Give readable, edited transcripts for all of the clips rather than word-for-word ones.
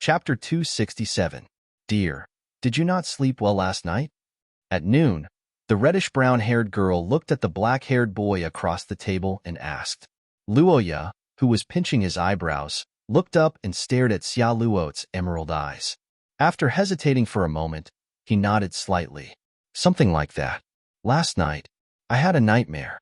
Chapter 267. Dear, did you not sleep well last night? At noon, the reddish-brown-haired girl looked at the black-haired boy across the table and asked. Luoya, who was pinching his eyebrows, looked up and stared at Xia Luo's emerald eyes. After hesitating for a moment, he nodded slightly. Something like that. Last night, I had a nightmare.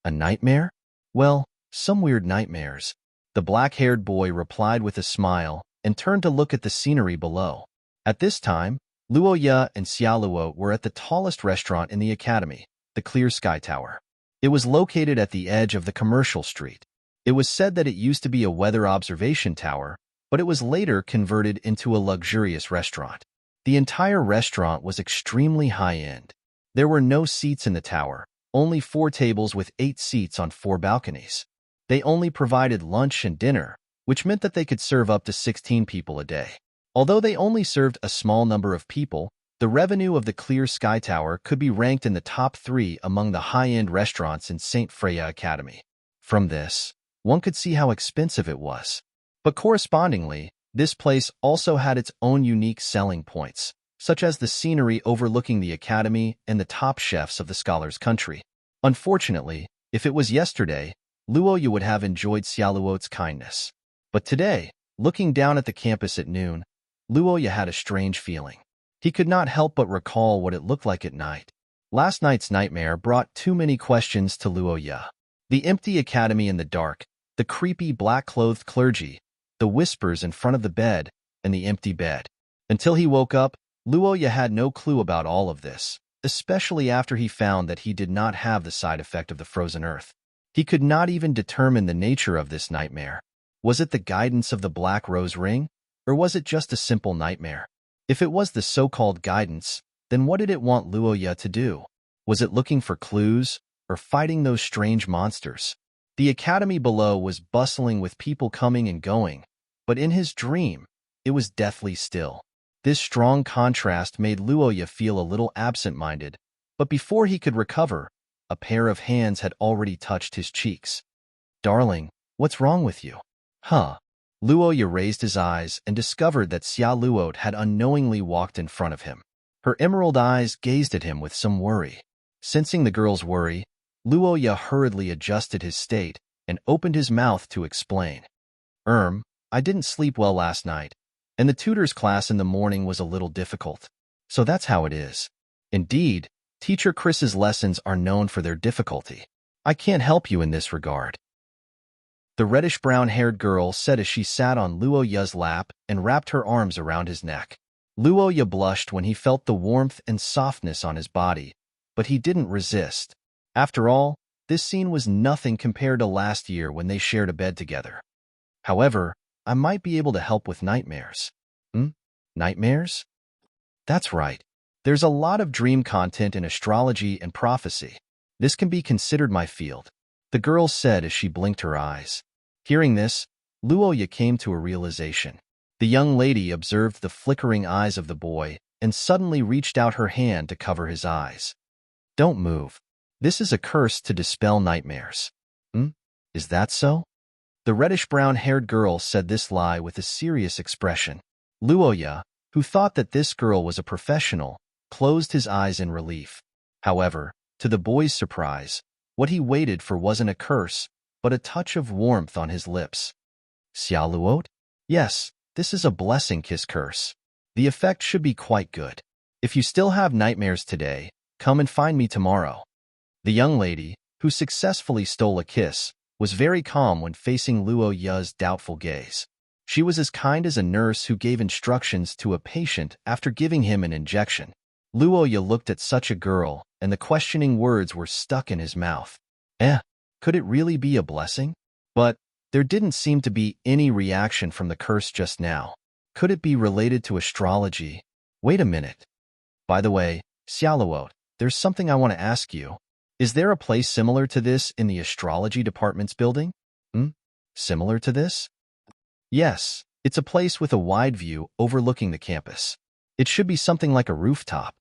A nightmare? Well, some weird nightmares. The black-haired boy replied with a smile and turned to look at the scenery below. At this time, Luoya and Xia Luo were at the tallest restaurant in the academy, the Clear Sky Tower. It was located at the edge of the commercial street. It was said that it used to be a weather observation tower, but it was later converted into a luxurious restaurant. The entire restaurant was extremely high-end. There were no seats in the tower, only 4 tables with 8 seats on 4 balconies. They only provided lunch and dinner, which meant that they could serve up to 16 people a day. Although they only served a small number of people, the revenue of the Clear Sky Tower could be ranked in the top 3 among the high-end restaurants in St. Freya Academy. From this, one could see how expensive it was. But correspondingly, this place also had its own unique selling points, such as the scenery overlooking the academy and the top chefs of the scholars' country. Unfortunately, if it was yesterday, Luoya would have enjoyed Xia Luo's kindness. But today, looking down at the campus at noon, Luoya had a strange feeling. He could not help but recall what it looked like at night. Last night's nightmare brought too many questions to Luoya. The empty academy in the dark, the creepy black-clothed clergy, the whispers in front of the bed, and the empty bed. Until he woke up, Luoya had no clue about all of this, especially after he found that he did not have the side effect of the frozen earth. He could not even determine the nature of this nightmare. Was it the guidance of the Black Rose Ring, or was it just a simple nightmare? If it was the so-called guidance, then what did it want Luoya to do? Was it looking for clues, or fighting those strange monsters? The academy below was bustling with people coming and going, but in his dream, it was deathly still. This strong contrast made Luoya feel a little absent-minded, but before he could recover, a pair of hands had already touched his cheeks. Darling, what's wrong with you? Huh? Luoya raised his eyes and discovered that Xia Luo had unknowingly walked in front of him. Her emerald eyes gazed at him with some worry. Sensing the girl's worry, Luoya hurriedly adjusted his state and opened his mouth to explain. I didn't sleep well last night, and the tutor's class in the morning was a little difficult. So that's how it is. Indeed, Teacher Chris's lessons are known for their difficulty. I can't help you in this regard. The reddish-brown-haired girl said as she sat on Luoya's lap and wrapped her arms around his neck. Luoya blushed when he felt the warmth and softness on his body, but he didn't resist. After all, this scene was nothing compared to last year when they shared a bed together. However, I might be able to help with nightmares. Nightmares? That's right. There's a lot of dream content in astrology and prophecy. This can be considered my field, the girl said as she blinked her eyes. Hearing this, Luoya came to a realization. The young lady observed the flickering eyes of the boy and suddenly reached out her hand to cover his eyes. Don't move. This is a curse to dispel nightmares. Is that so? The reddish-brown-haired girl said this lie with a serious expression. Luoya, who thought that this girl was a professional, closed his eyes in relief. However, to the boy's surprise, what he waited for wasn't a curse, but a touch of warmth on his lips. Xia Luo? Yes, this is a blessing kiss curse. The effect should be quite good. If you still have nightmares today, come and find me tomorrow. The young lady, who successfully stole a kiss, was very calm when facing Luoya's doubtful gaze. She was as kind as a nurse who gave instructions to a patient after giving him an injection. Luoya looked at such a girl, and the questioning words were stuck in his mouth. Could it really be a blessing? But there didn't seem to be any reaction from the curse just now. Could it be related to astrology? Wait a minute. By the way, Xia Luo, there's something I want to ask you. Is there a place similar to this in the astrology department's building? Similar to this? Yes, it's a place with a wide view overlooking the campus. It should be something like a rooftop.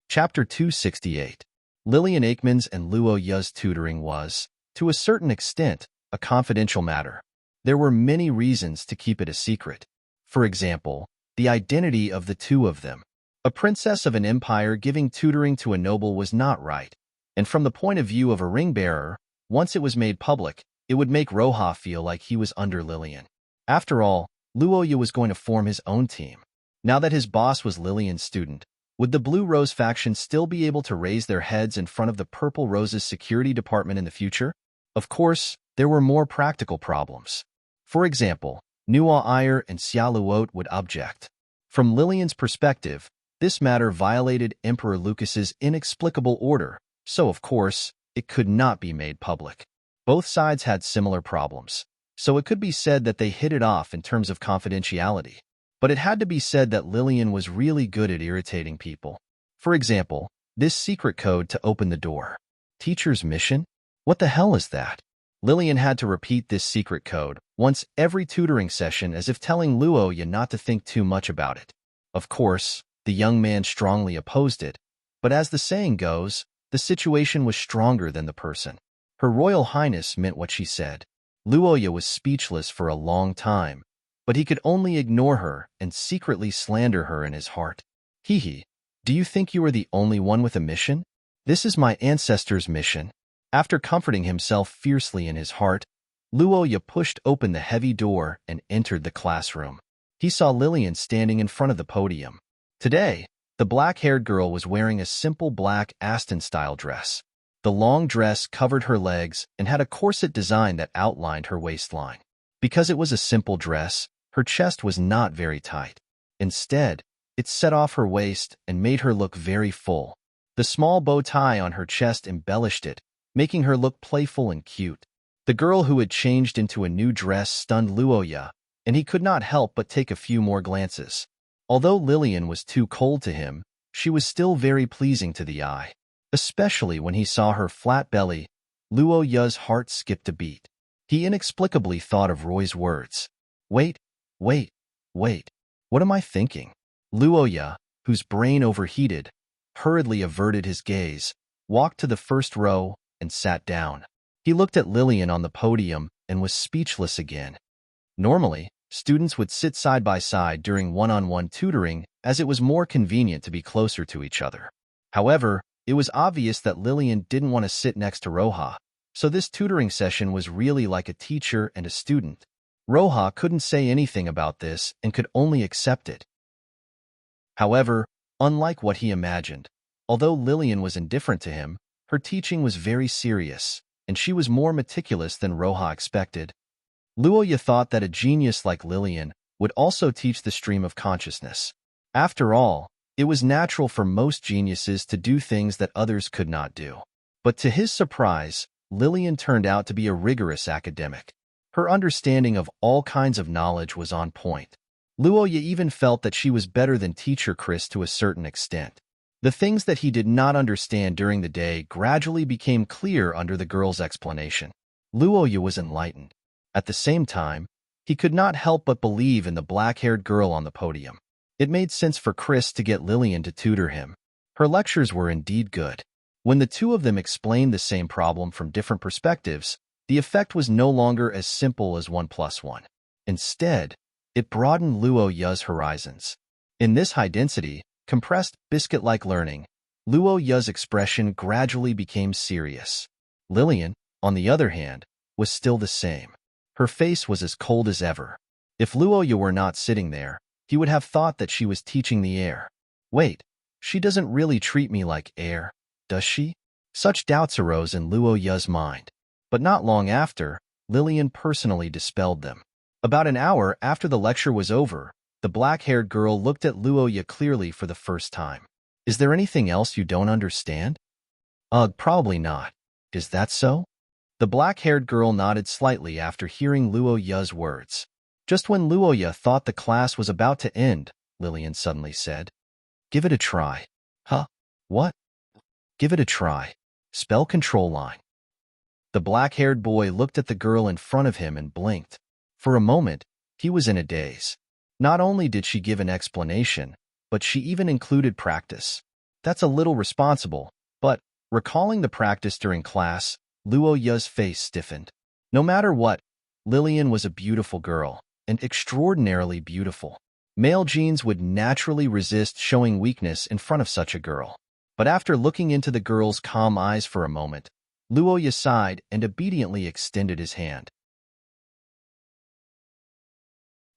Chapter 268. Lillian Aikman's and Luoya's tutoring was, to a certain extent, a confidential matter. There were many reasons to keep it a secret. For example, the identity of the two of them. A princess of an empire giving tutoring to a noble was not right, and from the point of view of a ring-bearer, once it was made public, it would make Roja feel like he was under Lillian. After all, Luoya was going to form his own team. Now that his boss was Lillian's student, would the Blue Rose faction still be able to raise their heads in front of the Purple Rose's security department in the future? Of course, there were more practical problems. For example, Nua Iyer and Xia Luot would object. From Lillian's perspective, this matter violated Emperor Lucas's inexplicable order, so of course, it could not be made public. Both sides had similar problems, so it could be said that they hit it off in terms of confidentiality. But it had to be said that Lillian was really good at irritating people. For example, this secret code to open the door. Teacher's mission? What the hell is that? Lillian had to repeat this secret code once every tutoring session as if telling Luoya not to think too much about it. Of course, the young man strongly opposed it, but as the saying goes, the situation was stronger than the person. Her Royal Highness meant what she said. Luoya was speechless for a long time, but he could only ignore her and secretly slander her in his heart. Hee, do you think you are the only one with a mission? This is my ancestor's mission. After comforting himself fiercely in his heart, Luoya pushed open the heavy door and entered the classroom. He saw Lillian standing in front of the podium. Today, the black-haired girl was wearing a simple black Aston-style dress. The long dress covered her legs and had a corset design that outlined her waistline. Because it was a simple dress, her chest was not very tight. Instead, it set off her waist and made her look very full. The small bow tie on her chest embellished it, making her look playful and cute. The girl who had changed into a new dress stunned Luoya, and he could not help but take a few more glances. Although Lillian was too cold to him, she was still very pleasing to the eye. Especially when he saw her flat belly, Luoya's heart skipped a beat. He inexplicably thought of Roy's words. Wait. What am I thinking? Luoya, whose brain overheated, hurriedly averted his gaze, walked to the first row, and sat down. He looked at Lillian on the podium and was speechless again. Normally, students would sit side by side during one-on-one tutoring as it was more convenient to be closer to each other. However, it was obvious that Lillian didn't want to sit next to Roja, so this tutoring session was really like a teacher and a student. Roja couldn't say anything about this and could only accept it. However, unlike what he imagined, although Lillian was indifferent to him, her teaching was very serious, and she was more meticulous than Roja expected. Luoya thought that a genius like Lillian would also teach the stream of consciousness. After all, it was natural for most geniuses to do things that others could not do. But to his surprise, Lillian turned out to be a rigorous academic. Her understanding of all kinds of knowledge was on point. Luoya even felt that she was better than teacher Chris to a certain extent. The things that he did not understand during the day gradually became clear under the girl's explanation. Luoya was enlightened. At the same time, he could not help but believe in the black-haired girl on the podium. It made sense for Chris to get Lillian to tutor him. Her lectures were indeed good. When the two of them explained the same problem from different perspectives, the effect was no longer as simple as 1 + 1. Instead, it broadened Luoya's horizons. In this high-density, compressed, biscuit-like learning, Luoya's expression gradually became serious. Lillian, on the other hand, was still the same. Her face was as cold as ever. If Luoya were not sitting there, he would have thought that she was teaching the air. Wait, she doesn't really treat me like air, does she? Such doubts arose in Luoya's mind. But not long after, Lillian personally dispelled them. About an hour after the lecture was over, the black-haired girl looked at Luoya clearly for the first time. Is there anything else you don't understand? Ugh, probably not. Is that so? The black-haired girl nodded slightly after hearing Luoya's words. Just when Luoya thought the class was about to end, Lillian suddenly said, "Give it a try." Huh? What? Give it a try. Spell control line. The black-haired boy looked at the girl in front of him and blinked. For a moment, he was in a daze. Not only did she give an explanation, but she even included practice. That's a little responsible, but, recalling the practice during class, Luoya's face stiffened. No matter what, Lillian was a beautiful girl, and extraordinarily beautiful. Male genes would naturally resist showing weakness in front of such a girl. But after looking into the girl's calm eyes for a moment, Luoya sighed and obediently extended his hand.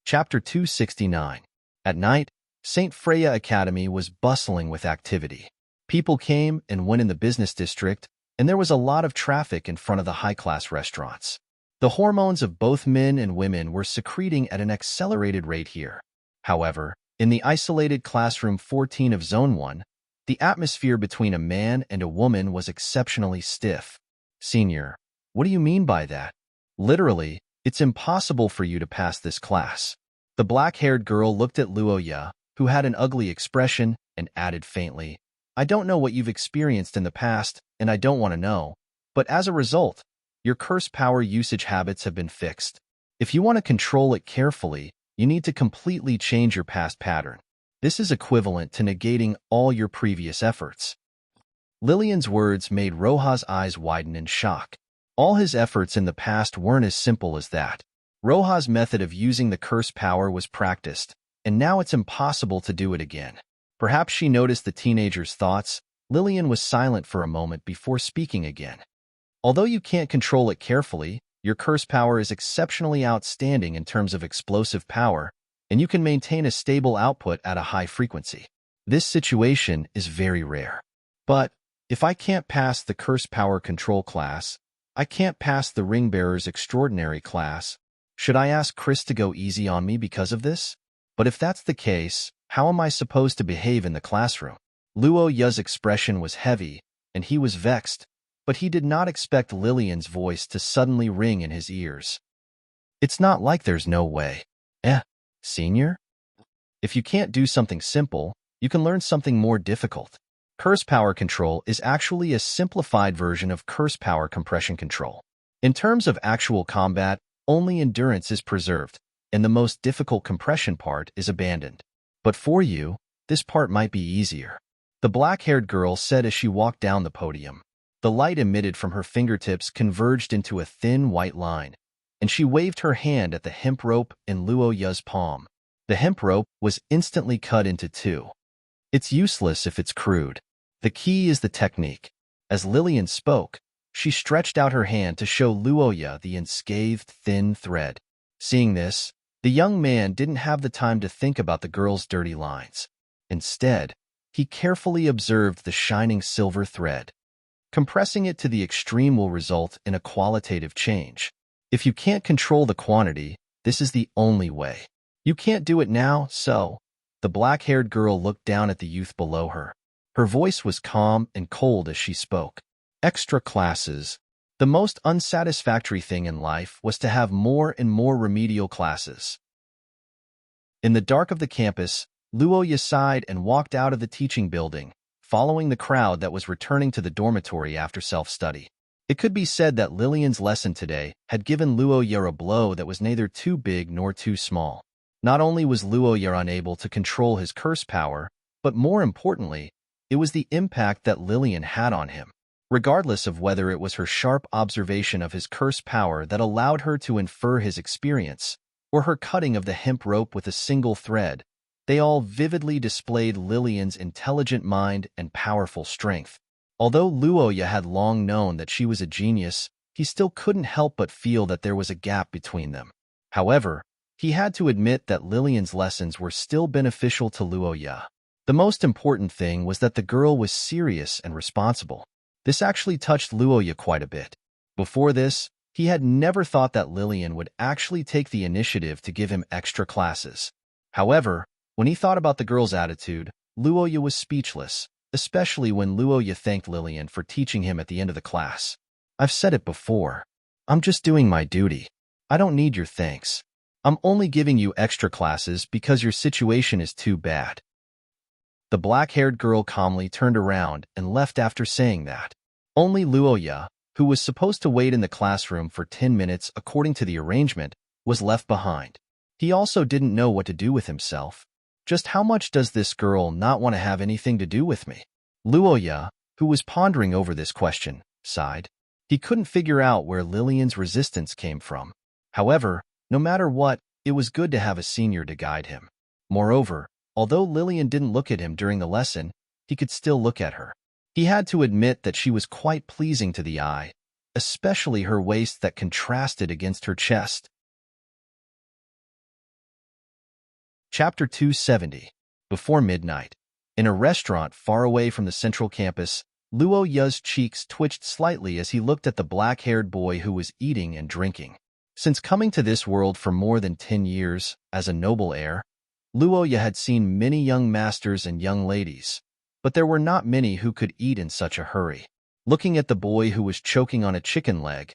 Chapter 269. At night, St. Freya Academy was bustling with activity. People came and went in the business district, and there was a lot of traffic in front of the high-class restaurants. The hormones of both men and women were secreting at an accelerated rate here. However, in the isolated classroom 14 of Zone 1, the atmosphere between a man and a woman was exceptionally stiff. Senior, what do you mean by that? Literally, it's impossible for you to pass this class. The black-haired girl looked at Luoya, who had an ugly expression, and added faintly, I don't know what you've experienced in the past, and I don't want to know, but as a result, your curse power usage habits have been fixed. If you want to control it carefully, you need to completely change your past pattern. This is equivalent to negating all your previous efforts. Lillian's words made Roja's eyes widen in shock. All his efforts in the past weren't as simple as that. Roja's method of using the curse power was practiced, and now it's impossible to do it again. Perhaps she noticed the teenager's thoughts. Lillian was silent for a moment before speaking again. Although you can't control it carefully, your curse power is exceptionally outstanding in terms of explosive power, and you can maintain a stable output at a high frequency. This situation is very rare. But if I can't pass the curse power control class, I can't pass the ring bearer's extraordinary class. Should I ask Chris to go easy on me because of this? But if that's the case, how am I supposed to behave in the classroom? Luoya's expression was heavy, and he was vexed, but he did not expect Lillian's voice to suddenly ring in his ears. It's not like there's no way. Senior? If you can't do something simple, you can learn something more difficult. Curse power control is actually a simplified version of curse power compression control. In terms of actual combat, only endurance is preserved, and the most difficult compression part is abandoned. But for you, this part might be easier. The black-haired girl said as she walked down the podium. The light emitted from her fingertips converged into a thin white line, and she waved her hand at the hemp rope in Luoya's palm. The hemp rope was instantly cut into two. It's useless if it's crude. The key is the technique. As Lillian spoke, she stretched out her hand to show Luoya the unscathed thin thread. Seeing this, the young man didn't have the time to think about the girl's dirty lines. Instead, he carefully observed the shining silver thread. Compressing it to the extreme will result in a qualitative change. If you can't control the quantity, this is the only way. You can't do it now, so... The black-haired girl looked down at the youth below her. Her voice was calm and cold as she spoke. Extra classes. The most unsatisfactory thing in life was to have more and more remedial classes. In the dark of the campus, Luoya sighed and walked out of the teaching building, following the crowd that was returning to the dormitory after self-study. It could be said that Lillian's lesson today had given Luoya a blow that was neither too big nor too small. Not only was Luoya unable to control his curse power, but more importantly, it was the impact that Lillian had on him. Regardless of whether it was her sharp observation of his curse power that allowed her to infer his experience, or her cutting of the hemp rope with a single thread, they all vividly displayed Lillian's intelligent mind and powerful strength. Although Luoya had long known that she was a genius, he still couldn't help but feel that there was a gap between them. However, he had to admit that Lillian's lessons were still beneficial to Luoya. The most important thing was that the girl was serious and responsible. This actually touched Luoya quite a bit. Before this, he had never thought that Lillian would actually take the initiative to give him extra classes. However, when he thought about the girl's attitude, Luoya was speechless, especially when Luoya thanked Lillian for teaching him at the end of the class. I've said it before. I'm just doing my duty. I don't need your thanks. I'm only giving you extra classes because your situation is too bad. The black-haired girl calmly turned around and left after saying that. Only Luoya, who was supposed to wait in the classroom for 10 minutes according to the arrangement, was left behind. He also didn't know what to do with himself. Just how much does this girl not want to have anything to do with me? Luoya, who was pondering over this question, sighed. He couldn't figure out where Lillian's resistance came from. However, no matter what, it was good to have a senior to guide him. Moreover, although Lillian didn't look at him during the lesson, he could still look at her. He had to admit that she was quite pleasing to the eye, especially her waist that contrasted against her chest. Chapter 270. Before midnight. In a restaurant far away from the central campus, Luo Ya's cheeks twitched slightly as he looked at the black-haired boy who was eating and drinking. Since coming to this world for more than 10 years, as a noble heir, Luo Ya had seen many young masters and young ladies, but there were not many who could eat in such a hurry. Looking at the boy who was choking on a chicken leg,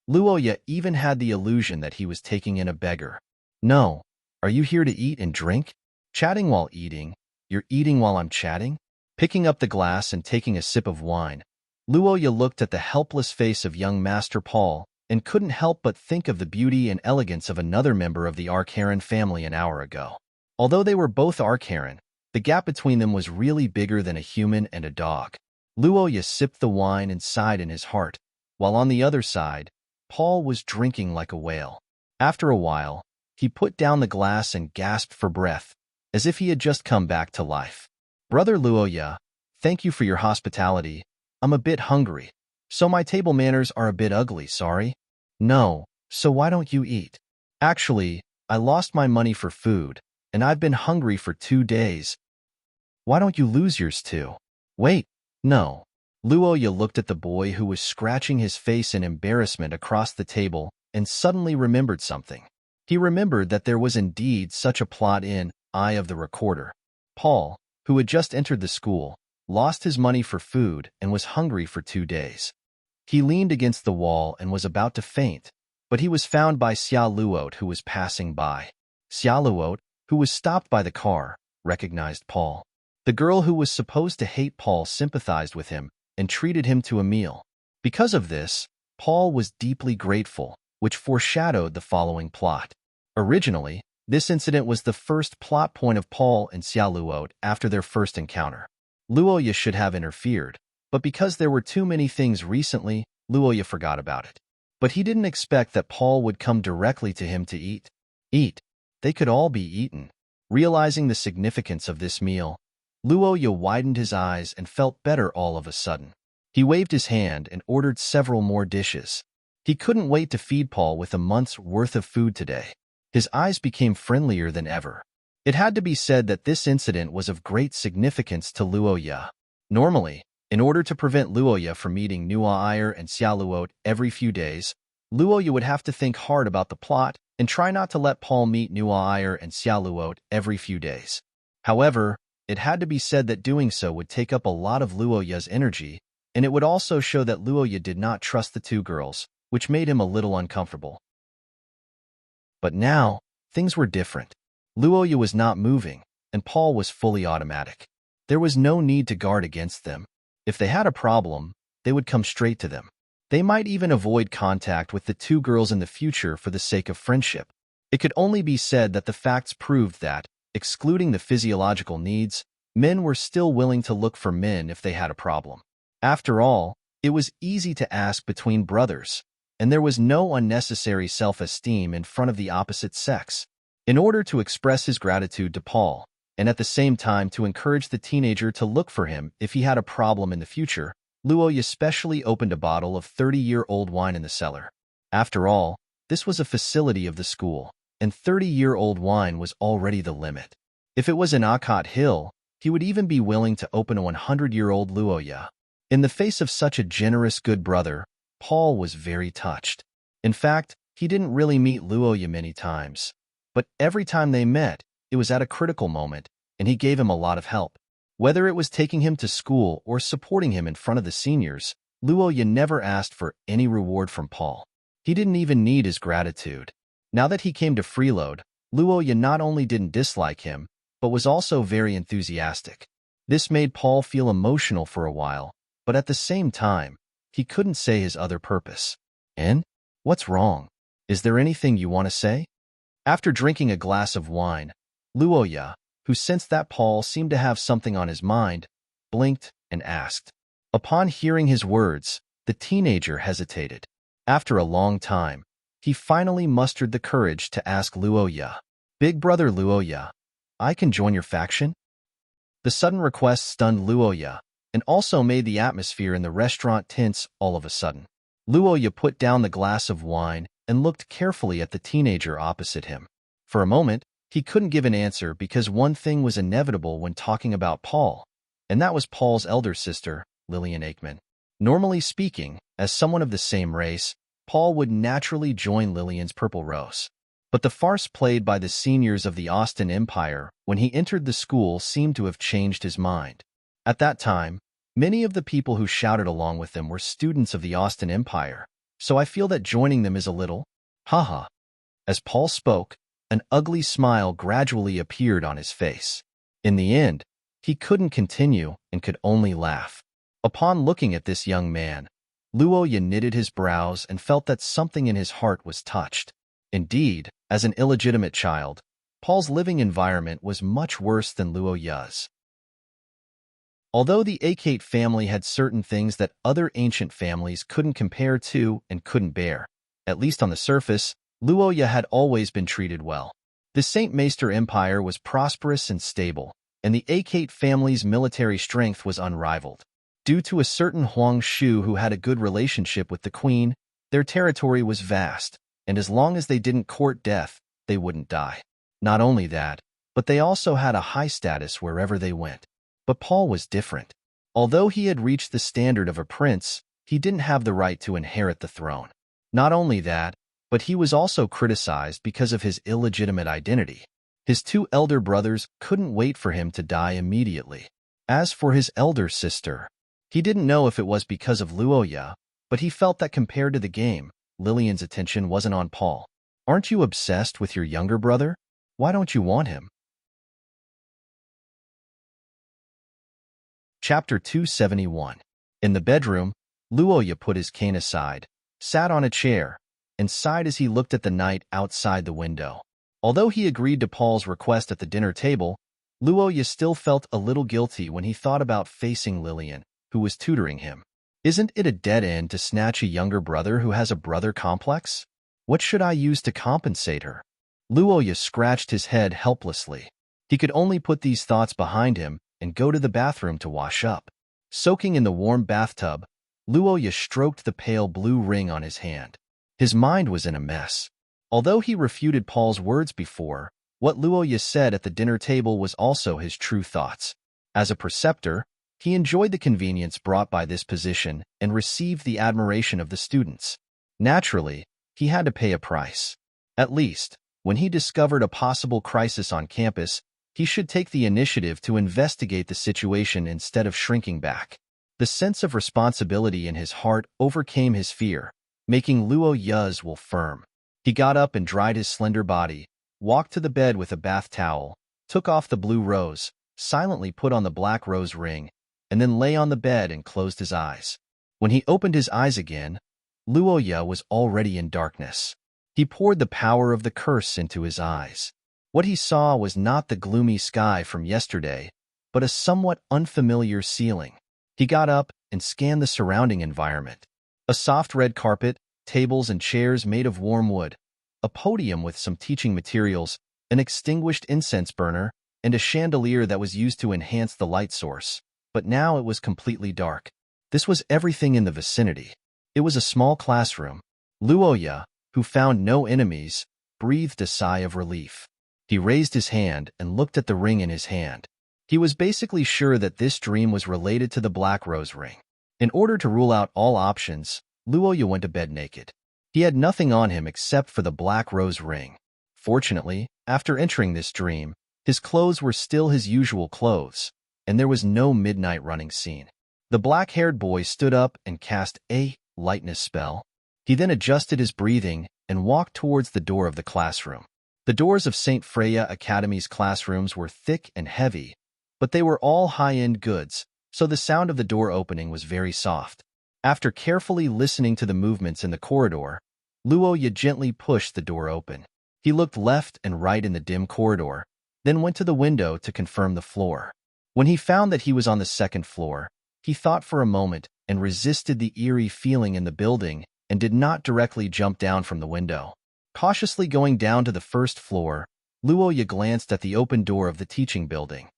Luo Ya even had the illusion that he was taking in a beggar. No, are you here to eat and drink? Chatting while eating? You're eating while I'm chatting? Picking up the glass and taking a sip of wine, Luo Ya looked at the helpless face of young Master Paul and couldn't help but think of the beauty and elegance of another member of the Arcaren family an hour ago. Although they were both Arcaren, the gap between them was really bigger than a human and a dog. Luo Ya sipped the wine and sighed in his heart, while on the other side, Paul was drinking like a whale. After a while, he put down the glass and gasped for breath, as if he had just come back to life. Brother Luo Ya, thank you for your hospitality. I'm a bit hungry, so my table manners are a bit ugly, sorry. No, so why don't you eat? Actually, I lost my money for food, and I've been hungry for 2 days. Why don't you lose yours too? Wait, no. Luo Ya looked at the boy who was scratching his face in embarrassment across the table and suddenly remembered something. He remembered that there was indeed such a plot in Eye of the Recorder. Paul, who had just entered the school, lost his money for food and was hungry for 2 days. He leaned against the wall and was about to faint, but he was found by Xia Luot, who was passing by. Xia Luot, who was stopped by the car, recognized Paul. The girl who was supposed to hate Paul sympathized with him and treated him to a meal. Because of this, Paul was deeply grateful, which foreshadowed the following plot. Originally, this incident was the first plot point of Paul and Xia Luot after their first encounter. Luo Ya should have interfered, but because there were too many things recently, Luo Ya forgot about it. But he didn't expect that Paul would come directly to him to eat. Eat. They could all be eaten. Realizing the significance of this meal, Luo Ya widened his eyes and felt better all of a sudden. He waved his hand and ordered several more dishes. He couldn't wait to feed Paul with a month's worth of food today. His eyes became friendlier than ever. It had to be said that this incident was of great significance to Luo Ya. Normally, in order to prevent Luo Ya from meeting Nua Iyer and Xia Luot every few days, Luo Ya would have to think hard about the plot and try not to let Paul meet Nua Iyer and Xia Luot every few days. However, it had to be said that doing so would take up a lot of Luo Ya's energy, and it would also show that Luo Ya did not trust the two girls, which made him a little uncomfortable. But now, things were different. Luo Ya was not moving, and Paul was fully automatic. There was no need to guard against them. If they had a problem, they would come straight to them. They might even avoid contact with the two girls in the future for the sake of friendship. It could only be said that the facts proved that, excluding the physiological needs, men were still willing to look for men if they had a problem. After all, it was easy to ask between brothers, and there was no unnecessary self-esteem in front of the opposite sex. In order to express his gratitude to Paul, and at the same time to encourage the teenager to look for him if he had a problem in the future, Luo Ya specially opened a bottle of 30-year-old wine in the cellar. After all, this was a facility of the school, and 30-year-old wine was already the limit. If it was in Akot Hill, he would even be willing to open a 100-year-old Luo Ya. In the face of such a generous good brother, Paul was very touched. In fact, he didn't really meet Luo Ya many times, but every time they met, it was at a critical moment, and he gave him a lot of help. Whether it was taking him to school or supporting him in front of the seniors, Luo Ya never asked for any reward from Paul. He didn't even need his gratitude. Now that he came to freeload, Luo Ya not only didn't dislike him, but was also very enthusiastic. This made Paul feel emotional for a while, but at the same time, he couldn't say his other purpose. "And? What's wrong? Is there anything you want to say?" After drinking a glass of wine, Luo Ya, who sensed that Paul seemed to have something on his mind, blinked and asked. Upon hearing his words, the teenager hesitated. After a long time, he finally mustered the courage to ask Luoya, "Big brother Luoya, I can join your faction?" The sudden request stunned Luoya and also made the atmosphere in the restaurant tense all of a sudden. Luoya put down the glass of wine and looked carefully at the teenager opposite him. For a moment, he couldn't give an answer because one thing was inevitable when talking about Paul, and that was Paul's elder sister, Lillian Aikman. Normally speaking, as someone of the same race, Paul would naturally join Lillian's Purple Rose. But the farce played by the seniors of the Austin Empire when he entered the school seemed to have changed his mind. At that time, many of the people who shouted along with them were students of the Austin Empire, so I feel that joining them is a little, haha. As Paul spoke, an ugly smile gradually appeared on his face. In the end, he couldn't continue and could only laugh. Upon looking at this young man, Luoya knitted his brows and felt that something in his heart was touched. Indeed, as an illegitimate child, Paul's living environment was much worse than Luoya's. Although the Akate family had certain things that other ancient families couldn't compare to and couldn't bear, at least on the surface, Luoya had always been treated well. The Saint Maester Empire was prosperous and stable, and the Akate family's military strength was unrivaled. Due to a certain Huang Shu who had a good relationship with the queen, their territory was vast, and as long as they didn't court death, they wouldn't die. Not only that, but they also had a high status wherever they went. But Paul was different. Although he had reached the standard of a prince, he didn't have the right to inherit the throne. Not only that, but he was also criticized because of his illegitimate identity. His two elder brothers couldn't wait for him to die immediately. As for his elder sister, he didn't know if it was because of Luoya, but he felt that compared to the game, Lillian's attention wasn't on Paul. "Aren't you obsessed with your younger brother? Why don't you want him?" Chapter 271. In the bedroom, Luoya put his cane aside, sat on a chair, and sighed as he looked at the night outside the window. Although he agreed to Paul's request at the dinner table, Luoya still felt a little guilty when he thought about facing Lillian, who was tutoring him. Isn't it a dead end to snatch a younger brother who has a brother complex? What should I use to compensate her? Luoya scratched his head helplessly. He could only put these thoughts behind him and go to the bathroom to wash up. Soaking in the warm bathtub, Luoya stroked the pale blue ring on his hand. His mind was in a mess. Although he refuted Paul's words before, what Luoya said at the dinner table was also his true thoughts. As a preceptor, he enjoyed the convenience brought by this position and received the admiration of the students. Naturally, he had to pay a price. At least, when he discovered a possible crisis on campus, he should take the initiative to investigate the situation instead of shrinking back. The sense of responsibility in his heart overcame his fear, making Luoya's will firm. He got up and dried his slender body, walked to the bed with a bath towel, took off the blue rose, silently put on the black rose ring, and then lay on the bed and closed his eyes. When he opened his eyes again, Luoya was already in darkness. He poured the power of the curse into his eyes. What he saw was not the gloomy sky from yesterday, but a somewhat unfamiliar ceiling. He got up and scanned the surrounding environment. A soft red carpet, tables and chairs made of warm wood, a podium with some teaching materials, an extinguished incense burner, and a chandelier that was used to enhance the light source. But now it was completely dark. This was everything in the vicinity. It was a small classroom. Luoya, who found no enemies, breathed a sigh of relief. He raised his hand and looked at the ring in his hand. He was basically sure that this dream was related to the Black Rose ring. In order to rule out all options, Luoya went to bed naked. He had nothing on him except for the Black Rose ring. Fortunately, after entering this dream, his clothes were still his usual clothes, and there was no midnight running scene. The black-haired boy stood up and cast a lightness spell. He then adjusted his breathing and walked towards the door of the classroom. The doors of St. Freya Academy's classrooms were thick and heavy, but they were all high-end goods, so the sound of the door opening was very soft. After carefully listening to the movements in the corridor, Luoya gently pushed the door open. He looked left and right in the dim corridor, then went to the window to confirm the floor. When he found that he was on the second floor, he thought for a moment and resisted the eerie feeling in the building and did not directly jump down from the window. Cautiously going down to the first floor, Luoya glanced at the open door of the teaching building.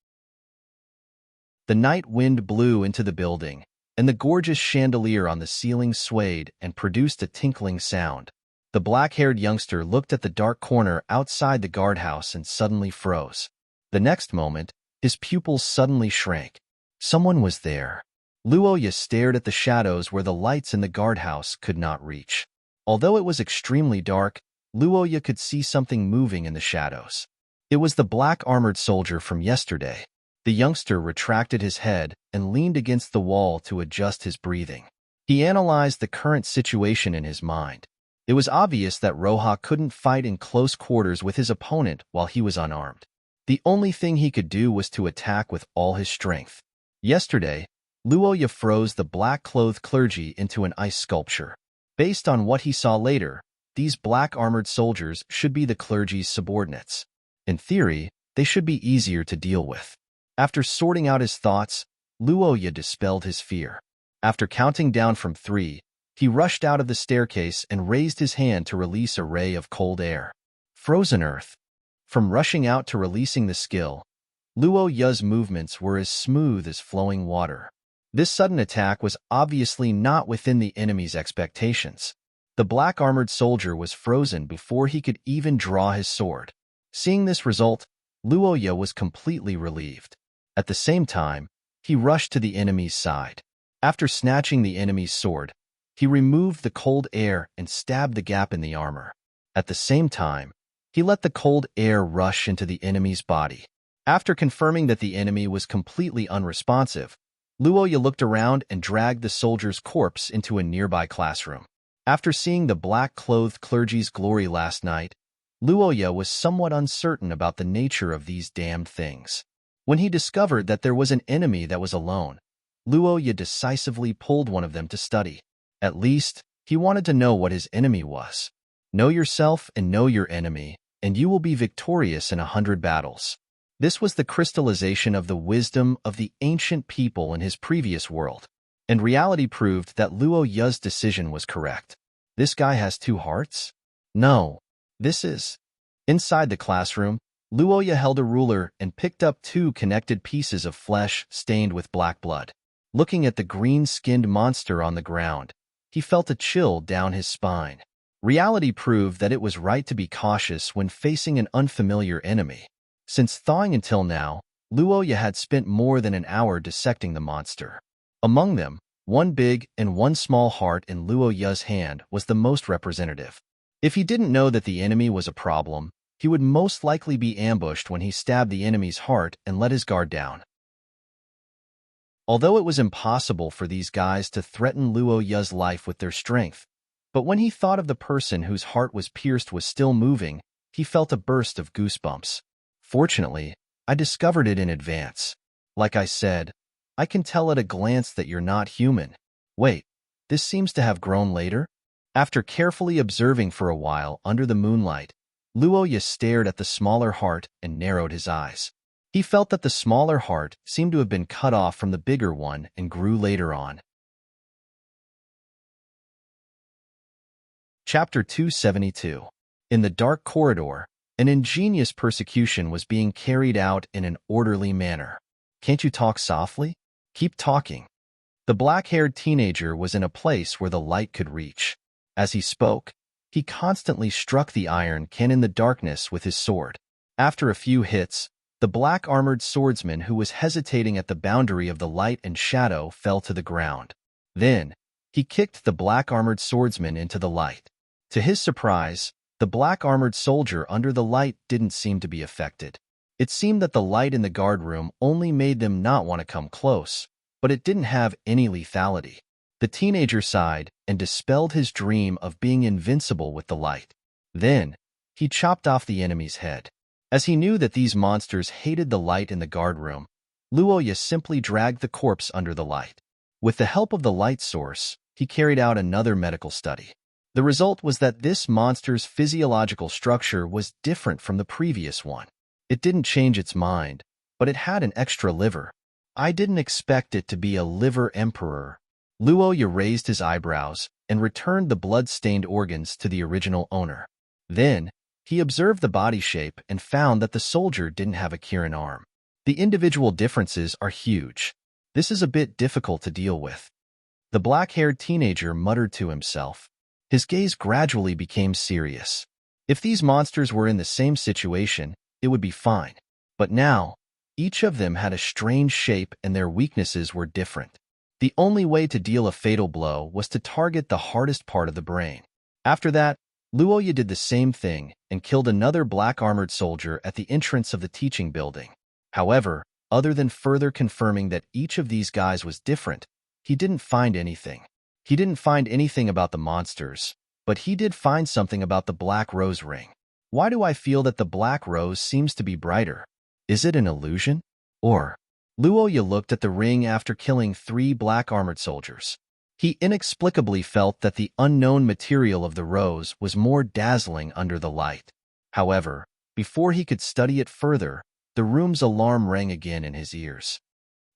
The night wind blew into the building, and the gorgeous chandelier on the ceiling swayed and produced a tinkling sound. The black-haired youngster looked at the dark corner outside the guardhouse and suddenly froze. The next moment, his pupils suddenly shrank. Someone was there. Luoya stared at the shadows where the lights in the guardhouse could not reach. Although it was extremely dark, Luoya could see something moving in the shadows. It was the black-armored soldier from yesterday. The youngster retracted his head and leaned against the wall to adjust his breathing. He analyzed the current situation in his mind. It was obvious that Roha couldn't fight in close quarters with his opponent while he was unarmed. The only thing he could do was to attack with all his strength. Yesterday, Luoya froze the black-clothed clergy into an ice sculpture. Based on what he saw later, these black-armored soldiers should be the clergy's subordinates. In theory, they should be easier to deal with. After sorting out his thoughts, Luoya dispelled his fear. After counting down from 3, he rushed out of the staircase and raised his hand to release a ray of cold air. Frozen earth. From rushing out to releasing the skill, Luoya's movements were as smooth as flowing water. This sudden attack was obviously not within the enemy's expectations. The black-armored soldier was frozen before he could even draw his sword. Seeing this result, Luoya was completely relieved. At the same time, he rushed to the enemy's side. After snatching the enemy's sword, he removed the cold air and stabbed the gap in the armor. At the same time, he let the cold air rush into the enemy's body. After confirming that the enemy was completely unresponsive, Luoya looked around and dragged the soldier's corpse into a nearby classroom. After seeing the black-clothed clergy's glory last night, Luoya was somewhat uncertain about the nature of these damned things. When he discovered that there was an enemy that was alone, Luoya decisively pulled one of them to study. At least, he wanted to know what his enemy was. Know yourself and know your enemy, and you will be victorious in 100 battles. This was the crystallization of the wisdom of the ancient people in his previous world, and reality proved that Luoya's decision was correct. This guy has 2 hearts? No, this is... Inside the classroom, Luoya held a ruler and picked up 2 connected pieces of flesh stained with black blood. Looking at the green-skinned monster on the ground, he felt a chill down his spine. Reality proved that it was right to be cautious when facing an unfamiliar enemy. Since thawing until now, Luoya had spent more than an hour dissecting the monster. Among them, 1 big and 1 small heart in Luoya's hand was the most representative. If he didn't know that the enemy was a problem, he would most likely be ambushed when he stabbed the enemy's heart and let his guard down. Although it was impossible for these guys to threaten Luoya's life with their strength, but when he thought of the person whose heart was pierced was still moving, he felt a burst of goosebumps. Fortunately, I discovered it in advance. Like I said, I can tell at a glance that you're not human. Wait, this seems to have grown later? After carefully observing for a while under the moonlight, Luoya stared at the smaller heart and narrowed his eyes. He felt that the smaller heart seemed to have been cut off from the bigger one and grew later on. Chapter 272. In the dark corridor, an ingenious persecution was being carried out in an orderly manner. Can't you talk softly? Keep talking. The black-haired teenager was in a place where the light could reach. As he spoke, he constantly struck the iron can in the darkness with his sword. After a few hits, the black-armored swordsman who was hesitating at the boundary of the light and shadow fell to the ground. Then, he kicked the black-armored swordsman into the light. To his surprise, the black-armored soldier under the light didn't seem to be affected. It seemed that the light in the guard room only made them not want to come close, but it didn't have any lethality. The teenager sighed and dispelled his dream of being invincible with the light. Then, he chopped off the enemy's head. As he knew that these monsters hated the light in the guard room, Luoya simply dragged the corpse under the light. With the help of the light source, he carried out another medical study. The result was that this monster's physiological structure was different from the previous one. It didn't change its mind, but it had an extra liver. I didn't expect it to be a liver emperor. Luoya raised his eyebrows and returned the blood-stained organs to the original owner. Then, he observed the body shape and found that the soldier didn't have a Kirin arm. The individual differences are huge. This is a bit difficult to deal with. The black-haired teenager muttered to himself. His gaze gradually became serious. If these monsters were in the same situation, it would be fine. But now, each of them had a strange shape and their weaknesses were different. The only way to deal a fatal blow was to target the hardest part of the brain. After that, Luoya did the same thing and killed another black-armored soldier at the entrance of the teaching building. However, other than further confirming that each of these guys was different, he didn't find anything. He didn't find anything about the monsters, but he did find something about the black rose ring. Why do I feel that the black rose seems to be brighter? Is it an illusion? Or, Luoya looked at the ring after killing 3 black-armored soldiers. He inexplicably felt that the unknown material of the rose was more dazzling under the light. However, before he could study it further, the room's alarm rang again in his ears.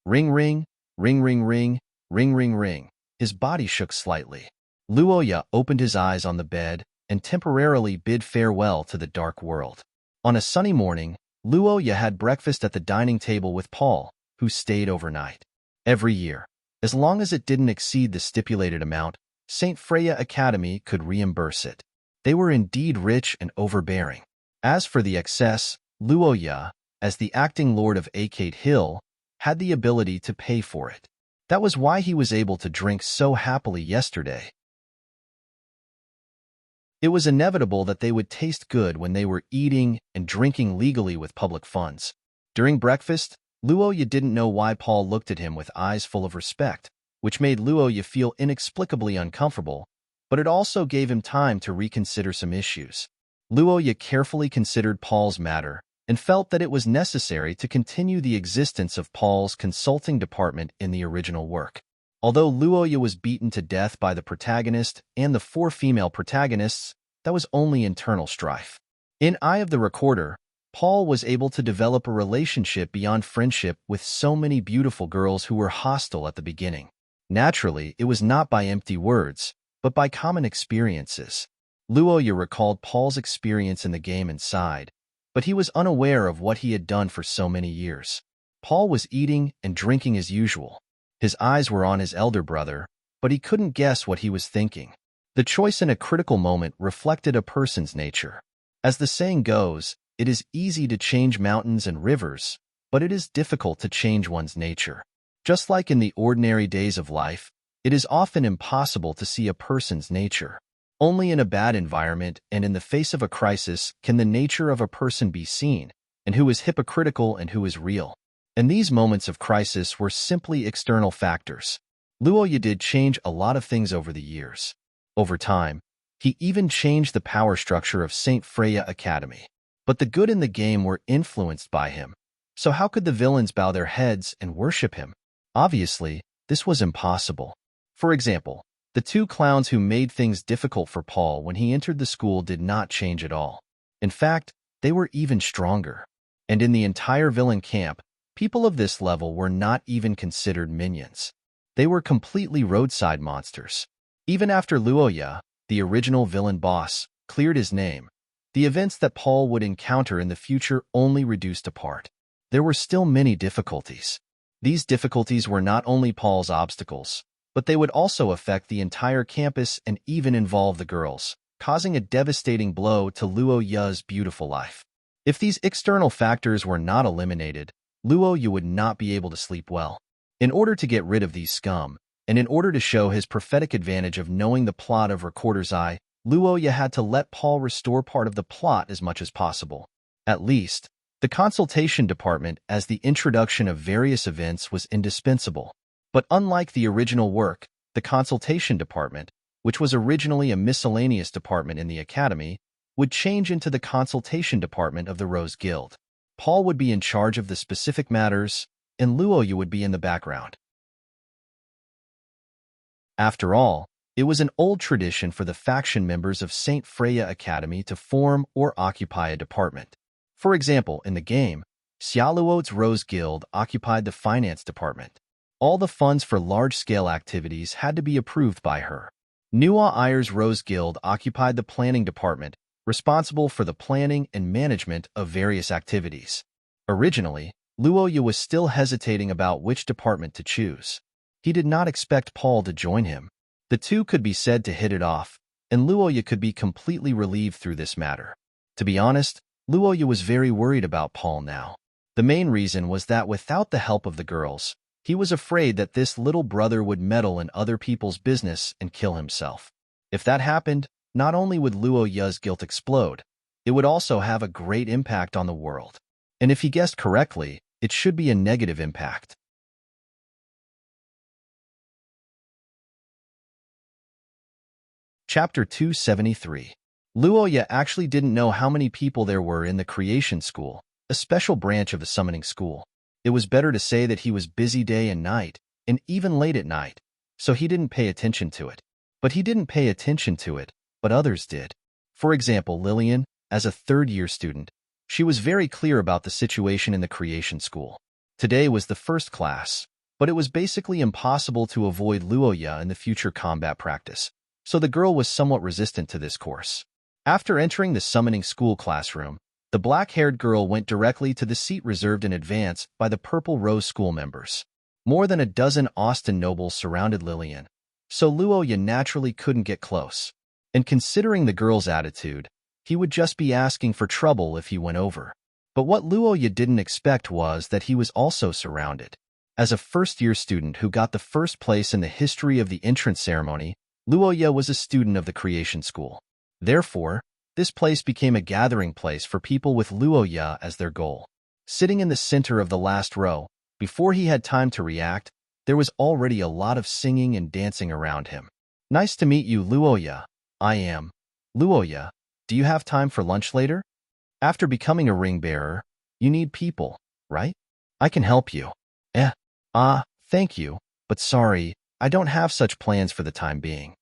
Ring ring, ring ring ring, ring ring ring. His body shook slightly. Luoya opened his eyes on the bed and temporarily bid farewell to the dark world. On a sunny morning, Luoya had breakfast at the dining table with Paul, who stayed overnight. Every year, as long as it didn't exceed the stipulated amount, St. Freya Academy could reimburse it. They were indeed rich and overbearing. As for the excess, Luoya, as the acting lord of Acade Hill, had the ability to pay for it. That was why he was able to drink so happily yesterday. It was inevitable that they would taste good when they were eating and drinking legally with public funds. During breakfast, Luoya didn't know why Paul looked at him with eyes full of respect, which made Luoya feel inexplicably uncomfortable, but it also gave him time to reconsider some issues. Luoya carefully considered Paul's matter and felt that it was necessary to continue the existence of Paul's consulting department in the original work. Although Luoya was beaten to death by the protagonist and the 4 female protagonists, that was only internal strife. In Eye of the Recorder, Paul was able to develop a relationship beyond friendship with so many beautiful girls who were hostile at the beginning. Naturally, it was not by empty words, but by common experiences. Luoya recalled Paul's experience in the game and sighed, but he was unaware of what he had done for so many years. Paul was eating and drinking as usual. His eyes were on his elder brother, but he couldn't guess what he was thinking. The choice in a critical moment reflected a person's nature. As the saying goes, it is easy to change mountains and rivers, but it is difficult to change one's nature. Just like in the ordinary days of life, it is often impossible to see a person's nature. Only in a bad environment and in the face of a crisis can the nature of a person be seen, and who is hypocritical and who is real. And these moments of crisis were simply external factors. Luoya did change a lot of things over the years. Over time, he even changed the power structure of St. Freya Academy. But the good in the game were influenced by him. So how could the villains bow their heads and worship him? Obviously, this was impossible. For example, the 2 clowns who made things difficult for Paul when he entered the school did not change at all. In fact, they were even stronger. And in the entire villain camp, people of this level were not even considered minions. They were completely roadside monsters. Even after Luoya, the original villain boss, cleared his name, the events that Paul would encounter in the future only reduced a part. There were still many difficulties. These difficulties were not only Paul's obstacles, but they would also affect the entire campus and even involve the girls, causing a devastating blow to Luoya's beautiful life. If these external factors were not eliminated, Luoya would not be able to sleep well. In order to get rid of these scum, and in order to show his prophetic advantage of knowing the plot of Recorder's Eye, Luoya had to let Paul restore part of the plot as much as possible. At least, the consultation department as the introduction of various events was indispensable. But unlike the original work, the consultation department, which was originally a miscellaneous department in the academy, would change into the consultation department of the Rose Guild. Paul would be in charge of the specific matters, and Luoya would be in the background. After all, it was an old tradition for the faction members of St. Freya Academy to form or occupy a department. For example, in the game, Xiaoluo's Rose Guild occupied the finance department. All the funds for large-scale activities had to be approved by her. Nuwa Ayer's Rose Guild occupied the planning department, responsible for the planning and management of various activities. Originally, Luoya was still hesitating about which department to choose. He did not expect Paul to join him. The two could be said to hit it off, and Luoya could be completely relieved through this matter. To be honest, Luoya was very worried about Paul now. The main reason was that without the help of the girls, he was afraid that this little brother would meddle in other people's business and kill himself. If that happened, not only would Luoya's guilt explode, it would also have a great impact on the world. And if he guessed correctly, it should be a negative impact. Chapter 273. Luoya actually didn't know how many people there were in the Creation School, a special branch of the summoning school. It was better to say that he was busy day and night, and even late at night, so he didn't pay attention to it. But he didn't pay attention to it, but others did. For example, Lillian, as a third-year student, she was very clear about the situation in the Creation School. Today was the first class, but it was basically impossible to avoid Luoya in the future combat practice, so the girl was somewhat resistant to this course. After entering the summoning school classroom, the black-haired girl went directly to the seat reserved in advance by the Purple Rose school members. More than a dozen Austin nobles surrounded Lillian, so Luoya naturally couldn't get close. And considering the girl's attitude, he would just be asking for trouble if he went over. But what Luoya didn't expect was that he was also surrounded. As a first-year student who got the first place in the history of the entrance ceremony, Luoya was a student of the Creation School. Therefore, this place became a gathering place for people with Luoya as their goal. Sitting in the center of the last row, before he had time to react, there was already a lot of singing and dancing around him. "Nice to meet you, Luoya. I am Luoya. Do you have time for lunch later? After becoming a ring bearer, you need people, right? I can help you." Thank you, but sorry, I don't have such plans for the time being."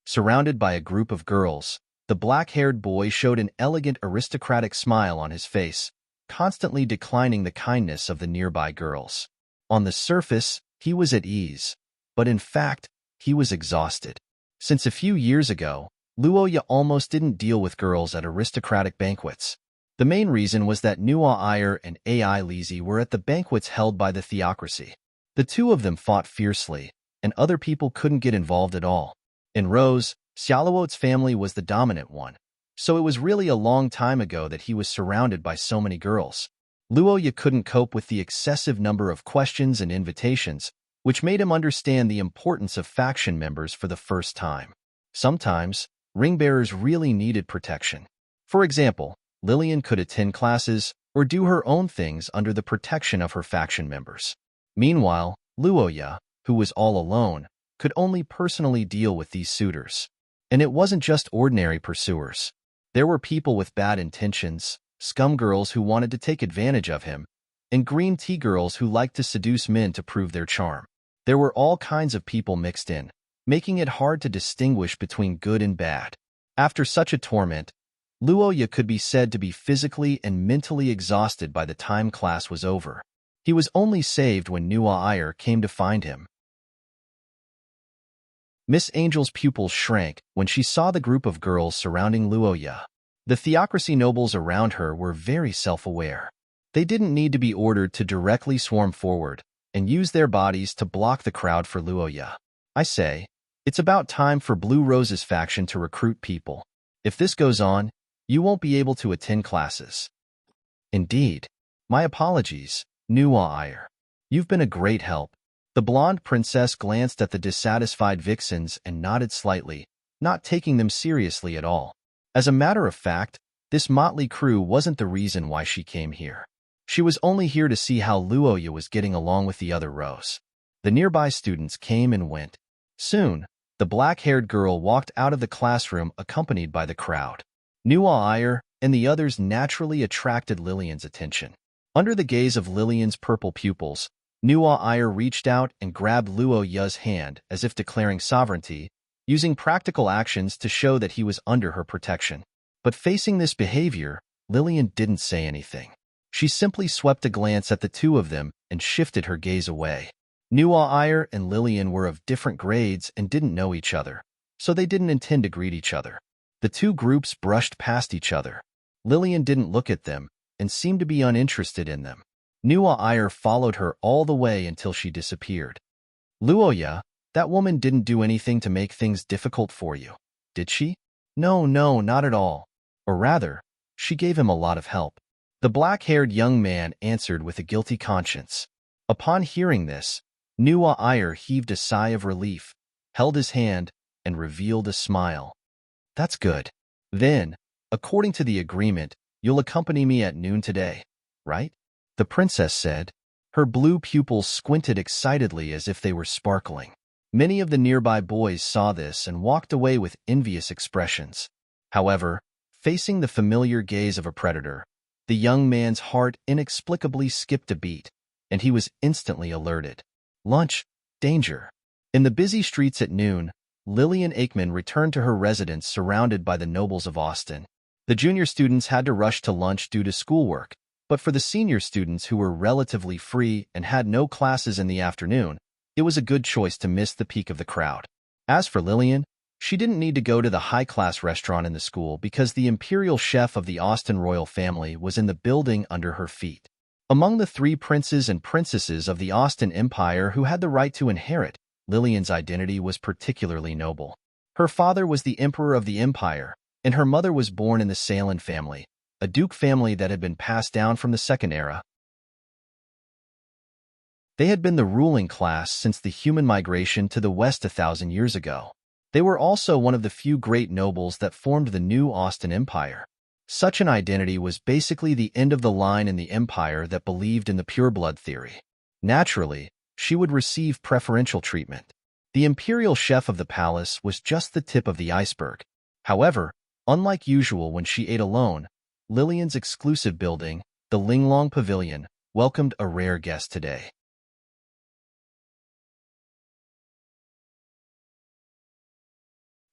Surrounded by a group of girls, the black-haired boy showed an elegant aristocratic smile on his face, constantly declining the kindness of the nearby girls. On the surface, he was at ease, but in fact, he was exhausted. Since a few years ago, Luoya almost didn't deal with girls at aristocratic banquets. The main reason was that Nuwa Ayer and Ai Lizzie were at the banquets held by the theocracy. The two of them fought fiercely, and other people couldn't get involved at all. In Rose, Xiaoluo's family was the dominant one, so it was really a long time ago that he was surrounded by so many girls. Luoya couldn't cope with the excessive number of questions and invitations, which made him understand the importance of faction members for the first time. Sometimes, ring-bearers really needed protection. For example, Lillian could attend classes or do her own things under the protection of her faction members. Meanwhile, Luoya, who was all alone, could only personally deal with these suitors. And it wasn't just ordinary pursuers. There were people with bad intentions, scum girls who wanted to take advantage of him, and green tea girls who liked to seduce men to prove their charm. There were all kinds of people mixed in, making it hard to distinguish between good and bad. After such a torment, Luoya could be said to be physically and mentally exhausted by the time class was over. He was only saved when Nuwa Ayer came to find him. Miss Angel's pupils shrank when she saw the group of girls surrounding Luoya. The theocracy nobles around her were very self-aware. They didn't need to be ordered to directly swarm forward and use their bodies to block the crowd for Luoya. "I say, it's about time for Blue Rose's faction to recruit people. If this goes on, you won't be able to attend classes." "Indeed. My apologies, Nuwa Ayer. You've been a great help." The blonde princess glanced at the dissatisfied vixens and nodded slightly, not taking them seriously at all. As a matter of fact, this motley crew wasn't the reason why she came here. She was only here to see how Luoya was getting along with the other rows. The nearby students came and went. Soon, the black-haired girl walked out of the classroom accompanied by the crowd. Nuwa Ayer and the others naturally attracted Lillian's attention. Under the gaze of Lillian's purple pupils, Nuwa Ayer reached out and grabbed Luoya's hand as if declaring sovereignty, using practical actions to show that he was under her protection. But facing this behavior, Lillian didn't say anything. She simply swept a glance at the two of them and shifted her gaze away. Nuwa Ayer and Lillian were of different grades and didn't know each other, so they didn't intend to greet each other. The two groups brushed past each other. Lillian didn't look at them and seemed to be uninterested in them. Nuwa followed her all the way until she disappeared. Luoya, that woman didn't do anything to make things difficult for you, did she? No, not at all. Or rather, she gave him a lot of help. The black-haired young man answered with a guilty conscience. Upon hearing this, Nuwa heaved a sigh of relief, held his hand, and revealed a smile. That's good. Then, according to the agreement, you'll accompany me at noon today, right? The princess said. Her blue pupils squinted excitedly as if they were sparkling. Many of the nearby boys saw this and walked away with envious expressions. However, facing the familiar gaze of a predator, the young man's heart inexplicably skipped a beat, and he was instantly alerted. Lunch, danger. In the busy streets at noon, Lillian Aikman returned to her residence surrounded by the nobles of Austin. The junior students had to rush to lunch due to schoolwork, but for the senior students who were relatively free and had no classes in the afternoon, it was a good choice to miss the peak of the crowd. As for Lillian, she didn't need to go to the high-class restaurant in the school because the imperial chef of the Austin royal family was in the building under her feet. Among the 3 princes and princesses of the Austin Empire who had the right to inherit, Lillian's identity was particularly noble. Her father was the emperor of the empire, and her mother was born in the Salen family, a duke family that had been passed down from the Second Era. They had been the ruling class since the human migration to the West 1,000 years ago. They were also one of the few great nobles that formed the new Austin Empire. Such an identity was basically the end of the line in the empire that believed in the pureblood theory. Naturally, she would receive preferential treatment. The imperial chef of the palace was just the tip of the iceberg. However, unlike usual when she ate alone, Lillian's exclusive building, the Linglong Pavilion, welcomed a rare guest today.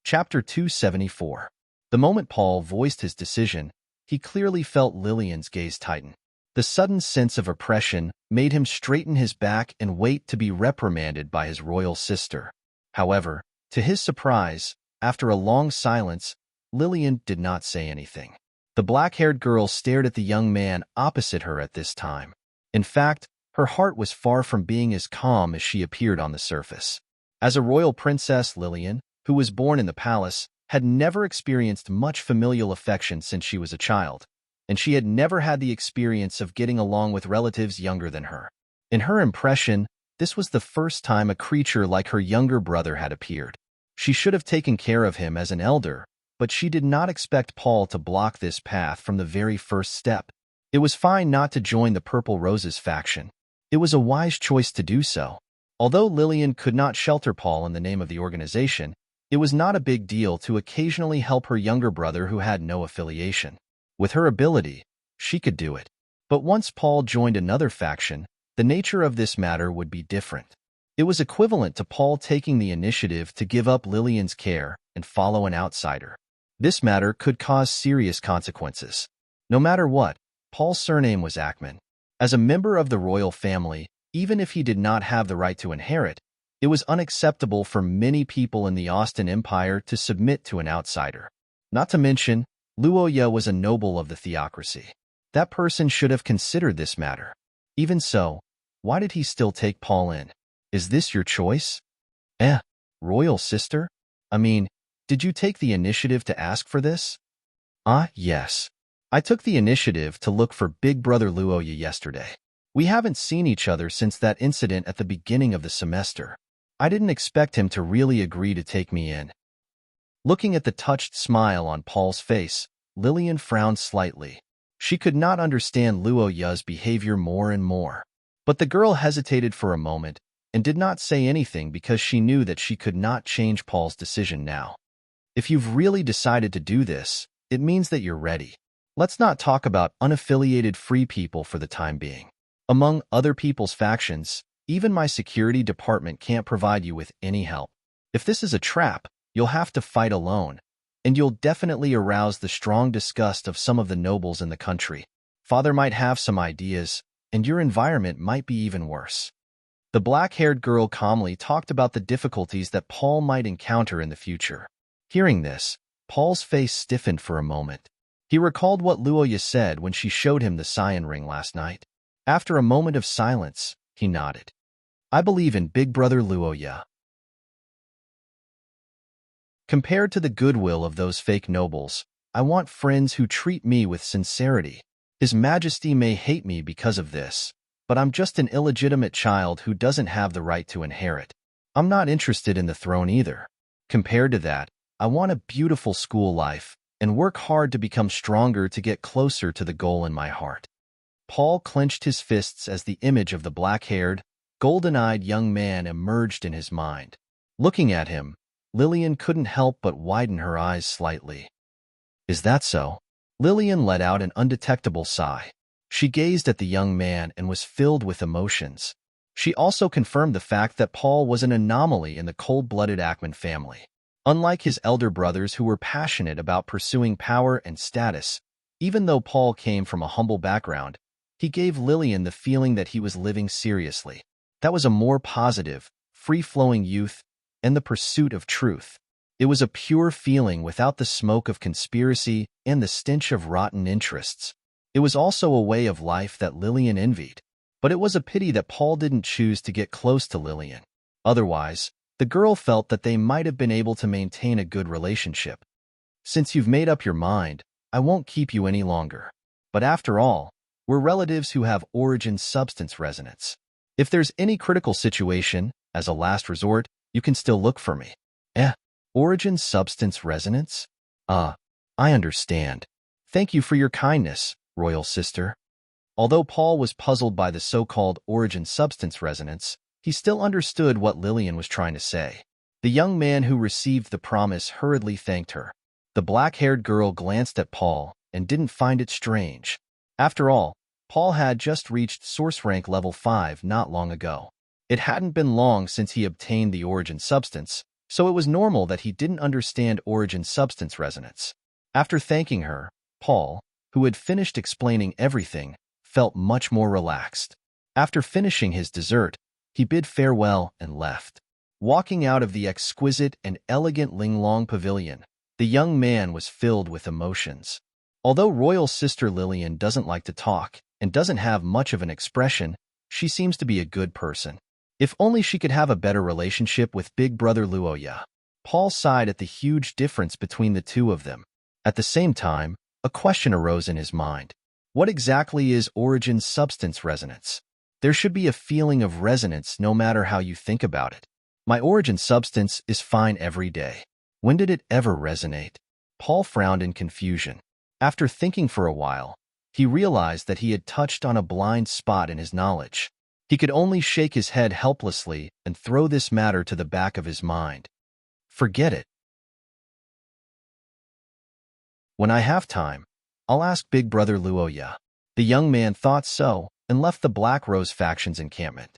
Chapter 274. The moment Paul voiced his decision, he clearly felt Lillian's gaze tighten. The sudden sense of oppression made him straighten his back and wait to be reprimanded by his royal sister. However, to his surprise, after a long silence, Lillian did not say anything. The black-haired girl stared at the young man opposite her at this time. In fact, her heart was far from being as calm as she appeared on the surface. As a royal princess, Lillian, who was born in the palace, had never experienced much familial affection since she was a child, and she had never had the experience of getting along with relatives younger than her. In her impression, this was the first time a creature like her younger brother had appeared. She should have taken care of him as an elder, but she did not expect Paul to block this path from the very first step. It was fine not to join the Purple Roses faction. It was a wise choice to do so. Although Lillian could not shelter Paul in the name of the organization, it was not a big deal to occasionally help her younger brother who had no affiliation. With her ability, she could do it. But once Paul joined another faction, the nature of this matter would be different. It was equivalent to Paul taking the initiative to give up Lillian's care and follow an outsider. This matter could cause serious consequences. No matter what, Paul's surname was Aikman. As a member of the royal family, even if he did not have the right to inherit, it was unacceptable for many people in the Austin Empire to submit to an outsider. Not to mention, Luoya was a noble of the theocracy. That person should have considered this matter. Even so, why did he still take Paul in? Is this your choice? Royal sister? I mean, did you take the initiative to ask for this? Yes. I took the initiative to look for Big Brother Luoya yesterday. We haven't seen each other since that incident at the beginning of the semester. I didn't expect him to really agree to take me in. Looking at the touched smile on Paul's face, Lillian frowned slightly. She could not understand Luoya's behavior more and more. But the girl hesitated for a moment and did not say anything because she knew that she could not change Paul's decision now. If you've really decided to do this, it means that you're ready. Let's not talk about unaffiliated free people for the time being. Among other people's factions, even my security department can't provide you with any help. If this is a trap, you'll have to fight alone, and you'll definitely arouse the strong disgust of some of the nobles in the country. Father might have some ideas, and your environment might be even worse. The black-haired girl calmly talked about the difficulties that Paul might encounter in the future. Hearing this, Paul's face stiffened for a moment. He recalled what Luoya said when she showed him the cyan ring last night. After a moment of silence, he nodded. I believe in Big Brother Luoya. Compared to the goodwill of those fake nobles, I want friends who treat me with sincerity. His Majesty may hate me because of this, but I'm just an illegitimate child who doesn't have the right to inherit. I'm not interested in the throne either. Compared to that, I want a beautiful school life and work hard to become stronger to get closer to the goal in my heart. Paul clenched his fists as the image of the black-haired, golden-eyed young man emerged in his mind. Looking at him, Lillian couldn't help but widen her eyes slightly. Is that so? Lillian let out an undetectable sigh. She gazed at the young man and was filled with emotions. She also confirmed the fact that Paul was an anomaly in the cold-blooded Ackman family. Unlike his elder brothers who were passionate about pursuing power and status, even though Paul came from a humble background, he gave Lillian the feeling that he was living seriously. That was a more positive, free-flowing youth and the pursuit of truth. It was a pure feeling without the smoke of conspiracy and the stench of rotten interests. It was also a way of life that Lillian envied. But it was a pity that Paul didn't choose to get close to Lillian. Otherwise, the girl felt that they might have been able to maintain a good relationship. Since you've made up your mind, I won't keep you any longer. But after all, we're relatives who have origin-substance resonance. If there's any critical situation, as a last resort, you can still look for me. Origin-substance resonance? I understand. Thank you for your kindness, royal sister. Although Paul was puzzled by the so-called origin-substance resonance, he still understood what Lillian was trying to say. The young man who received the promise hurriedly thanked her. The black-haired girl glanced at Paul and didn't find it strange. After all, Paul had just reached source rank level 5 not long ago. It hadn't been long since he obtained the origin substance, so it was normal that he didn't understand origin substance resonance. After thanking her, Paul, who had finished explaining everything, felt much more relaxed. After finishing his dessert, he bid farewell and left. Walking out of the exquisite and elegant Linglong Pavilion, the young man was filled with emotions. Although royal sister Lillian doesn't like to talk and doesn't have much of an expression, she seems to be a good person. If only she could have a better relationship with Big Brother Luoya. Paul sighed at the huge difference between the two of them. At the same time, a question arose in his mind. What exactly is origin substance resonance? There should be a feeling of resonance no matter how you think about it. My origin substance is fine every day. When did it ever resonate? Paul frowned in confusion. After thinking for a while, he realized that he had touched on a blind spot in his knowledge. He could only shake his head helplessly and throw this matter to the back of his mind. Forget it. When I have time, I'll ask Big Brother Luoya. The young man thought so and left the Black Rose faction's encampment.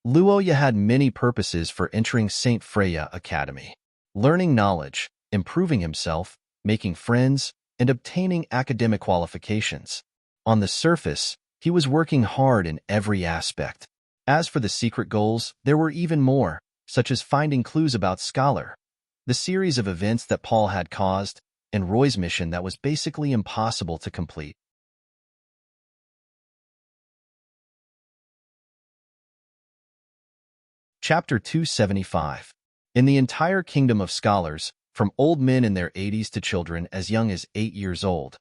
Luoya had many purposes for entering St. Freya Academy. Learning knowledge, improving himself, making friends, and obtaining academic qualifications. On the surface, he was working hard in every aspect. As for the secret goals, there were even more, such as finding clues about Scholar, the series of events that Paul had caused, and Roy's mission that was basically impossible to complete. Chapter 275. In the entire kingdom of scholars, from old men in their 80s to children as young as 8 years old,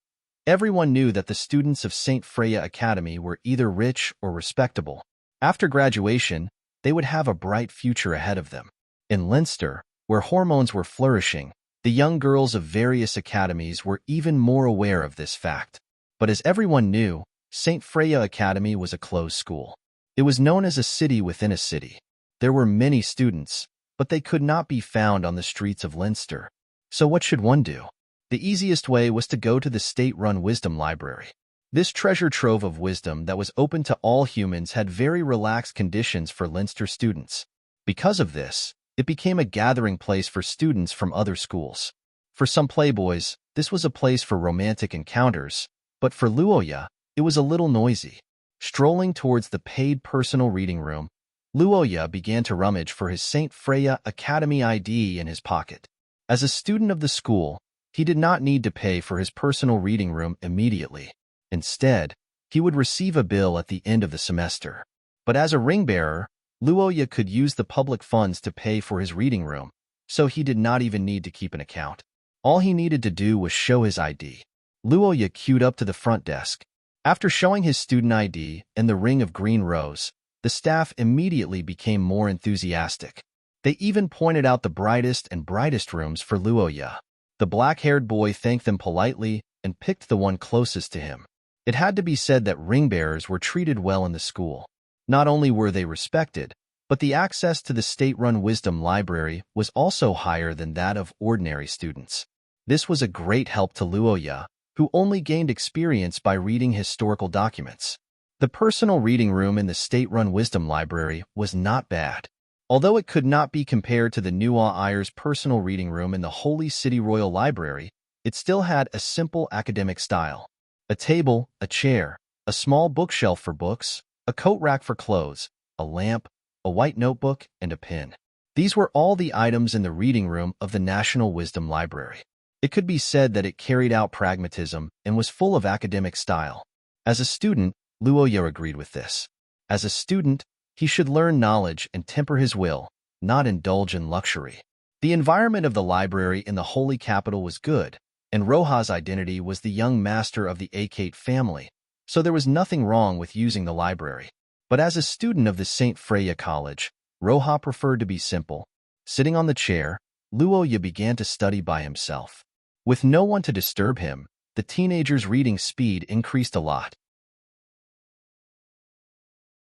everyone knew that the students of St. Freya Academy were either rich or respectable. After graduation, they would have a bright future ahead of them. In Leinster, where hormones were flourishing, the young girls of various academies were even more aware of this fact. But as everyone knew, St. Freya Academy was a closed school. It was known as a city within a city. There were many students, but they could not be found on the streets of Leinster. So what should one do? The easiest way was to go to the state-run Wisdom Library. This treasure trove of wisdom that was open to all humans had very relaxed conditions for Leinster students. Because of this, it became a gathering place for students from other schools. For some playboys, this was a place for romantic encounters, but for Luoya, it was a little noisy. Strolling towards the paid personal reading room, Luoya began to rummage for his St. Freya Academy ID in his pocket. As a student of the school, he did not need to pay for his personal reading room immediately. Instead, he would receive a bill at the end of the semester. But as a ring-bearer, Luoya could use the public funds to pay for his reading room, so he did not even need to keep an account. All he needed to do was show his ID. Luoya queued up to the front desk. After showing his student ID and the ring of green rose, the staff immediately became more enthusiastic. They even pointed out the brightest and brightest rooms for Luoya. The black-haired boy thanked them politely and picked the one closest to him. It had to be said that ring-bearers were treated well in the school. Not only were they respected, but the access to the state-run wisdom library was also higher than that of ordinary students. This was a great help to Luoya, who only gained experience by reading historical documents. The personal reading room in the state-run wisdom library was not bad. Although it could not be compared to the Nuwa Ayer's personal reading room in the Holy City Royal Library, it still had a simple academic style. A table, a chair, a small bookshelf for books, a coat rack for clothes, a lamp, a white notebook, and a pen. These were all the items in the reading room of the National Wisdom Library. It could be said that it carried out pragmatism and was full of academic style. As a student, Luoya agreed with this. As a student, he should learn knowledge and temper his will, not indulge in luxury. The environment of the library in the holy capital was good, and Roha's identity was the young master of the Akate family, so there was nothing wrong with using the library. But as a student of the St. Freya College, Roha preferred to be simple. Sitting on the chair, Luoya began to study by himself. With no one to disturb him, the teenager's reading speed increased a lot.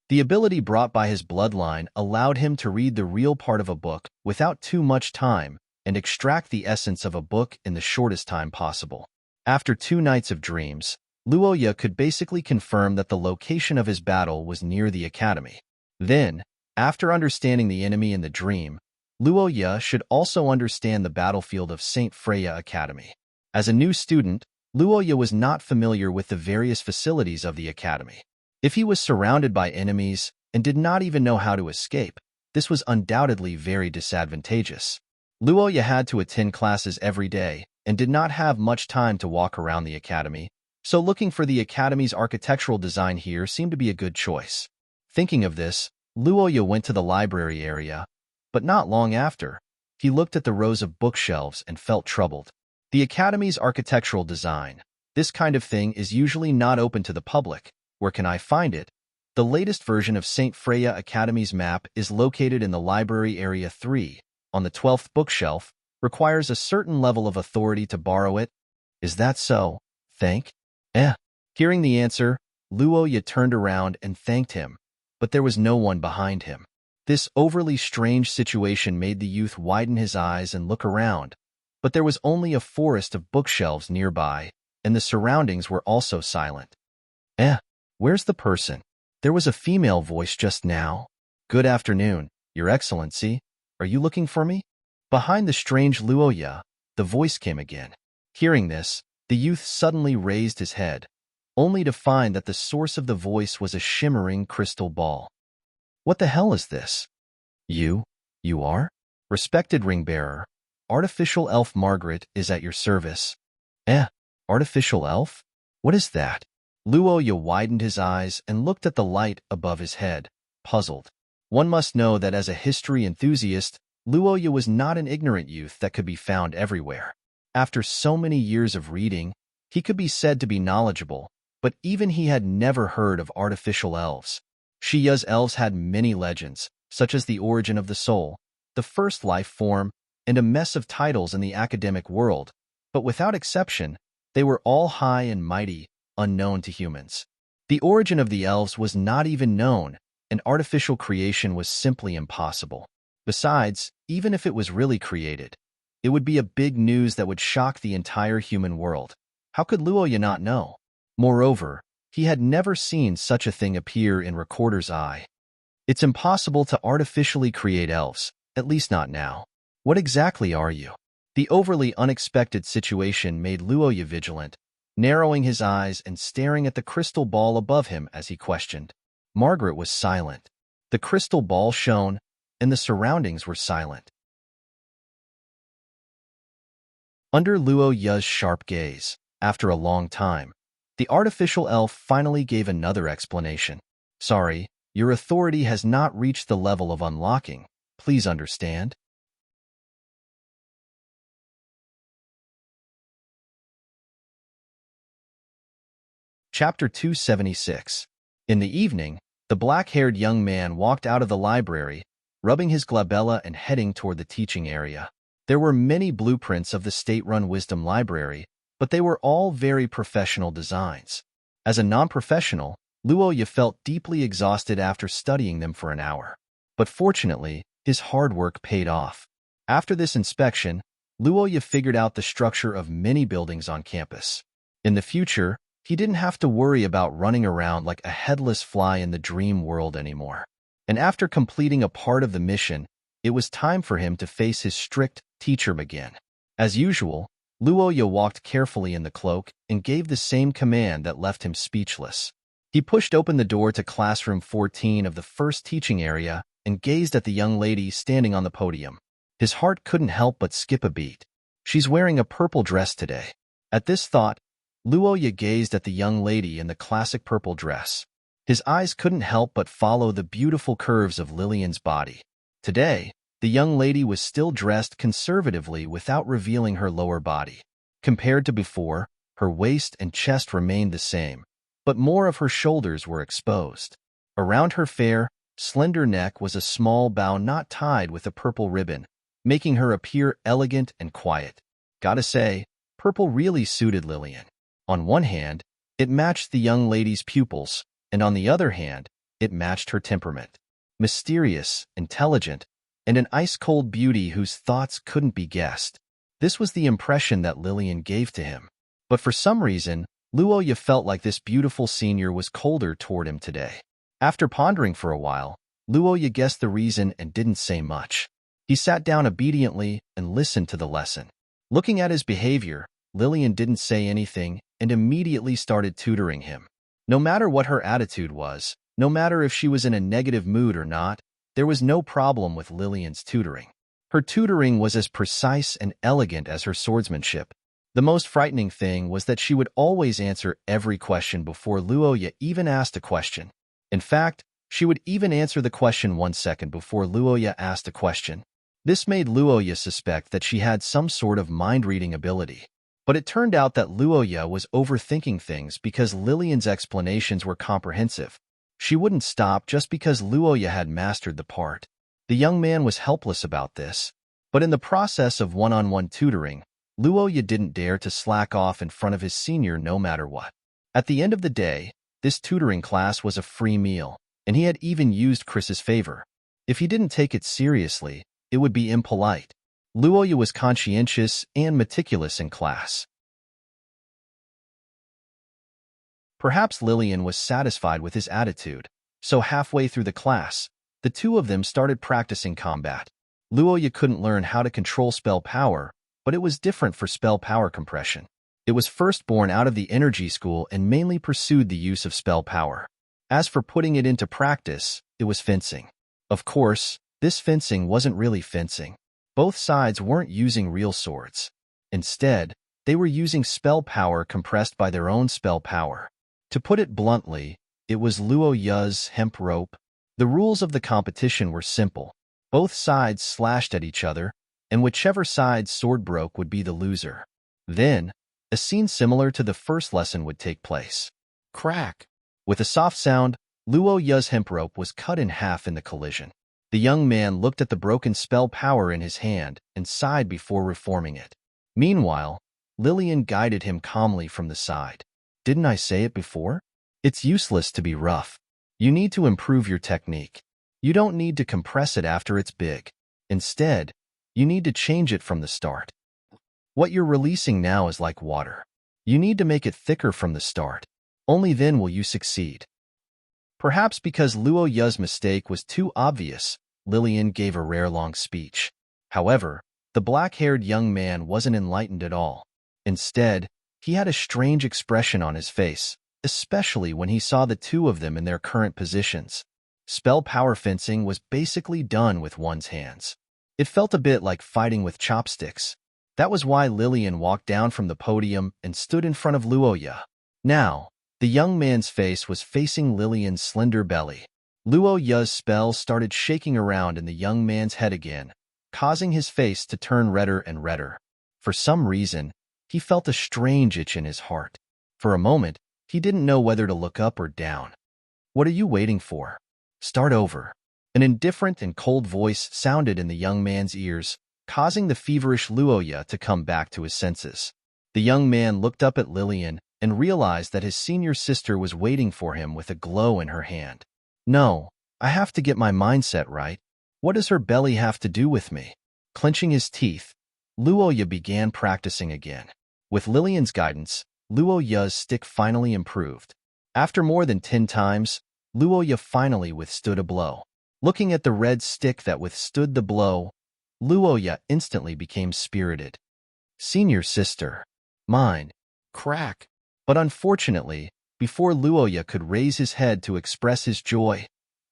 The ability brought by his bloodline allowed him to read the real part of a book without too much time and extract the essence of a book in the shortest time possible. After 2 nights of dreams, Luoya could basically confirm that the location of his battle was near the academy. Then, after understanding the enemy in the dream, Luoya should also understand the battlefield of St. Freya Academy. As a new student, Luoya was not familiar with the various facilities of the academy. If he was surrounded by enemies and did not even know how to escape, this was undoubtedly very disadvantageous. Luoya had to attend classes every day and did not have much time to walk around the academy, so looking for the academy's architectural design here seemed to be a good choice. Thinking of this, Luoya went to the library area, but not long after, he looked at the rows of bookshelves and felt troubled. The academy's architectural design, this kind of thing is usually not open to the public. Where can I find it? The latest version of St. Freya Academy's map is located in the Library Area 3, on the 12th bookshelf, requires a certain level of authority to borrow it. Is that so? Thank? Hearing the answer, Luoya turned around and thanked him, but there was no one behind him. This overly strange situation made the youth widen his eyes and look around, but there was only a forest of bookshelves nearby, and the surroundings were also silent. Where's the person? There was a female voice just now. Good afternoon, Your Excellency. Are you looking for me? Behind the strange Luoya, the voice came again. Hearing this, the youth suddenly raised his head, only to find that the source of the voice was a shimmering crystal ball. What the hell is this? You are? Respected ring-bearer, artificial elf Margaret is at your service. Artificial elf? What is that? Luoya widened his eyes and looked at the light above his head, puzzled. One must know that as a history enthusiast, Luoya was not an ignorant youth that could be found everywhere. After so many years of reading, he could be said to be knowledgeable, but even he had never heard of artificial elves. Shiya's elves had many legends, such as the origin of the soul, the first life form, and a mess of titles in the academic world, but without exception, they were all high and mighty, unknown to humans. The origin of the elves was not even known, and artificial creation was simply impossible. Besides, even if it was really created, it would be a big news that would shock the entire human world. How could Luoya not know? Moreover, he had never seen such a thing appear in Recorder's Eye. It's impossible to artificially create elves, at least not now. What exactly are you? The overly unexpected situation made Luoya vigilant, narrowing his eyes and staring at the crystal ball above him as he questioned. Margaret was silent. The crystal ball shone, and the surroundings were silent. Under Luo Ya's sharp gaze, after a long time, the artificial elf finally gave another explanation. Sorry, your authority has not reached the level of unlocking. Please understand. Chapter 276. In the evening, the black-haired young man walked out of the library, rubbing his glabella and heading toward the teaching area. There were many blueprints of the state-run wisdom library, but they were all very professional designs. As a non-professional, Luo Ya felt deeply exhausted after studying them for an hour. But fortunately, his hard work paid off. After this inspection, Luo Ya figured out the structure of many buildings on campus. In the future, he didn't have to worry about running around like a headless fly in the dream world anymore. And after completing a part of the mission, it was time for him to face his strict teacher again. As usual, Luo Ya walked carefully in the cloak and gave the same command that left him speechless. He pushed open the door to classroom 14 of the first teaching area and gazed at the young lady standing on the podium. His heart couldn't help but skip a beat. She's wearing a purple dress today. At this thought, Luo Ya gazed at the young lady in the classic purple dress. His eyes couldn't help but follow the beautiful curves of Lillian's body. Today, the young lady was still dressed conservatively without revealing her lower body. Compared to before, her waist and chest remained the same, but more of her shoulders were exposed. Around her fair, slender neck was a small bow knot tied with a purple ribbon, making her appear elegant and quiet. Gotta say, purple really suited Lillian. On one hand, it matched the young lady's pupils, and on the other hand, it matched her temperament. Mysterious, intelligent, and an ice-cold beauty whose thoughts couldn't be guessed. This was the impression that Lillian gave to him. But for some reason, Luo Ya felt like this beautiful senior was colder toward him today. After pondering for a while, Luo Ya guessed the reason and didn't say much. He sat down obediently and listened to the lesson. Looking at his behavior, Lillian didn't say anything and immediately started tutoring him. No matter what her attitude was, no matter if she was in a negative mood or not, there was no problem with Lillian's tutoring. Her tutoring was as precise and elegant as her swordsmanship. The most frightening thing was that she would always answer every question before Luo Ya even asked a question. In fact, she would even answer the question 1 second before Luo Ya asked a question. This made Luo Ya suspect that she had some sort of mind-reading ability. But it turned out that Luo Ya was overthinking things because Lillian's explanations were comprehensive. She wouldn't stop just because Luo Ya had mastered the part. The young man was helpless about this. But in the process of one-on-one tutoring, Luo Ya didn't dare to slack off in front of his senior no matter what. At the end of the day, this tutoring class was a free meal, and he had even used Chris's favor. If he didn't take it seriously, it would be impolite. Luo Ya was conscientious and meticulous in class. Perhaps Lillian was satisfied with his attitude, so halfway through the class, the two of them started practicing combat. Luo Ya couldn't learn how to control spell power, but it was different for spell power compression. It was first born out of the energy school and mainly pursued the use of spell power. As for putting it into practice, it was fencing. Of course, this fencing wasn't really fencing. Both sides weren't using real swords. Instead, they were using spell power compressed by their own spell power. To put it bluntly, it was Luo Ya's hemp rope. The rules of the competition were simple. Both sides slashed at each other, and whichever side's sword broke would be the loser. Then, a scene similar to the first lesson would take place. Crack! With a soft sound, Luo Ya's hemp rope was cut in half in the collision. The young man looked at the broken spell power in his hand and sighed before reforming it. Meanwhile, Lillian guided him calmly from the side. Didn't I say it before? It's useless to be rough. You need to improve your technique. You don't need to compress it after it's big. Instead, you need to change it from the start. What you're releasing now is like water. You need to make it thicker from the start. Only then will you succeed. Perhaps because Luo Ya's mistake was too obvious, Lillian gave a rare long speech. However, the black-haired young man wasn't enlightened at all. Instead, he had a strange expression on his face, especially when he saw the two of them in their current positions. Spell power fencing was basically done with one's hands. It felt a bit like fighting with chopsticks. That was why Lillian walked down from the podium and stood in front of Luoya. Now, the young man's face was facing Lillian's slender belly. Luoya's spell started shaking around in the young man's head again, causing his face to turn redder and redder. For some reason, he felt a strange itch in his heart. For a moment, he didn't know whether to look up or down. "What are you waiting for? Start over." An indifferent and cold voice sounded in the young man's ears, causing the feverish Luoya to come back to his senses. The young man looked up at Lillian and realized that his senior sister was waiting for him with a glow in her hand. "No, I have to get my mindset right. What does her belly have to do with me?" Clenching his teeth, Luoya began practicing again. With Lillian's guidance, Luoya's stick finally improved. After more than 10 times, Luoya finally withstood a blow. Looking at the red stick that withstood the blow, Luoya instantly became spirited. "Senior sister, mine." Crack. But unfortunately, before Luoya could raise his head to express his joy,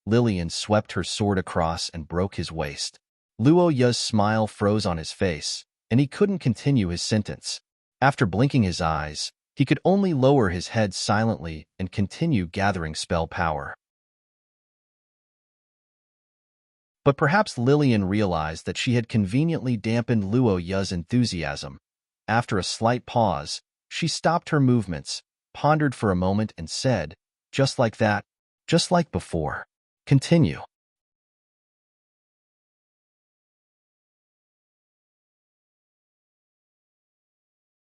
Lillian swept her sword across and broke his waist. Luoya's smile froze on his face, and he couldn't continue his sentence. After blinking his eyes, he could only lower his head silently and continue gathering spell power. But perhaps Lillian realized that she had conveniently dampened Luoya's enthusiasm. After a slight pause, she stopped her movements, pondered for a moment, and said, "Just like that, just like before. Continue."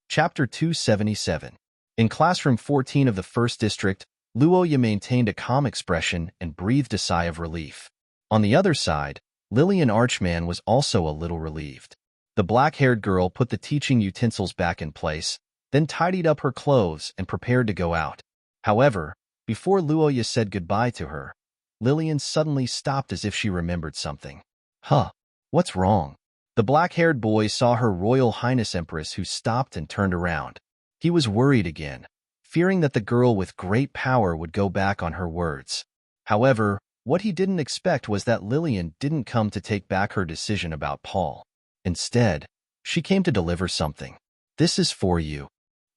Chapter 277. In classroom 14 of the first district, Luoya maintained a calm expression and breathed a sigh of relief. On the other side, Lillian Archman was also a little relieved. The black-haired girl put the teaching utensils back in place, then tidied up her clothes and prepared to go out. However, before Luoya said goodbye to her, Lillian suddenly stopped as if she remembered something. "Huh, what's wrong?" The black-haired boy saw Her Royal Highness Empress, who stopped and turned around. He was worried again, fearing that the girl with great power would go back on her words. However, what he didn't expect was that Lillian didn't come to take back her decision about Paul. Instead, she came to deliver something. "This is for you."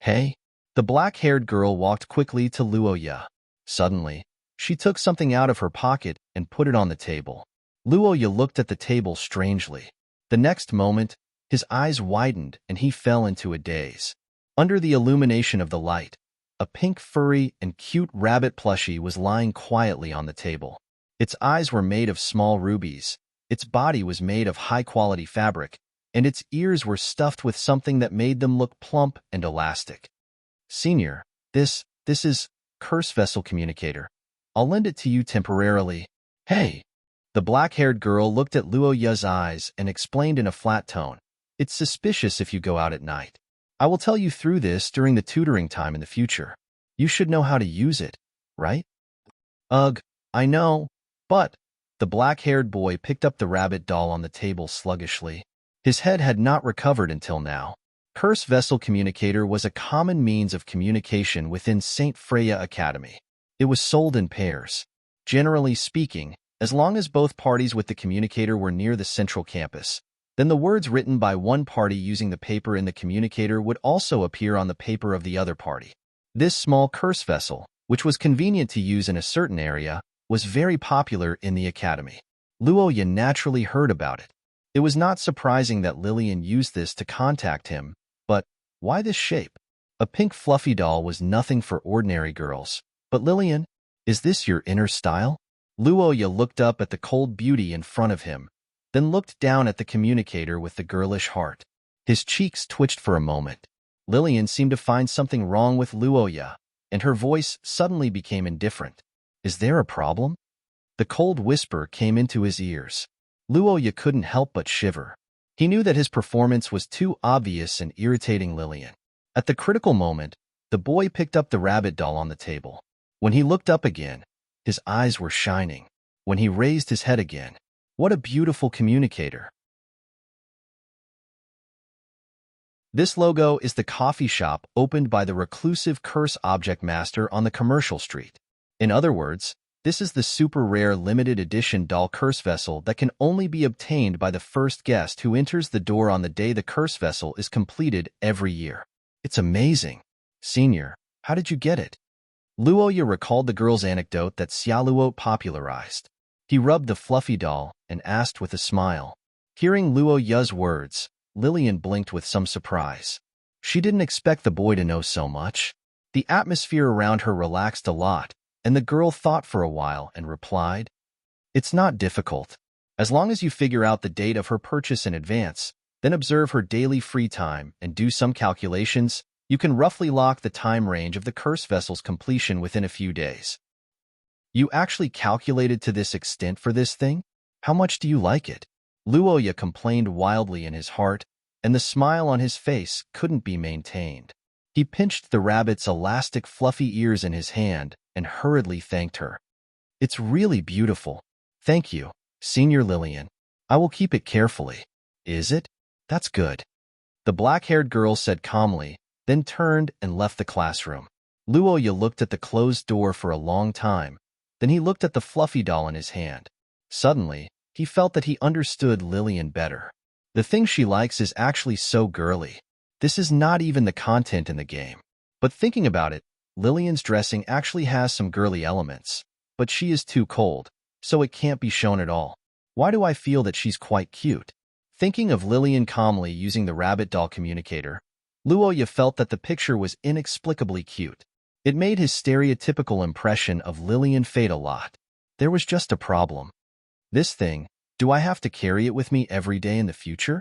"Hey?" The black-haired girl walked quickly to Luoya. Suddenly, she took something out of her pocket and put it on the table. Luoya looked at the table strangely. The next moment, his eyes widened and he fell into a daze. Under the illumination of the light, a pink, furry, and cute rabbit plushie was lying quietly on the table. Its eyes were made of small rubies, its body was made of high-quality fabric, and its ears were stuffed with something that made them look plump and elastic. "Senior, this is Curse Vessel Communicator. I'll lend it to you temporarily." "Hey!" The black-haired girl looked at Luoya's eyes and explained in a flat tone, "It's suspicious if you go out at night. I will tell you through this during the tutoring time in the future. You should know how to use it, right?" "Ugh, I know, but—" The black-haired boy picked up the rabbit doll on the table sluggishly. His head had not recovered until now. Curse Vessel Communicator was a common means of communication within St. Freya Academy. It was sold in pairs. Generally speaking, as long as both parties with the communicator were near the central campus, then the words written by one party using the paper in the communicator would also appear on the paper of the other party. This small curse vessel, which was convenient to use in a certain area, was very popular in the academy. Luoya naturally heard about it. It was not surprising that Lillian used this to contact him, but why this shape? A pink fluffy doll was nothing for ordinary girls. But Lillian, is this your inner style? Luoya looked up at the cold beauty in front of him, then looked down at the communicator with the girlish heart. His cheeks twitched for a moment. Lillian seemed to find something wrong with Luoya, and her voice suddenly became indifferent. "Is there a problem?" The cold whisper came into his ears. Luoya couldn't help but shiver. He knew that his performance was too obvious and irritating Lillian. At the critical moment, the boy picked up the rabbit doll on the table. When he looked up again, his eyes were shining. When he raised his head again, what a beautiful communicator. This logo is the coffee shop opened by the reclusive curse object master on the commercial street. In other words, This is the super rare limited edition doll curse vessel that can only be obtained by the first guest who enters the door on the day the curse vessel is completed every year. It's amazing. Senior, how did you get it? Luoya recalled the girl's anecdote that Xiaoluo popularized. He rubbed the fluffy doll and asked with a smile. Hearing Luoya's words, Lillian blinked with some surprise. She didn't expect the boy to know so much. The atmosphere around her relaxed a lot, and the girl thought for a while and replied, "It's not difficult. As long as you figure out the date of her purchase in advance, then observe her daily free time and do some calculations, you can roughly lock the time range of the curse vessel's completion within a few days." You actually calculated to this extent for this thing? How much do you like it? Luoya complained wildly in his heart, and the smile on his face couldn't be maintained. He pinched the rabbit's elastic fluffy ears in his hand and hurriedly thanked her. "It's really beautiful. Thank you, Senior Lillian. I will keep it carefully." "Is it? That's good," the black-haired girl said calmly, then turned and left the classroom. Luoya looked at the closed door for a long time. Then he looked at the fluffy doll in his hand. Suddenly, he felt that he understood Lillian better. The thing she likes is actually so girly. This is not even the content in the game. But thinking about it, Lillian's dressing actually has some girly elements. But she is too cold, so it can't be shown at all. Why do I feel that she's quite cute? Thinking of Lillian calmly using the rabbit doll communicator, Luoya felt that the picture was inexplicably cute. It made his stereotypical impression of Lillian fade a lot. There was just a problem. This thing, do I have to carry it with me every day in the future?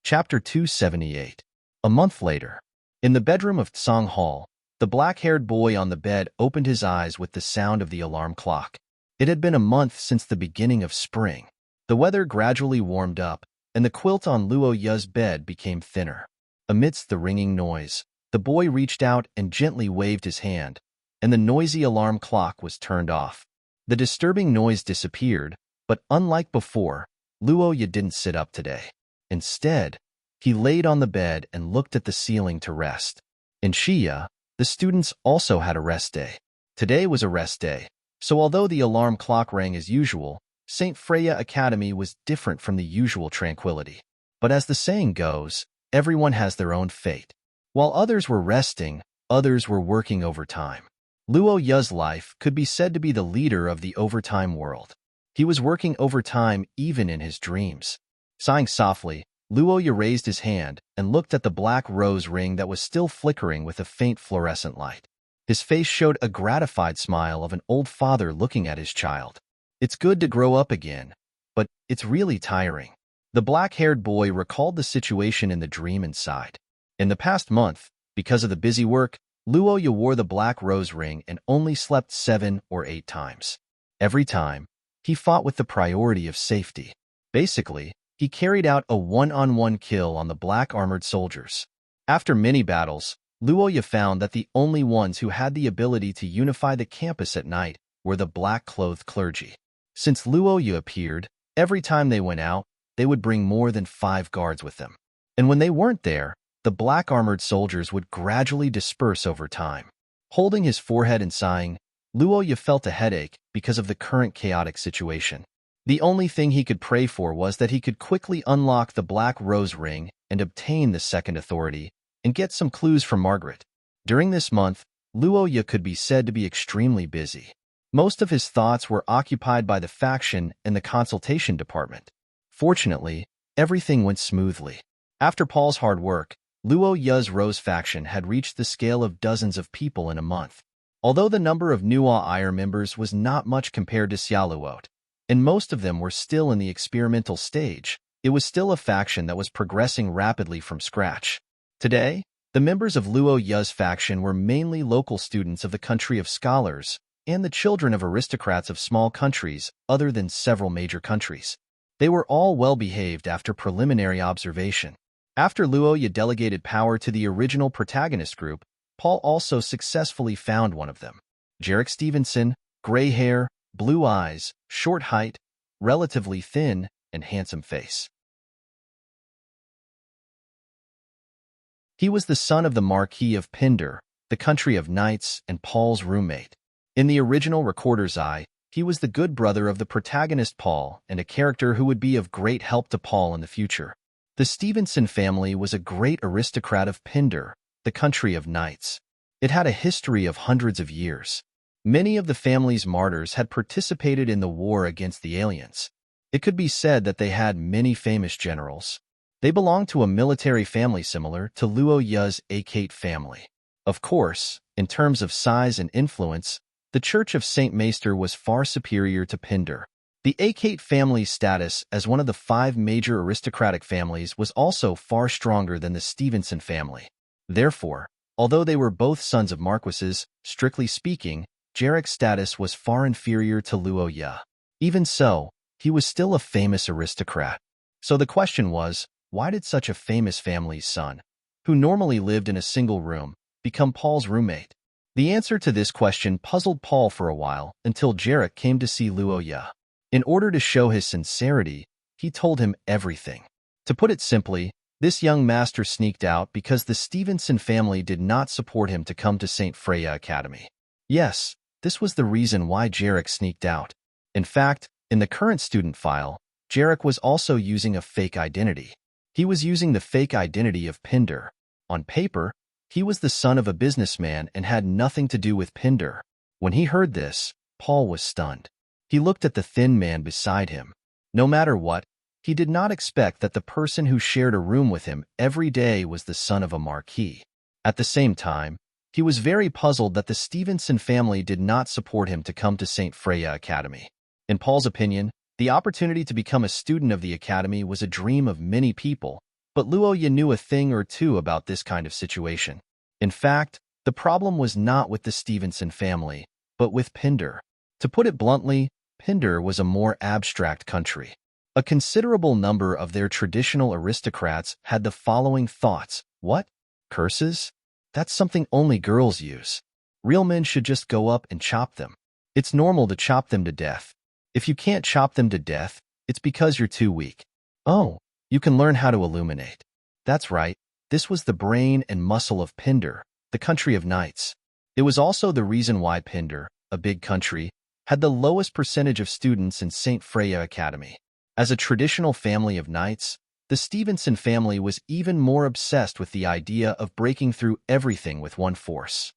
Chapter 278. A month later. In the bedroom of Tsang Hall, the black-haired boy on the bed opened his eyes with the sound of the alarm clock. It had been a month since the beginning of spring. The weather gradually warmed up, and the quilt on Luoya's bed became thinner. Amidst the ringing noise, the boy reached out and gently waved his hand, and the noisy alarm clock was turned off. The disturbing noise disappeared, but unlike before, Luoya didn't sit up today. Instead, he laid on the bed and looked at the ceiling to rest. In Shiya, the students also had a rest day. Today was a rest day, so although the alarm clock rang as usual, St. Freya Academy was different from the usual tranquility. But as the saying goes, everyone has their own fate. While others were resting, others were working overtime. Luoya's life could be said to be the leader of the overtime world. He was working overtime even in his dreams. Sighing softly, Luoya raised his hand and looked at the black rose ring that was still flickering with a faint fluorescent light. His face showed a gratified smile of an old father looking at his child. It's good to grow up again, but it's really tiring. The black-haired boy recalled the situation in the dream and sighed. In the past month, because of the busy work, Luoya wore the black rose ring and only slept 7 or 8 times. Every time, he fought with the priority of safety. Basically, he carried out a one-on-one kill on the black armored soldiers. After many battles, Luoya found that the only ones who had the ability to unify the campus at night were the black-clothed clergy. Since Luoya appeared, every time they went out, they would bring more than 5 guards with them. And when they weren't there, the black armored soldiers would gradually disperse over time. Holding his forehead and sighing, Luoya felt a headache because of the current chaotic situation. The only thing he could pray for was that he could quickly unlock the black rose ring and obtain the second authority, and get some clues from Margaret. During this month, Luoya could be said to be extremely busy. Most of his thoughts were occupied by the faction and the consultation department. Fortunately, everything went smoothly. After Paul's hard work, Luoya's Rose faction had reached the scale of dozens of people in a month. Although the number of Nuwa Ire members was not much compared to Xiaoluot, and most of them were still in the experimental stage, it was still a faction that was progressing rapidly from scratch. Today, the members of Luoya's faction were mainly local students of the country of scholars and the children of aristocrats of small countries other than several major countries. They were all well-behaved after preliminary observation. After Luoya delegated power to the original protagonist group, Paul also successfully found one of them. Jarek Stevenson, gray hair, blue eyes, short height, relatively thin, and handsome face. He was the son of the Marquis of Pindar, the country of knights, and Paul's roommate. In the original Recorder's Eye, he was the good brother of the protagonist Paul and a character who would be of great help to Paul in the future. The Stevenson family was a great aristocrat of Pindar, the country of knights. It had a history of hundreds of years. Many of the family's martyrs had participated in the war against the aliens. It could be said that they had many famous generals. They belonged to a military family similar to Luo Ya's Achates family. Of course, in terms of size and influence, the Church of Saint Maester was far superior to Pindar. The Achates family's status as one of the 5 major aristocratic families was also far stronger than the Stevenson family. Therefore, although they were both sons of marquises, strictly speaking, Jarrick's status was far inferior to Luo Ya. Even so, he was still a famous aristocrat. So the question was, why did such a famous family's son, who normally lived in a single room, become Paul's roommate? The answer to this question puzzled Paul for a while until Jarrick came to see Luo Ya. In order to show his sincerity, he told him everything. To put it simply, this young master sneaked out because the Stevenson family did not support him to come to St. Freya Academy. Yes, this was the reason why Jarrick sneaked out. In fact, in the current student file, Jarrick was also using a fake identity. He was using the fake identity of Pindar. On paper, he was the son of a businessman and had nothing to do with Pindar. When he heard this, Paul was stunned. He looked at the thin man beside him. No matter what, he did not expect that the person who shared a room with him every day was the son of a marquis. At the same time, he was very puzzled that the Stevenson family did not support him to come to St. Freya Academy. In Paul's opinion, the opportunity to become a student of the academy was a dream of many people, but Luo Ya knew a thing or two about this kind of situation. In fact, the problem was not with the Stevenson family, but with Pindar. To put it bluntly, Pindar was a more abstract country. A considerable number of their traditional aristocrats had the following thoughts. What? Curses? That's something only girls use. Real men should just go up and chop them. It's normal to chop them to death. If you can't chop them to death, it's because you're too weak. Oh, you can learn how to illuminate. That's right, this was the brain and muscle of Pindar, the country of knights. It was also the reason why Pindar, a big country, had the lowest percentage of students in St. Freya Academy. As a traditional family of knights, the Stevenson family was even more obsessed with the idea of breaking through everything with one force.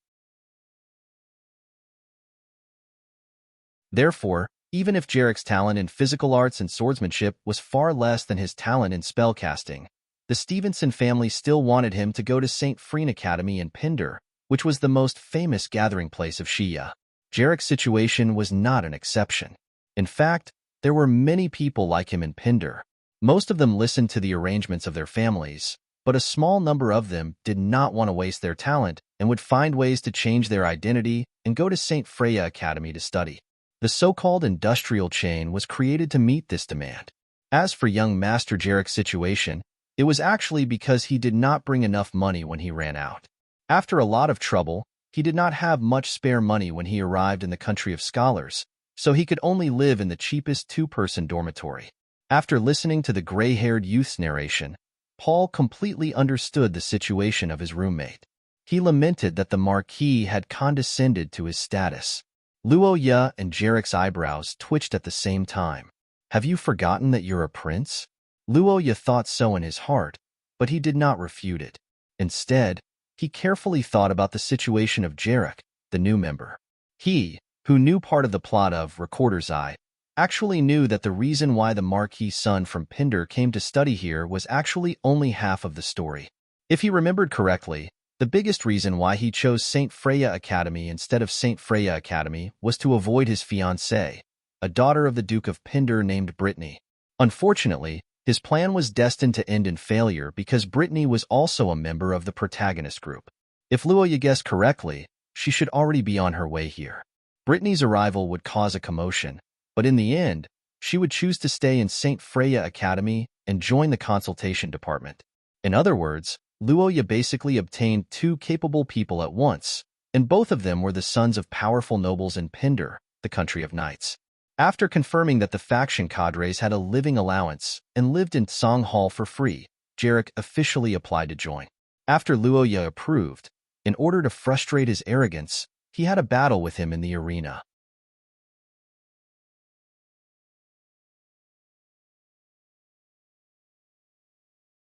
Therefore, even if Jarrick's talent in physical arts and swordsmanship was far less than his talent in spellcasting, the Stevenson family still wanted him to go to St. Freen Academy in Pindar, which was the most famous gathering place of Shia. Jarrick's situation was not an exception. In fact, there were many people like him in Pindar. Most of them listened to the arrangements of their families, but a small number of them did not want to waste their talent and would find ways to change their identity and go to St. Freya Academy to study. The so-called industrial chain was created to meet this demand. As for young Master Jarrick's situation, it was actually because he did not bring enough money when he ran out. After a lot of trouble, he did not have much spare money when he arrived in the country of scholars, so he could only live in the cheapest 2-person dormitory. After listening to the gray-haired youth's narration, Paul completely understood the situation of his roommate. He lamented that the Marquis had condescended to his status. Luo Ya and Jarrick's eyebrows twitched at the same time. Have you forgotten that you're a prince? Luo Ya thought so in his heart, but he did not refute it. Instead, he carefully thought about the situation of Jarrick, the new member. He, who knew part of the plot of Recorder's Eye, actually knew that the reason why the Marquis' son from Pindar came to study here was actually only half of the story. If he remembered correctly, the biggest reason why he chose St. Freya Academy instead of St. Freya Academy was to avoid his fiancée, a daughter of the Duke of Pindar named Brittany. Unfortunately, his plan was destined to end in failure because Brittany was also a member of the protagonist group. If Luo Ya guessed correctly, she should already be on her way here. Brittany's arrival would cause a commotion, but in the end, she would choose to stay in St. Freya Academy and join the consultation department. In other words, Luo Ya basically obtained 2 capable people at once, and both of them were the sons of powerful nobles in Pindar, the country of knights. After confirming that the faction cadres had a living allowance and lived in Song Hall for free, Jarrick officially applied to join. After Luoya approved, in order to frustrate his arrogance, he had a battle with him in the arena.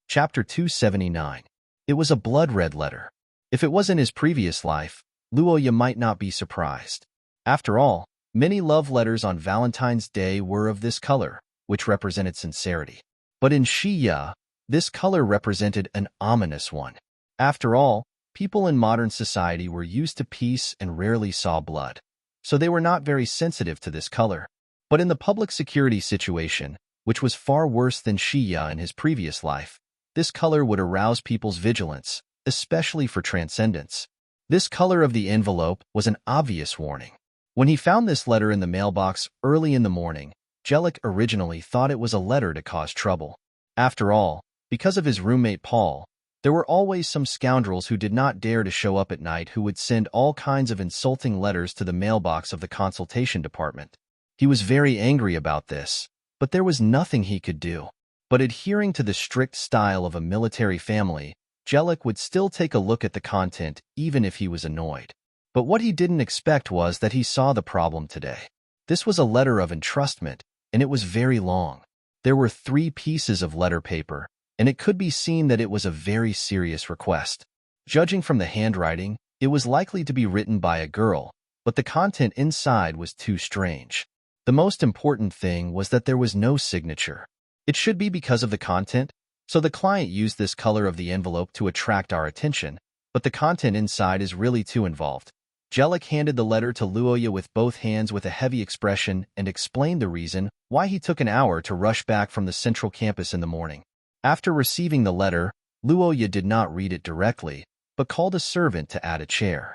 Chapter 279. It was a blood-red letter. If it was in his previous life, Luoya might not be surprised. After all, many love letters on Valentine's Day were of this color, which represented sincerity. But in Shiya, this color represented an ominous one. After all, people in modern society were used to peace and rarely saw blood, so they were not very sensitive to this color. But in the public security situation, which was far worse than Shiya in his previous life, this color would arouse people's vigilance, especially for transcendence. This color of the envelope was an obvious warning. When he found this letter in the mailbox early in the morning, Jellic originally thought it was a letter to cause trouble. After all, because of his roommate Paul, there were always some scoundrels who did not dare to show up at night who would send all kinds of insulting letters to the mailbox of the consultation department. He was very angry about this, but there was nothing he could do. But adhering to the strict style of a military family, Jellic would still take a look at the content even if he was annoyed. But what he didn't expect was that he saw the problem today. This was a letter of entrustment, and it was very long. There were 3 pieces of letter paper, and it could be seen that it was a very serious request. Judging from the handwriting, it was likely to be written by a girl, but the content inside was too strange. The most important thing was that there was no signature. It should be because of the content, so the client used this color of the envelope to attract our attention, but the content inside is really too involved. Jellic handed the letter to Luoya with both hands with a heavy expression and explained the reason why he took an hour to rush back from the central campus in the morning. After receiving the letter, Luoya did not read it directly, but called a servant to add a chair.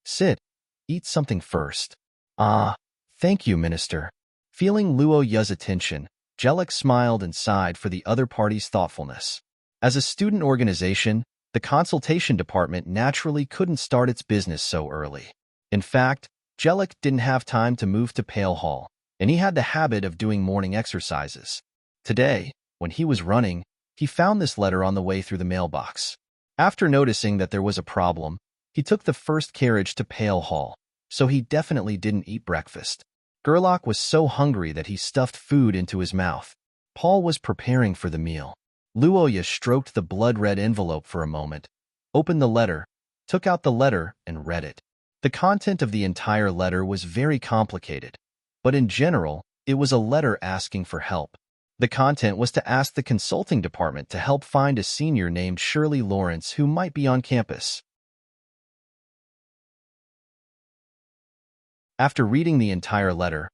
"Sit. Eat something first." "Ah, thank you, Minister." Feeling Luoya's attention, Jellic smiled and sighed for the other party's thoughtfulness. As a student organization, the consultation department naturally couldn't start its business so early. In fact, Jellic didn't have time to move to Pale Hall, and he had the habit of doing morning exercises. Today, when he was running, he found this letter on the way through the mailbox. After noticing that there was a problem, he took the first carriage to Pale Hall, so he definitely didn't eat breakfast. Gerlach was so hungry that he stuffed food into his mouth. Paul was preparing for the meal. Luoya stroked the blood-red envelope for a moment, opened the letter, took out the letter, and read it. The content of the entire letter was very complicated, but in general, it was a letter asking for help. The content was to ask the consulting department to help find a senior named Shirley Lawrence who might be on campus. After reading the entire letter,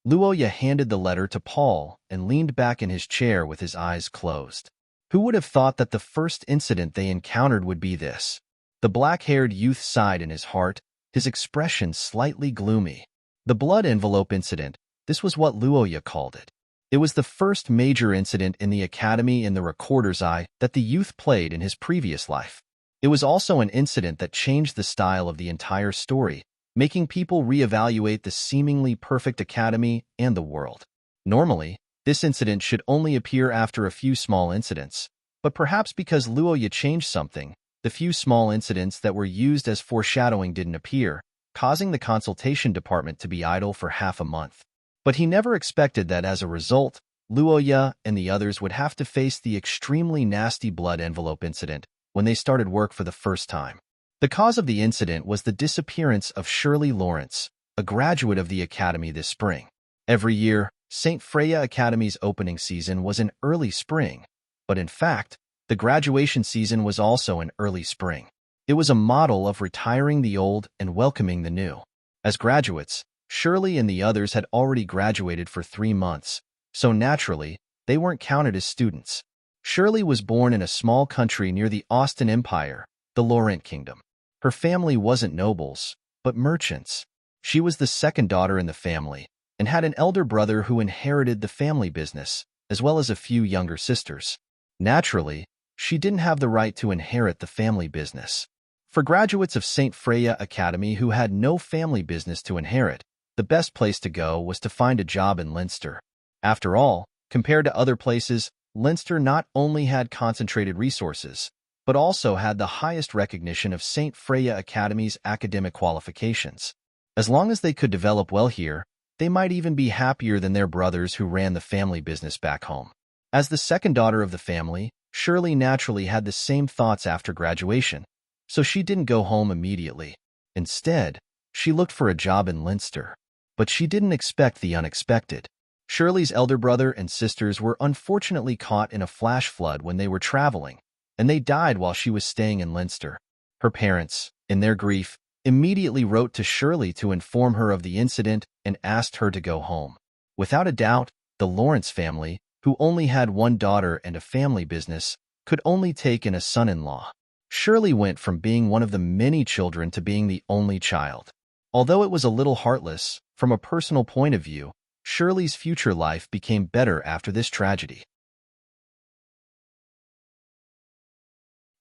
Luoya handed the letter to Paul and leaned back in his chair with his eyes closed. Who would have thought that the first incident they encountered would be this? The black-haired youth sighed in his heart, his expression slightly gloomy. The blood envelope incident, this was what Luoya called it. It was the first major incident in the academy in the recorder's eye that the youth played in his previous life. It was also an incident that changed the style of the entire story, making people reevaluate the seemingly perfect academy and the world. Normally, this incident should only appear after a few small incidents, but perhaps because Luoya changed something, the few small incidents that were used as foreshadowing didn't appear, causing the consultation department to be idle for half a month. But he never expected that as a result, Luoya and the others would have to face the extremely nasty blood envelope incident when they started work for the first time. The cause of the incident was the disappearance of Shirley Lawrence, a graduate of the academy this spring. Every year, St. Freya Academy's opening season was in early spring, but in fact, the graduation season was also in early spring. It was a model of retiring the old and welcoming the new. As graduates, Shirley and the others had already graduated for 3 months, so naturally, they weren't counted as students. Shirley was born in a small country near the Austin Empire, the Laurent Kingdom. Her family wasn't nobles, but merchants. She was the second daughter in the family, and had an elder brother who inherited the family business, as well as a few younger sisters. Naturally, she didn't have the right to inherit the family business. For graduates of St. Freya Academy who had no family business to inherit, the best place to go was to find a job in Leinster. After all, compared to other places, Leinster not only had concentrated resources, but also had the highest recognition of St. Freya Academy's academic qualifications. As long as they could develop well here, they might even be happier than their brothers who ran the family business back home. As the second daughter of the family, Shirley naturally had the same thoughts after graduation, so she didn't go home immediately. Instead, she looked for a job in Leinster. But she didn't expect the unexpected. Shirley's elder brother and sisters were unfortunately caught in a flash flood when they were traveling, and they died while she was staying in Leinster. Her parents, in their grief, immediately wrote to Shirley to inform her of the incident and asked her to go home. Without a doubt, the Lawrence family, who only had one daughter and a family business, could only take in a son-in-law. Shirley went from being one of the many children to being the only child. Although it was a little heartless, from a personal point of view, Shirley's future life became better after this tragedy.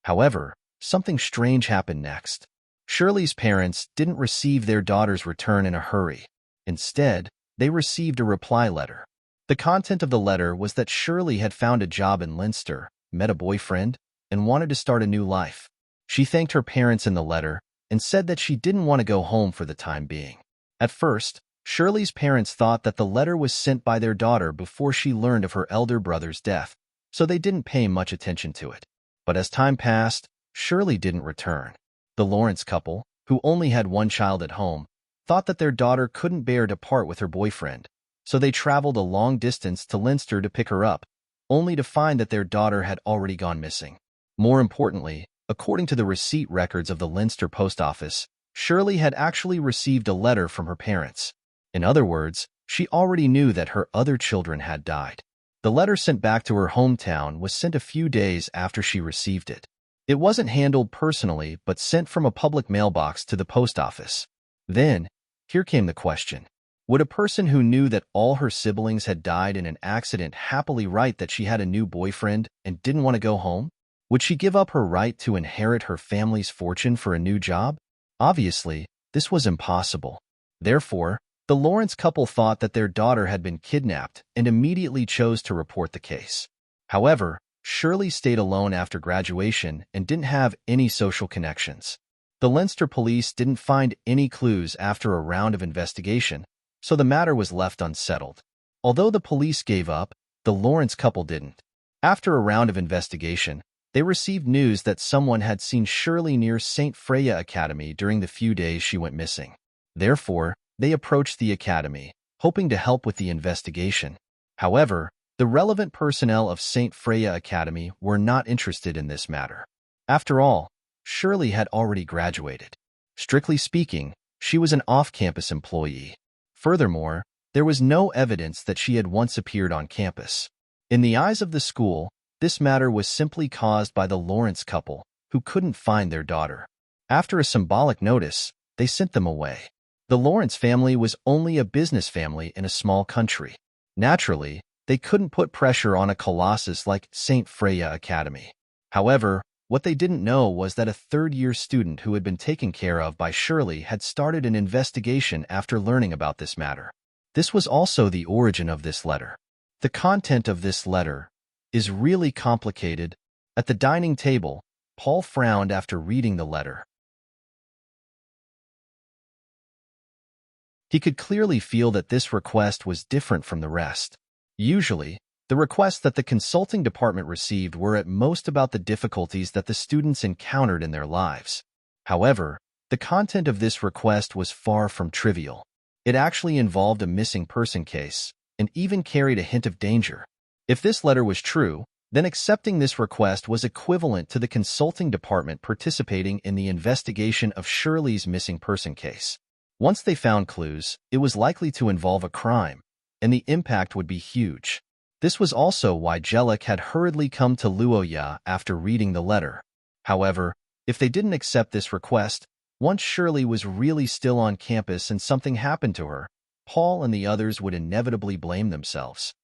However, something strange happened next. Shirley's parents didn't receive their daughter's return in a hurry. Instead, they received a reply letter. The content of the letter was that Shirley had found a job in Leinster, met a boyfriend, and wanted to start a new life. She thanked her parents in the letter and said that she didn't want to go home for the time being. At first, Shirley's parents thought that the letter was sent by their daughter before she learned of her elder brother's death, so they didn't pay much attention to it. But as time passed, Shirley didn't return. The Lawrence couple, who only had one child at home, thought that their daughter couldn't bear to part with her boyfriend, so they traveled a long distance to Leinster to pick her up, only to find that their daughter had already gone missing. More importantly, according to the receipt records of the Leinster post office, Shirley had actually received a letter from her parents. In other words, she already knew that her other children had died. The letter sent back to her hometown was sent a few days after she received it. It wasn't handled personally, but sent from a public mailbox to the post office. Then, here came the question. Would a person who knew that all her siblings had died in an accident happily write that she had a new boyfriend and didn't want to go home? Would she give up her right to inherit her family's fortune for a new job? Obviously, this was impossible. Therefore, the Lawrence couple thought that their daughter had been kidnapped and immediately chose to report the case. However, Shirley stayed alone after graduation and didn't have any social connections. The Leinster police didn't find any clues after a round of investigation, so the matter was left unsettled. Although the police gave up, the Lawrence couple didn't. After a round of investigation, they received news that someone had seen Shirley near St. Freya Academy during the few days she went missing. Therefore, they approached the academy, hoping to help with the investigation. However, the relevant personnel of St. Freya Academy were not interested in this matter. After all, Shirley had already graduated. Strictly speaking, she was an off-campus employee. Furthermore, there was no evidence that she had once appeared on campus. In the eyes of the school, this matter was simply caused by the Lawrence couple, who couldn't find their daughter. After a symbolic notice, they sent them away. The Lawrence family was only a business family in a small country. Naturally, they couldn't put pressure on a colossus like St. Freya Academy. However, what they didn't know was that a third-year student who had been taken care of by Shirley had started an investigation after learning about this matter. This was also the origin of this letter. The content of this letter is really complicated. At the dining table, Paul frowned after reading the letter. He could clearly feel that this request was different from the rest. Usually, the requests that the consulting department received were at most about the difficulties that the students encountered in their lives. However, the content of this request was far from trivial. It actually involved a missing person case, and even carried a hint of danger. If this letter was true, then accepting this request was equivalent to the consulting department participating in the investigation of Shirley's missing person case. Once they found clues, it was likely to involve a crime, and the impact would be huge. This was also why Jellic had hurriedly come to Luoya after reading the letter. However, if they didn't accept this request, once Shirley was really still on campus and something happened to her, Paul and the others would inevitably blame themselves.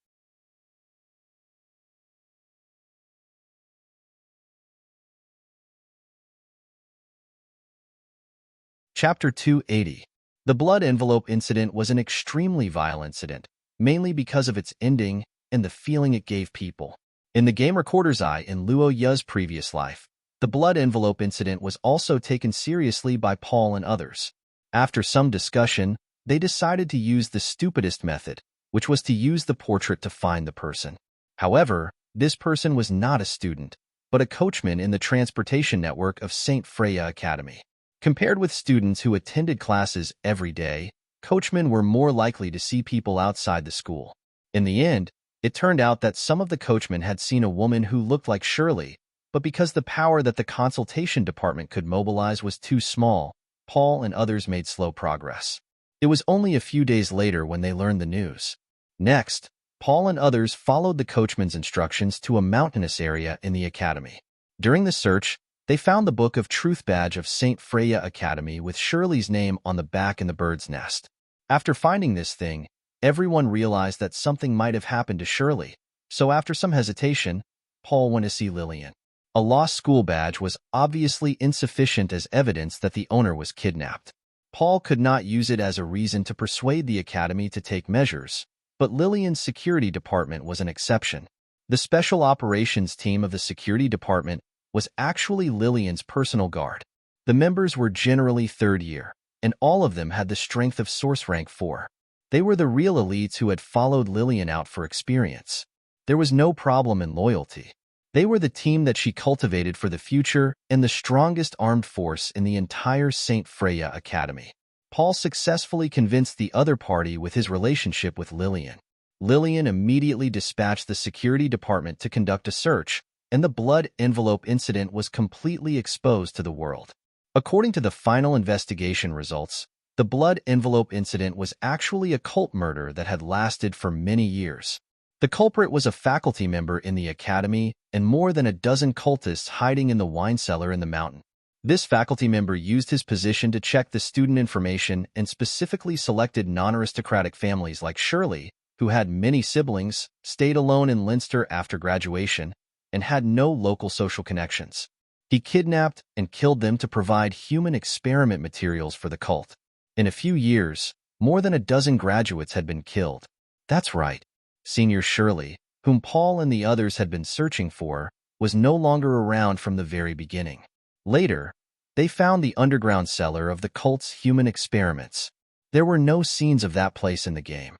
Chapter 280. The blood envelope incident was an extremely vile incident, mainly because of its ending and the feeling it gave people. In the game recorder's eye in Luo Ya's previous life, The blood envelope incident was also taken seriously by Paul and others. After some discussion, they decided to use the stupidest method, which was to use the portrait to find the person. However, this person was not a student, but a coachman in the transportation network of St. Freya Academy. Compared with students who attended classes every day, coachmen were more likely to see people outside the school. In the end, it turned out that some of the coachmen had seen a woman who looked like Shirley, but because the power that the consultation department could mobilize was too small, Paul and others made slow progress. It was only a few days later when they learned the news. Next, Paul and others followed the coachman's instructions to a mountainous area in the academy. During the search, they found the Book of Truth badge of St. Freya Academy with Shirley's name on the back in the bird's nest. After finding this thing, everyone realized that something might have happened to Shirley, so after some hesitation, Paul went to see Lillian. A lost school badge was obviously insufficient as evidence that the owner was kidnapped. Paul could not use it as a reason to persuade the academy to take measures, but Lillian's security department was an exception. The special operations team of the security department was actually Lillian's personal guard. The members were generally third year, and all of them had the strength of source rank 4. They were the real elites who had followed Lillian out for experience. There was no problem in loyalty. They were the team that she cultivated for the future and the strongest armed force in the entire St. Freya Academy. Paul successfully convinced the other party with his relationship with Lillian. Lillian immediately dispatched the security department to conduct a search, and the blood envelope incident was completely exposed to the world. According to the final investigation results, the blood envelope incident was actually a cult murder that had lasted for many years. The culprit was a faculty member in the academy and more than a dozen cultists hiding in the wine cellar in the mountain. This faculty member used his position to check the student information and specifically selected non-aristocratic families like Shirley, who had many siblings, stayed alone in Leinster after graduation, and had no local social connections. He kidnapped and killed them to provide human experiment materials for the cult. In a few years, more than a dozen graduates had been killed. That's right. Senior Shirley, whom Paul and the others had been searching for, was no longer around from the very beginning. Later, they found the underground cellar of the cult's human experiments. There were no scenes of that place in the game.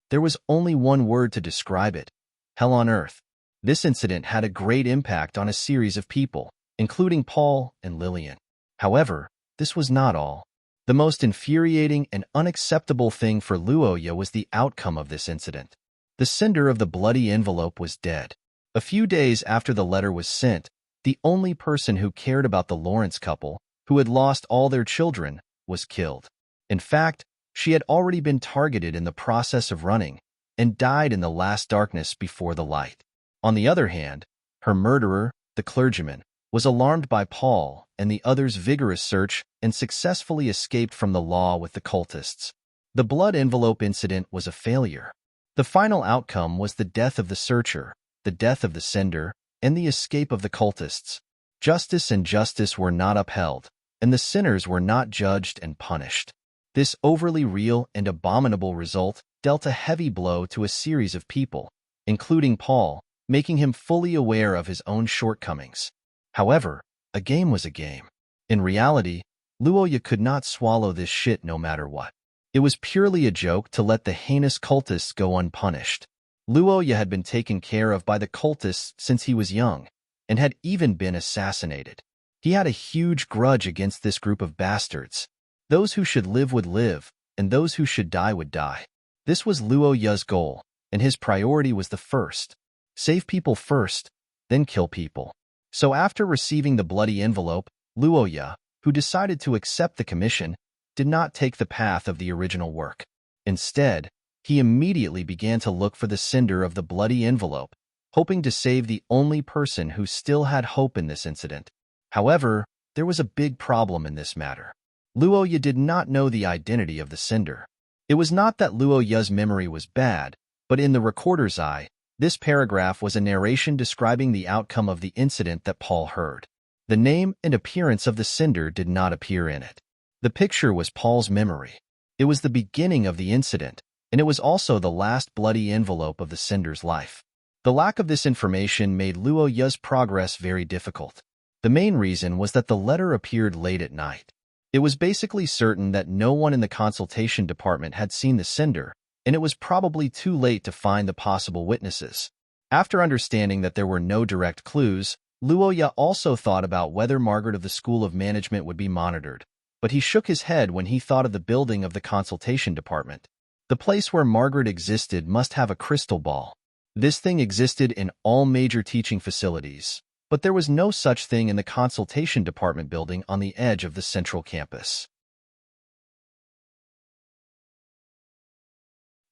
There was only one word to describe it: hell on earth. This incident had a great impact on a series of people, including Paul and Lillian. However, this was not all. The most infuriating and unacceptable thing for Luoya was the outcome of this incident. The sender of the bloody envelope was dead. A few days after the letter was sent, the only person who cared about the Lawrence couple, who had lost all their children, was killed. In fact, she had already been targeted in the process of running and died in the last darkness before the light. On the other hand, her murderer, the clergyman, was alarmed by Paul and the others' vigorous search and successfully escaped from the law with the cultists. The blood envelope incident was a failure. The final outcome was the death of the searcher, the death of the sender, and the escape of the cultists. Justice and justice were not upheld, and the sinners were not judged and punished. This overly real and abominable result dealt a heavy blow to a series of people, including Paul, making him fully aware of his own shortcomings. However, a game was a game. In reality, Luoya could not swallow this shit no matter what. It was purely a joke to let the heinous cultists go unpunished. Luoya had been taken care of by the cultists since he was young, and had even been assassinated. He had a huge grudge against this group of bastards. Those who should live would live, and those who should die would die. This was Luoya's goal, and his priority was the first. Save people first, then kill people. So after receiving the bloody envelope, Luoya, who decided to accept the commission, did not take the path of the original work. Instead, he immediately began to look for the sender of the bloody envelope, hoping to save the only person who still had hope in this incident. However, there was a big problem in this matter. Luoya did not know the identity of the sender. It was not that Luoya's memory was bad, but in the recorder's eye, this paragraph was a narration describing the outcome of the incident that Paul heard. The name and appearance of the sender did not appear in it. The picture was Paul's memory. It was the beginning of the incident, and it was also the last bloody envelope of the sender's life. The lack of this information made Luo Ya's progress very difficult. The main reason was that the letter appeared late at night. It was basically certain that no one in the consultation department had seen the cinder, and it was probably too late to find the possible witnesses. After understanding that there were no direct clues, Luo Ya also thought about whether Margaret of the School of Management would be monitored, but he shook his head when he thought of the building of the consultation department. The place where Margaret existed must have a crystal ball. This thing existed in all major teaching facilities, but there was no such thing in the consultation department building on the edge of the central campus.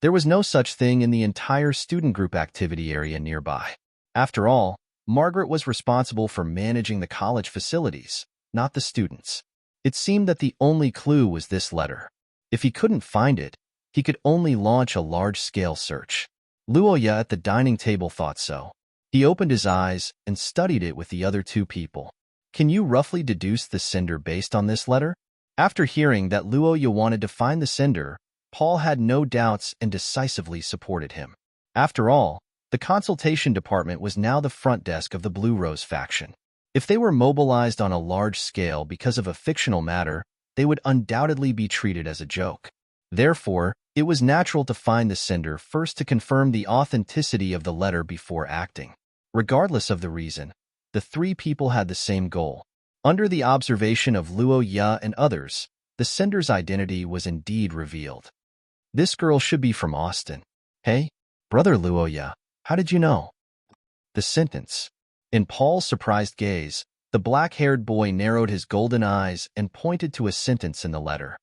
There was no such thing in the entire student group activity area nearby. After all, Margaret was responsible for managing the college facilities, not the students. It seemed that the only clue was this letter. If he couldn't find it, he could only launch a large-scale search. Luo Ya at the dining table thought so. He opened his eyes and studied it with the other two people. Can you roughly deduce the cinder based on this letter? After hearing that Luo Ya wanted to find the cinder, Paul had no doubts and decisively supported him. After all, the consultation department was now the front desk of the Blue Rose faction. If they were mobilized on a large scale because of a fictional matter, they would undoubtedly be treated as a joke. Therefore, it was natural to find the cinder first to confirm the authenticity of the letter before acting. Regardless of the reason, the three people had the same goal. Under the observation of Luo Ya and others, the cinder's identity was indeed revealed. This girl should be from Austin. Hey, brother Luo Ya, how did you know? The sentence. In Paul's surprised gaze, the black-haired boy narrowed his golden eyes and pointed to a sentence in the letter.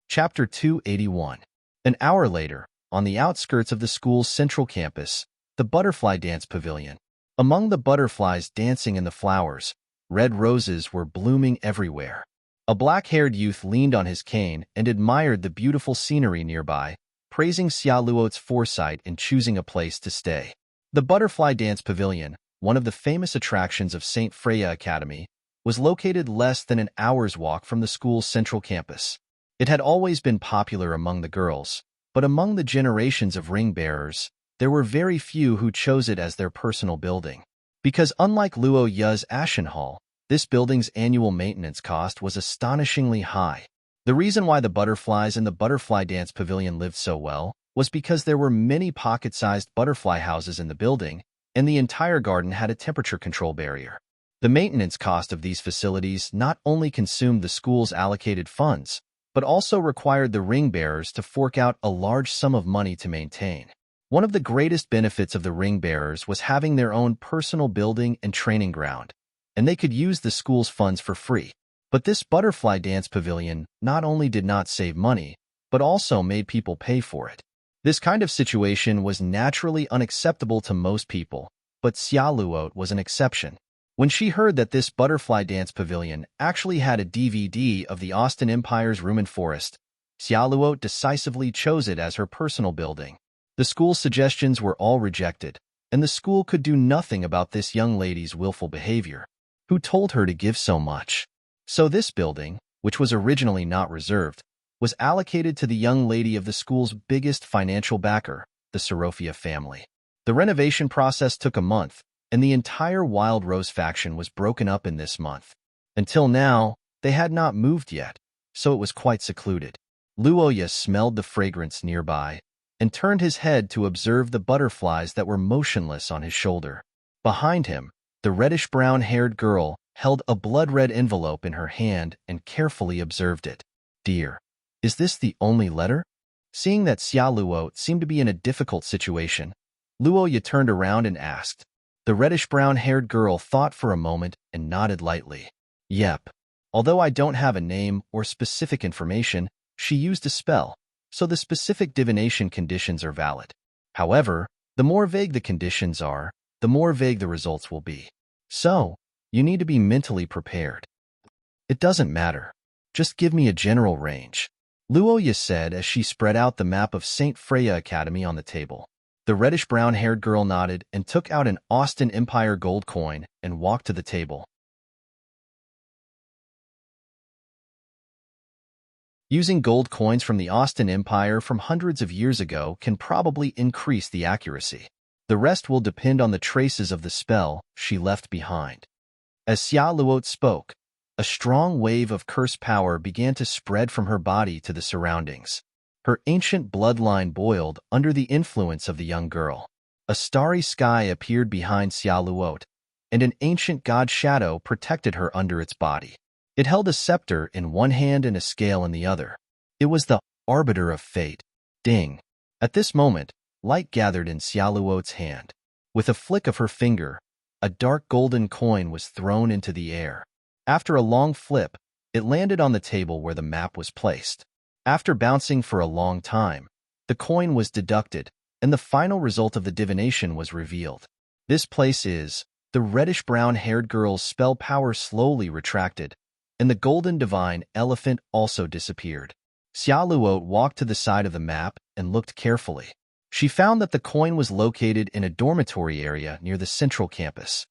Chapter 281. An hour later, on the outskirts of the school's central campus, the butterfly dance pavilion. Among the butterflies dancing in the flowers, red roses were blooming everywhere. A black-haired youth leaned on his cane and admired the beautiful scenery nearby, praising Xia Luo's foresight in choosing a place to stay. The butterfly dance pavilion, one of the famous attractions of St. Freya Academy, was located less than an hour's walk from the school's central campus. It had always been popular among the girls, but among the generations of ring-bearers, there were very few who chose it as their personal building. Because unlike Luo Ya's Ashen Hall, this building's annual maintenance cost was astonishingly high. The reason why the butterflies in the butterfly dance pavilion lived so well was because there were many pocket-sized butterfly houses in the building, and the entire garden had a temperature control barrier. The maintenance cost of these facilities not only consumed the school's allocated funds, but also required the ring-bearers to fork out a large sum of money to maintain. One of the greatest benefits of the ring-bearers was having their own personal building and training ground, and they could use the school's funds for free. But this butterfly dance pavilion not only did not save money, but also made people pay for it. This kind of situation was naturally unacceptable to most people, but Xia Luo was an exception. When she heard that this butterfly dance pavilion actually had a DVD of the Austin Empire's Rumen Forest, Xia Luo decisively chose it as her personal building. The school's suggestions were all rejected, and the school could do nothing about this young lady's willful behavior. Who told her to give so much? So this building, which was originally not reserved, was allocated to the young lady of the school's biggest financial backer, the Sorofia family. The renovation process took a month, and the entire Wild Rose faction was broken up in this month. Until now, they had not moved yet, so it was quite secluded. Luo Ya smelled the fragrance nearby and turned his head to observe the butterflies that were motionless on his shoulder. Behind him, the reddish-brown-haired girl held a blood-red envelope in her hand and carefully observed it. Dear, is this the only letter? Seeing that Xia Luo seemed to be in a difficult situation, Luo Ya turned around and asked. The reddish-brown-haired girl thought for a moment and nodded lightly. Yep. Although I don't have a name or specific information, she used a spell, so the specific divination conditions are valid. However, the more vague the conditions are, the more vague the results will be. So, you need to be mentally prepared. It doesn't matter. Just give me a general range. Luo Ya said as she spread out the map of St. Freya Academy on the table. The reddish-brown-haired girl nodded and took out an Austin Empire gold coin and walked to the table. Using gold coins from the Austin Empire from hundreds of years ago can probably increase the accuracy. The rest will depend on the traces of the spell she left behind. As Xia Luot spoke, a strong wave of curse power began to spread from her body to the surroundings. Her ancient bloodline boiled under the influence of the young girl. A starry sky appeared behind Xia Luot, and an ancient god shadow protected her under its body. It held a scepter in one hand and a scale in the other. It was the arbiter of fate. Ding! At this moment, light gathered in Xia Luot's hand. With a flick of her finger, a dark golden coin was thrown into the air. After a long flip, it landed on the table where the map was placed. After bouncing for a long time, the coin was deducted, and the final result of the divination was revealed. This place is, the reddish-brown-haired girl's spell power slowly retracted, and the golden divine elephant also disappeared. Xia Luot walked to the side of the map and looked carefully. She found that the coin was located in a dormitory area near the central campus.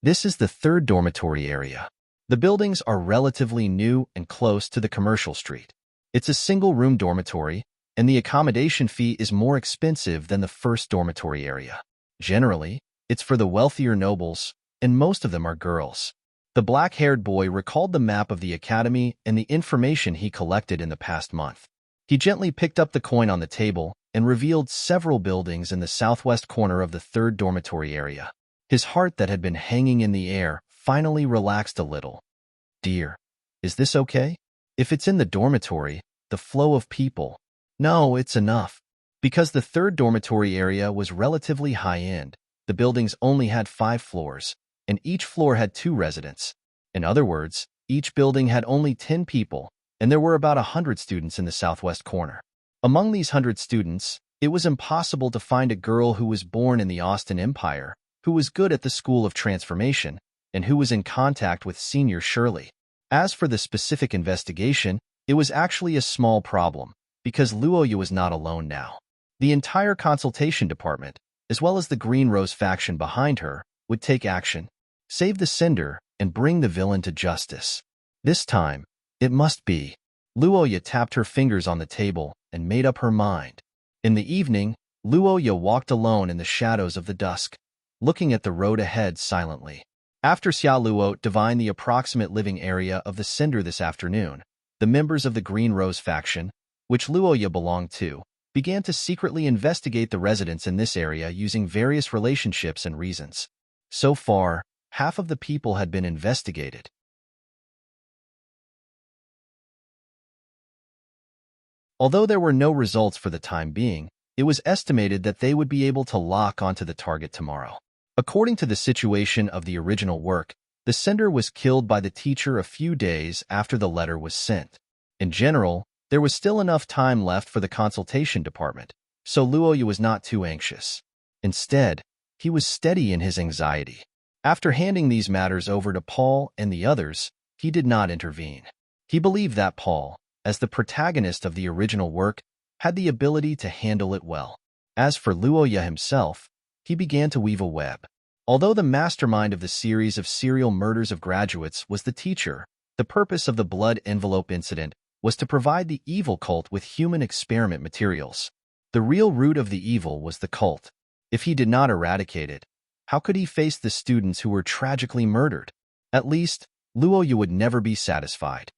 This is the third dormitory area. The buildings are relatively new and close to the commercial street. It's a single-room dormitory, and the accommodation fee is more expensive than the first dormitory area. Generally, it's for the wealthier nobles, and most of them are girls. The black-haired boy recalled the map of the academy and the information he collected in the past month. He gently picked up the coin on the table and revealed several buildings in the southwest corner of the third dormitory area. His heart that had been hanging in the air finally relaxed a little. Dear, is this okay? If it's in the dormitory, the flow of people. No, it's enough. Because the third dormitory area was relatively high-end, the buildings only had 5 floors, and each floor had 2 residents. In other words, each building had only 10 people, and there were about 100 students in the southwest corner. Among these 100 students, it was impossible to find a girl who was born in the Austin Empire, who was good at the School of Transformation, and who was in contact with Senior Shirley. As for the specific investigation, it was actually a small problem, because Luoya was not alone now. The entire consultation department, as well as the Green Rose faction behind her, would take action, save the Cinder, and bring the villain to justice. This time, it must be. Luoya tapped her fingers on the table and made up her mind. In the evening, Luoya walked alone in the shadows of the dusk, looking at the road ahead silently. After Xia Luot divined the approximate living area of the Cinder this afternoon, the members of the Green Rose faction, which Luoya belonged to, began to secretly investigate the residents in this area using various relationships and reasons. So far, half of the people had been investigated. Although there were no results for the time being, it was estimated that they would be able to lock onto the target tomorrow. According to the situation of the original work, the sender was killed by the teacher a few days after the letter was sent. In general, there was still enough time left for the consultation department, so Luoya was not too anxious. Instead, he was steady in his anxiety. After handing these matters over to Paul and the others, he did not intervene. He believed that Paul, as the protagonist of the original work, had the ability to handle it well. As for Luoya himself, he began to weave a web. Although the mastermind of the series of serial murders of graduates was the teacher, the purpose of the blood envelope incident was to provide the evil cult with human experiment materials. The real root of the evil was the cult. If he did not eradicate it, how could he face the students who were tragically murdered? At least, Luoya would never be satisfied.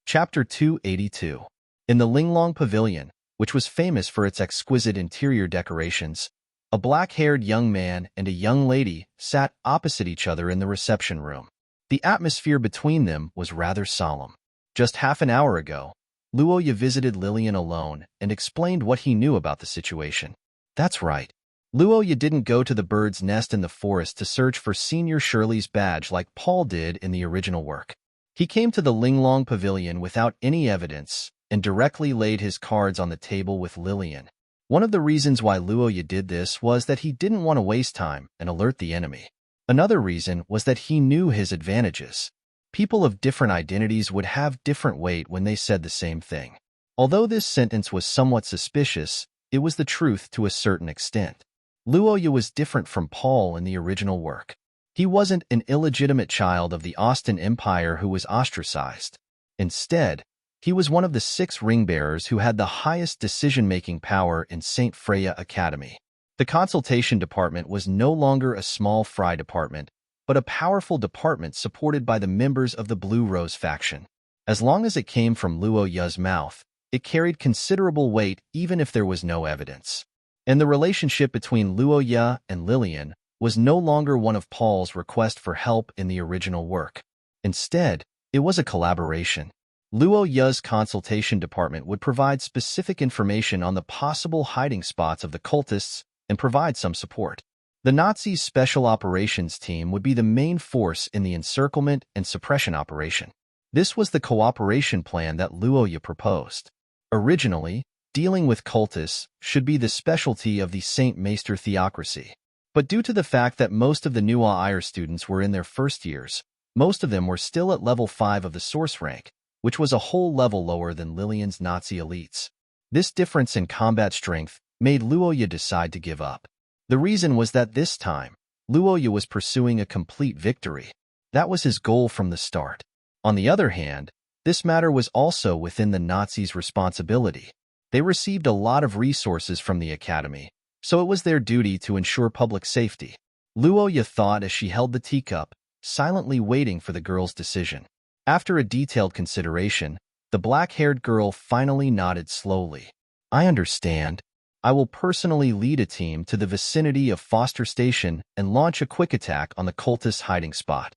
Chapter 282. In the Linglong Pavilion, which was famous for its exquisite interior decorations, a black-haired young man and a young lady sat opposite each other in the reception room. The atmosphere between them was rather solemn. Just half an hour ago, Luoya visited Lillian alone and explained what he knew about the situation. That's right. Luoya didn't go to the bird's nest in the forest to search for Senior Shirley's badge like Paul did in the original work. He came to the Linglong Pavilion without any evidence and directly laid his cards on the table with Lillian. One of the reasons why Luoya did this was that he didn't want to waste time and alert the enemy. Another reason was that he knew his advantages. People of different identities would have different weight when they said the same thing. Although this sentence was somewhat suspicious, it was the truth to a certain extent. Luoya was different from Paul in the original work. He wasn't an illegitimate child of the Austin Empire who was ostracized. Instead, he was one of the 6 ring-bearers who had the highest decision-making power in St. Freya Academy. The consultation department was no longer a small fry department, but a powerful department supported by the members of the Blue Rose faction. As long as it came from Luoya's mouth, it carried considerable weight even if there was no evidence. And the relationship between Luoya and Lillian was no longer one of Paul's request for help in the original work. Instead, it was a collaboration. Luoya's consultation department would provide specific information on the possible hiding spots of the cultists and provide some support. The Nazis' special operations team would be the main force in the encirclement and suppression operation. This was the cooperation plan that Luoya proposed. Originally, dealing with cultists should be the specialty of the Saint Maester theocracy. But due to the fact that most of the Nuwa students were in their first years, most of them were still at level 5 of the source rank, which was a whole level lower than Lillian's Nazi elites. This difference in combat strength made Luoya decide to give up. The reason was that this time, Luoya was pursuing a complete victory. That was his goal from the start. On the other hand, this matter was also within the Nazis' responsibility. They received a lot of resources from the academy, so it was their duty to ensure public safety. Luoya thought as she held the teacup, silently waiting for the girl's decision. After a detailed consideration, the black-haired girl finally nodded slowly. I understand. I will personally lead a team to the vicinity of Foster Station and launch a quick attack on the cultist hiding spot.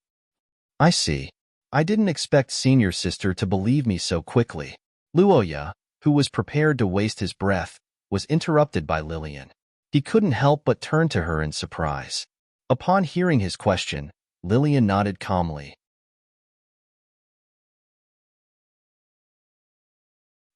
I see. I didn't expect Senior Sister to believe me so quickly. Luoya, who was prepared to waste his breath, was interrupted by Lillian. He couldn't help but turn to her in surprise. Upon hearing his question, Lillian nodded calmly.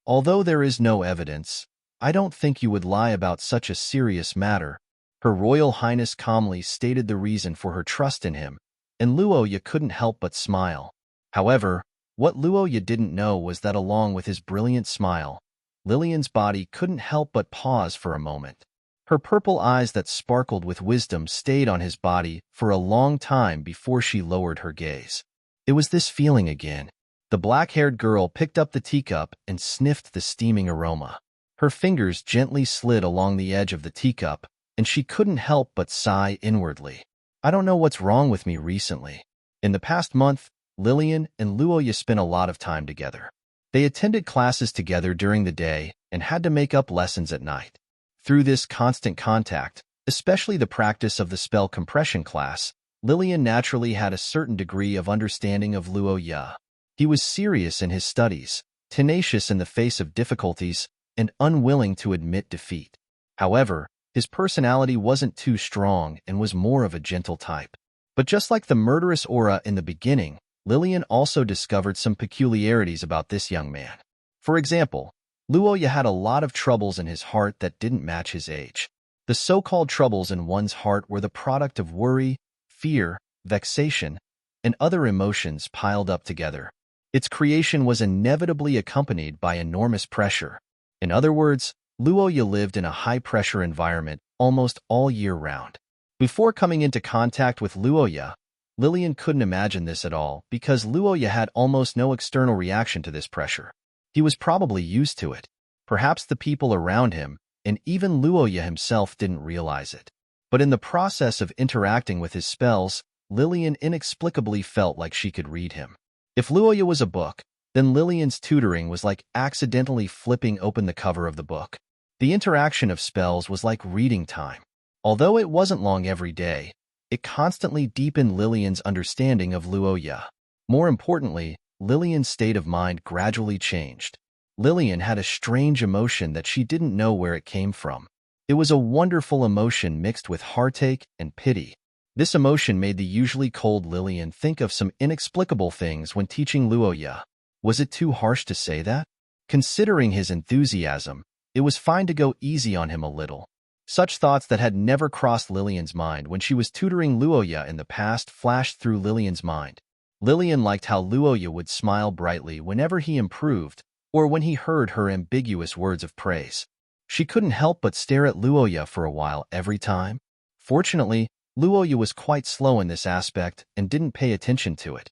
Although there is no evidence, I don't think you would lie about such a serious matter. Her Royal Highness calmly stated the reason for her trust in him, and Luoya couldn't help but smile. However, what Luoya didn't know was that along with his brilliant smile, Lillian's body couldn't help but pause for a moment. Her purple eyes that sparkled with wisdom stayed on his body for a long time before she lowered her gaze. It was this feeling again. The black-haired girl picked up the teacup and sniffed the steaming aroma. Her fingers gently slid along the edge of the teacup, and she couldn't help but sigh inwardly. I don't know what's wrong with me recently. In the past month, Lillian and Luoya spent a lot of time together. They attended classes together during the day and had to make up lessons at night. Through this constant contact, especially the practice of the spell compression class, Lillian naturally had a certain degree of understanding of Luoya. He was serious in his studies, tenacious in the face of difficulties, and unwilling to admit defeat. However, his personality wasn't too strong and was more of a gentle type. But just like the murderous aura in the beginning, Lillian also discovered some peculiarities about this young man. For example, Luoya had a lot of troubles in his heart that didn't match his age. The so-called troubles in one's heart were the product of worry, fear, vexation, and other emotions piled up together. Its creation was inevitably accompanied by enormous pressure. In other words, Luoya lived in a high-pressure environment almost all year round. Before coming into contact with Luoya, Lillian couldn't imagine this at all because Luoya had almost no external reaction to this pressure. He was probably used to it. Perhaps the people around him, and even Luoya himself didn't realize it. But in the process of interacting with his spells, Lillian inexplicably felt like she could read him. If Luoya was a book, then Lillian's tutoring was like accidentally flipping open the cover of the book. The interaction of spells was like reading time. Although it wasn't long every day, it constantly deepened Lillian's understanding of Luoya. More importantly, Lillian's state of mind gradually changed. Lillian had a strange emotion that she didn't know where it came from. It was a wonderful emotion mixed with heartache and pity. This emotion made the usually cold Lillian think of some inexplicable things when teaching Luoya. Was it too harsh to say that? Considering his enthusiasm, it was fine to go easy on him a little. Such thoughts that had never crossed Lillian's mind when she was tutoring Luoya in the past flashed through Lillian's mind. Lillian liked how Luoya would smile brightly whenever he improved or when he heard her ambiguous words of praise. She couldn't help but stare at Luoya for a while every time. Fortunately, Luoya was quite slow in this aspect and didn't pay attention to it.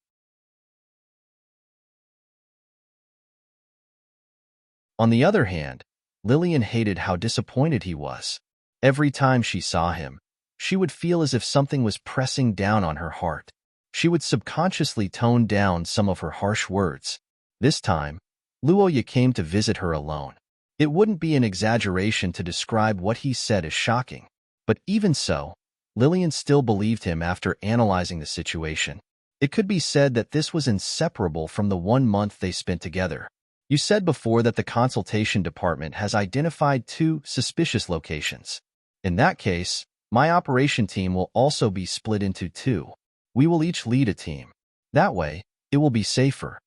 On the other hand, Lillian hated how disappointed he was. Every time she saw him, she would feel as if something was pressing down on her heart. She would subconsciously tone down some of her harsh words. This time, Luoya came to visit her alone. It wouldn't be an exaggeration to describe what he said as shocking. But even so, Lillian still believed him after analyzing the situation. It could be said that this was inseparable from the 1 month they spent together. You said before that the consultation department has identified 2 suspicious locations. In that case, my operation team will also be split into 2. We will each lead a team. That way, it will be safer.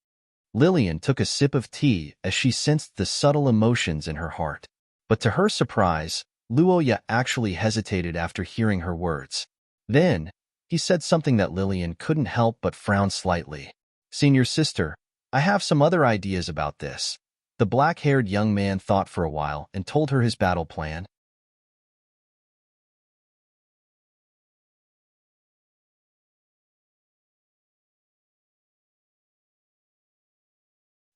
Lillian took a sip of tea as she sensed the subtle emotions in her heart. But to her surprise, Luoya actually hesitated after hearing her words. Then, he said something that Lillian couldn't help but frown slightly. "Senior sister, I have some other ideas about this." The black-haired young man thought for a while and told her his battle plan.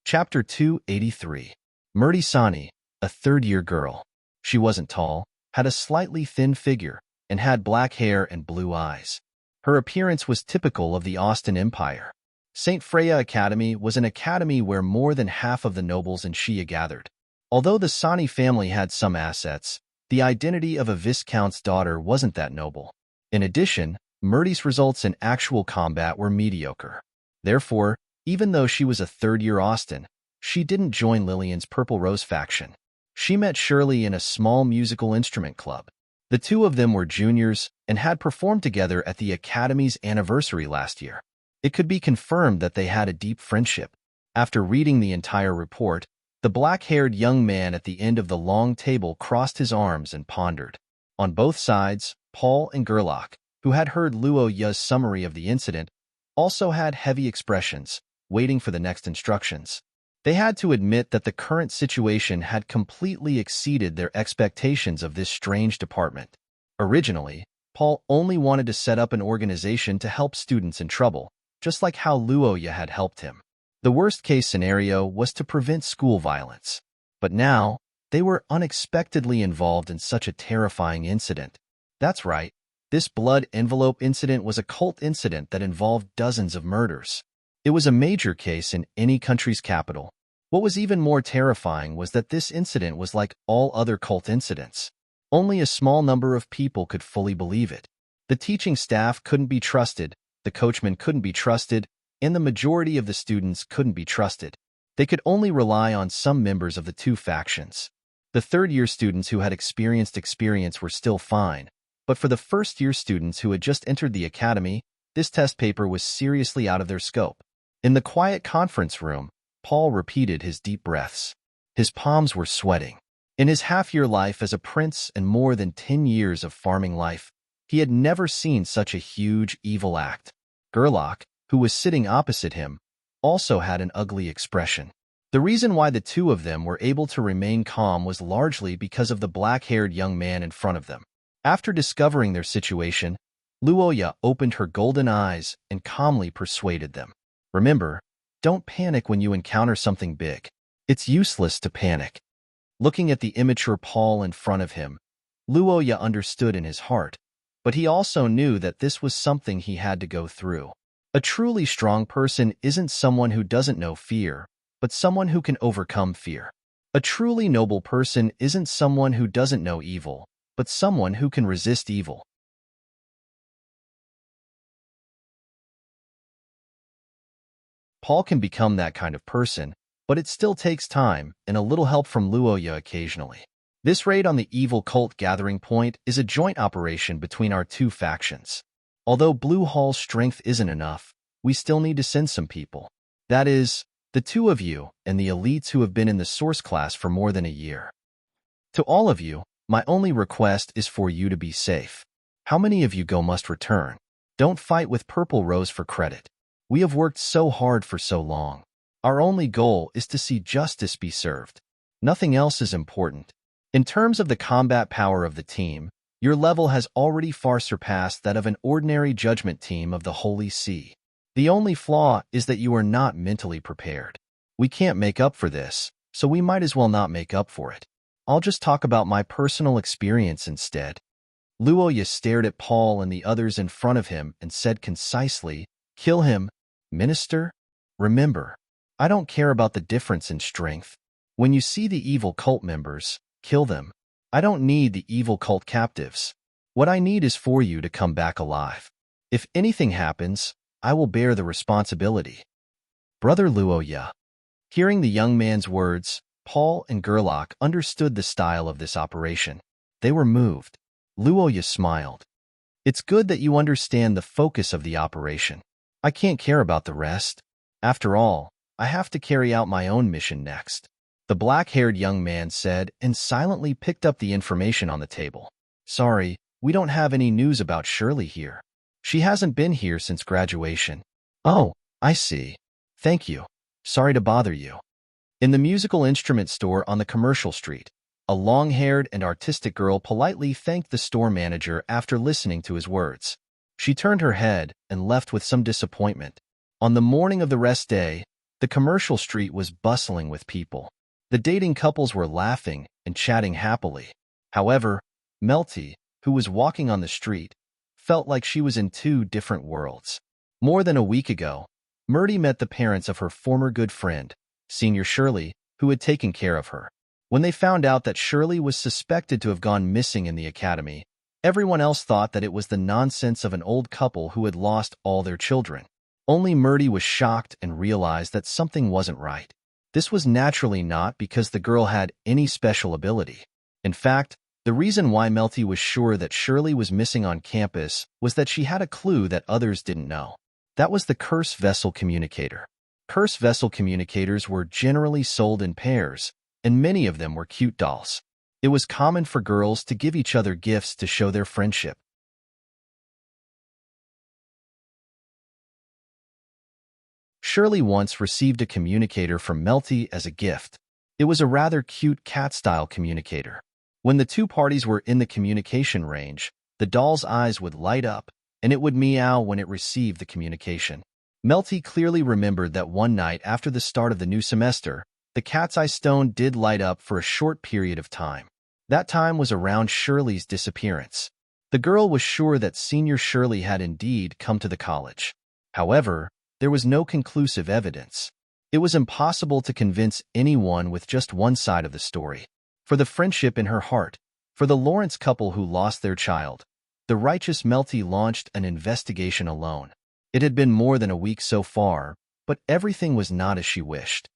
Chapter 283. Murtisani, a third-year girl. She wasn't tall, had a slightly thin figure, and had black hair and blue eyes. Her appearance was typical of the Austin Empire. St. Freya Academy was an academy where more than half of the nobles in Shia gathered. Although the Sani family had some assets, the identity of a viscount's daughter wasn't that noble. In addition, Murty's results in actual combat were mediocre. Therefore, even though she was a third-year Austin, she didn't join Lillian's Purple Rose faction. She met Shirley in a small musical instrument club. The 2 of them were juniors and had performed together at the Academy's anniversary last year. It could be confirmed that they had a deep friendship. After reading the entire report, the black-haired young man at the end of the long table crossed his arms and pondered. On both sides, Paul and Gerlach, who had heard Luoya's summary of the incident, also had heavy expressions, waiting for the next instructions. They had to admit that the current situation had completely exceeded their expectations of this strange department. Originally, Paul only wanted to set up an organization to help students in trouble, just like how Luoya had helped him. The worst-case scenario was to prevent school violence. But now, they were unexpectedly involved in such a terrifying incident. That's right, this blood envelope incident was a cult incident that involved dozens of murders. It was a major case in any country's capital. What was even more terrifying was that this incident was like all other cult incidents. Only a small number of people could fully believe it. The teaching staff couldn't be trusted, the coachmen couldn't be trusted, and the majority of the students couldn't be trusted. They could only rely on some members of the 2 factions. The third-year students who had experienced experience were still fine, but for the first-year students who had just entered the academy, this test paper was seriously out of their scope. In the quiet conference room, Paul repeated his deep breaths. His palms were sweating. In his half-year life as a prince and more than 10 years of farming life, he had never seen such a huge, evil act. Gerlach, who was sitting opposite him, also had an ugly expression. The reason why the 2 of them were able to remain calm was largely because of the black-haired young man in front of them. After discovering their situation, Luoya opened her golden eyes and calmly persuaded them. Remember, don't panic when you encounter something big. It's useless to panic. Looking at the immature Paul in front of him, Luoya understood in his heart, but he also knew that this was something he had to go through. A truly strong person isn't someone who doesn't know fear, but someone who can overcome fear. A truly noble person isn't someone who doesn't know evil, but someone who can resist evil. Paul can become that kind of person, but it still takes time and a little help from Luoya occasionally. This raid on the evil cult gathering point is a joint operation between our 2 factions. Although Blue Hall's strength isn't enough, we still need to send some people. That is, the 2 of you and the elites who have been in the source class for more than a year. To all of you, my only request is for you to be safe. How many of you go must return? Don't fight with Purple Rose for credit. We have worked so hard for so long. Our only goal is to see justice be served. Nothing else is important. In terms of the combat power of the team, Your level has already far surpassed that of an ordinary judgment team of the Holy See. The only flaw is that you are not mentally prepared. We can't make up for this, so we might as well not make up for it. I'll just talk about my personal experience instead. Luoya stared at Paul and the others in front of him and said concisely, "Kill him, Minister. Remember, I don't care about the difference in strength. When you see the evil cult members, kill them. I don't need the evil cult captives. What I need is for you to come back alive. If anything happens, I will bear the responsibility." Brother Luoya. Hearing the young man's words, Paul and Gerlach understood the style of this operation. They were moved. Luoya smiled. "It's good that you understand the focus of the operation. I can't care about the rest. After all, I have to carry out my own mission next," the black-haired young man said and silently picked up the information on the table. "Sorry, we don't have any news about Shirley here. She hasn't been here since graduation." "Oh, I see. Thank you. Sorry to bother you." In the musical instrument store on the commercial street, a long-haired and artistic girl politely thanked the store manager after listening to his words. She turned her head and left with some disappointment. On the morning of the rest day, the commercial street was bustling with people. The dating couples were laughing and chatting happily. However, Melty, who was walking on the street, felt like she was in two different worlds. More than a week ago, Murdy met the parents of her former good friend, Senior Shirley, who had taken care of her. When they found out that Shirley was suspected to have gone missing in the academy, everyone else thought that it was the nonsense of an old couple who had lost all their children. Only Murdy was shocked and realized that something wasn't right. This was naturally not because the girl had any special ability. In fact, the reason why Melty was sure that Shirley was missing on campus was that she had a clue that others didn't know. That was the curse vessel communicator. Curse vessel communicators were generally sold in pairs, and many of them were cute dolls. It was common for girls to give each other gifts to show their friendship. Shirley once received a communicator from Melty as a gift. It was a rather cute cat-style communicator. When the two parties were in the communication range, the doll's eyes would light up, and it would meow when it received the communication. Melty clearly remembered that one night after the start of the new semester, the cat's eye stone did light up for a short period of time. That time was around Shirley's disappearance. The girl was sure that Senior Shirley had indeed come to the college. However, there was no conclusive evidence. It was impossible to convince anyone with just one side of the story. For the friendship in her heart, for the Lawrence couple who lost their child, the righteous Melty launched an investigation alone. It had been more than a week so far, but everything was not as she wished.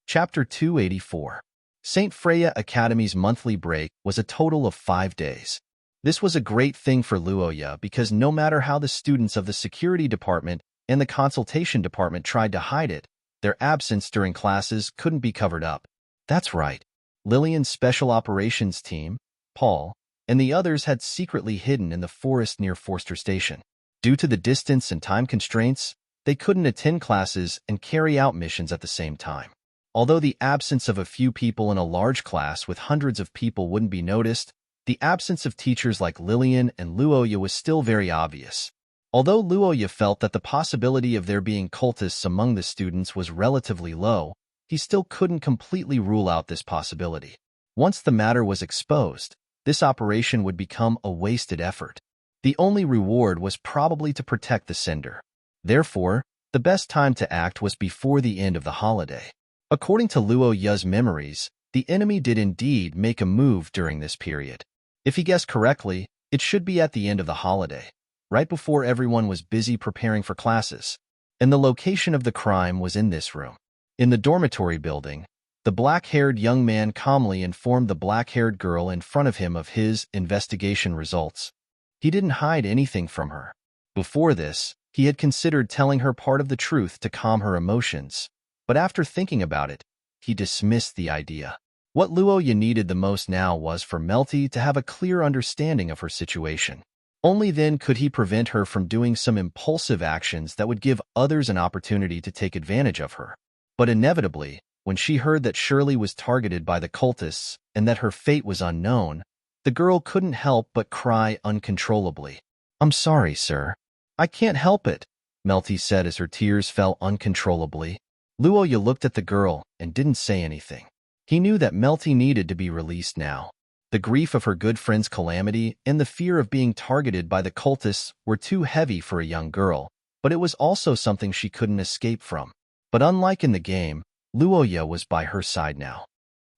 Chapter 284. St. Freya Academy's monthly break was a total of 5 days. This was a great thing for Luoya because no matter how the students of the security department and the consultation department tried to hide it, their absence during classes couldn't be covered up. That's right. Lillian's special operations team, Paul, and the others had secretly hidden in the forest near Forster Station. Due to the distance and time constraints, they couldn't attend classes and carry out missions at the same time. Although the absence of a few people in a large class with hundreds of people wouldn't be noticed, the absence of teachers like Lillian and Luoya was still very obvious. Although Luoya felt that the possibility of there being cultists among the students was relatively low, he still couldn't completely rule out this possibility. Once the matter was exposed, this operation would become a wasted effort. The only reward was probably to protect the sender. Therefore, the best time to act was before the end of the holiday. According to Luoya's memories, the enemy did indeed make a move during this period. If he guessed correctly, it should be at the end of the holiday, right before everyone was busy preparing for classes. And the location of the crime was in this room. In the dormitory building, the black-haired young man calmly informed the black-haired girl in front of him of his investigation results. He didn't hide anything from her. Before this, he had considered telling her part of the truth to calm her emotions. But after thinking about it, he dismissed the idea. What Luoya needed the most now was for Melty to have a clear understanding of her situation. Only then could he prevent her from doing some impulsive actions that would give others an opportunity to take advantage of her. But inevitably, when she heard that Shirley was targeted by the cultists and that her fate was unknown, the girl couldn't help but cry uncontrollably. "I'm sorry, sir. I can't help it," Melty said as her tears fell uncontrollably. Luoya looked at the girl and didn't say anything. He knew that Melty needed to be released now. The grief of her good friend's calamity and the fear of being targeted by the cultists were too heavy for a young girl, but it was also something she couldn't escape from. But unlike in the game, Luoya was by her side now.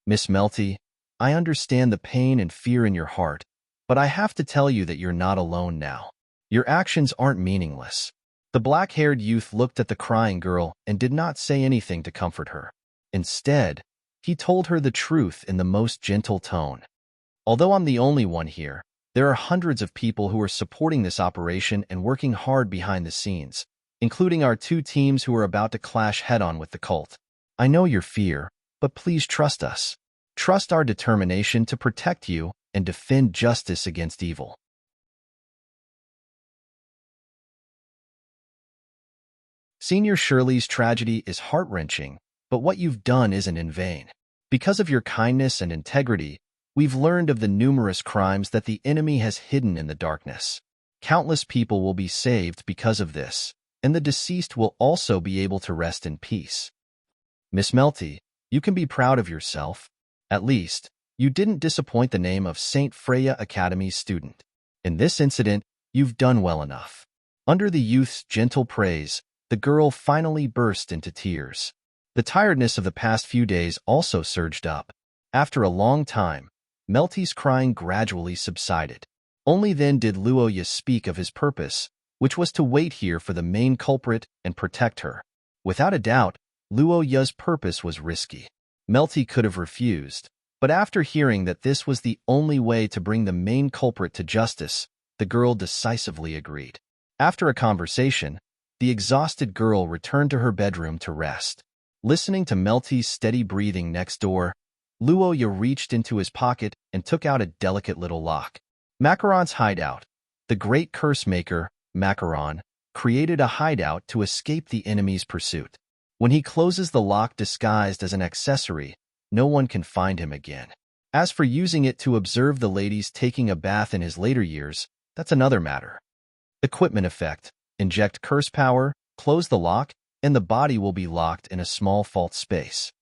"Miss Melty, I understand the pain and fear in your heart, but I have to tell you that you're not alone now. Your actions aren't meaningless." The black-haired youth looked at the crying girl and did not say anything to comfort her. Instead, he told her the truth in the most gentle tone. "Although I'm the only one here, there are hundreds of people who are supporting this operation and working hard behind the scenes, including our two teams who are about to clash head-on with the cult. I know your fear, but please trust us. Trust our determination to protect you and defend justice against evil." Senior Shirley's tragedy is heart-wrenching, but what you've done isn't in vain. Because of your kindness and integrity, we've learned of the numerous crimes that the enemy has hidden in the darkness. Countless people will be saved because of this, and the deceased will also be able to rest in peace. Miss Melty, you can be proud of yourself. At least, you didn't disappoint the name of St. Freya Academy's student. In this incident, you've done well enough. Under the youth's gentle praise, the girl finally burst into tears. The tiredness of the past few days also surged up. After a long time, Melty's crying gradually subsided. Only then did Luoya speak of his purpose, which was to wait here for the main culprit and protect her. Without a doubt, Luoya's purpose was risky. Melty could have refused, but after hearing that this was the only way to bring the main culprit to justice, the girl decisively agreed. After a conversation, the exhausted girl returned to her bedroom to rest. Listening to Melty's steady breathing next door, Luoya reached into his pocket and took out a delicate little lock. Macaron's hideout. The great curse maker, Macaron, created a hideout to escape the enemy's pursuit. When he closes the lock disguised as an accessory, no one can find him again. As for using it to observe the ladies taking a bath in his later years, that's another matter. Equipment effect. Inject curse power, close the lock, and the body will be locked in a small fault space.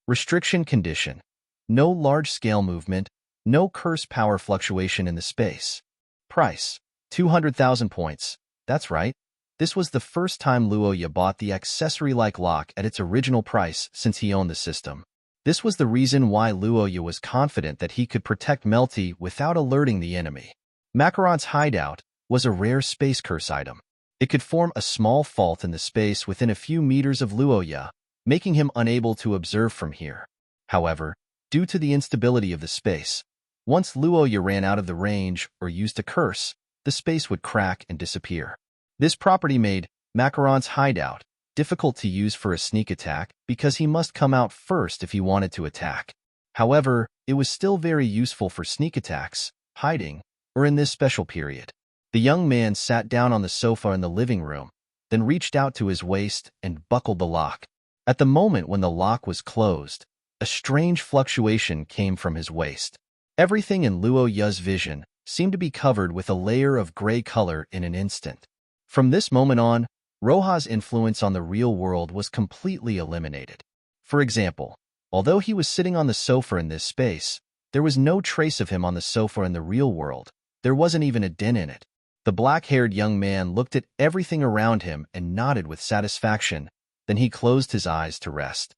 Restriction condition. No large-scale movement, no curse power fluctuation in the space. Price. 200,000 points. That's right. This was the first time Luoya bought the accessory-like lock at its original price since he owned the system. This was the reason why Luoya was confident that he could protect Melty without alerting the enemy. Macaron's hideout was a rare space curse item. It could form a small fault in the space within a few meters of Luoya, making him unable to observe from here. However, due to the instability of the space, once Luoya ran out of the range or used a curse, the space would crack and disappear. This property made Macaron's hideout difficult to use for a sneak attack because he must come out first if he wanted to attack. However, it was still very useful for sneak attacks, hiding, or in this special period. The young man sat down on the sofa in the living room, then reached out to his waist and buckled the lock. At the moment when the lock was closed, a strange fluctuation came from his waist. Everything in Luoya's vision seemed to be covered with a layer of gray color in an instant. From this moment on, Roja's influence on the real world was completely eliminated. For example, although he was sitting on the sofa in this space, there was no trace of him on the sofa in the real world. There wasn't even a dent in it. The black-haired young man looked at everything around him and nodded with satisfaction. Then he closed his eyes to rest.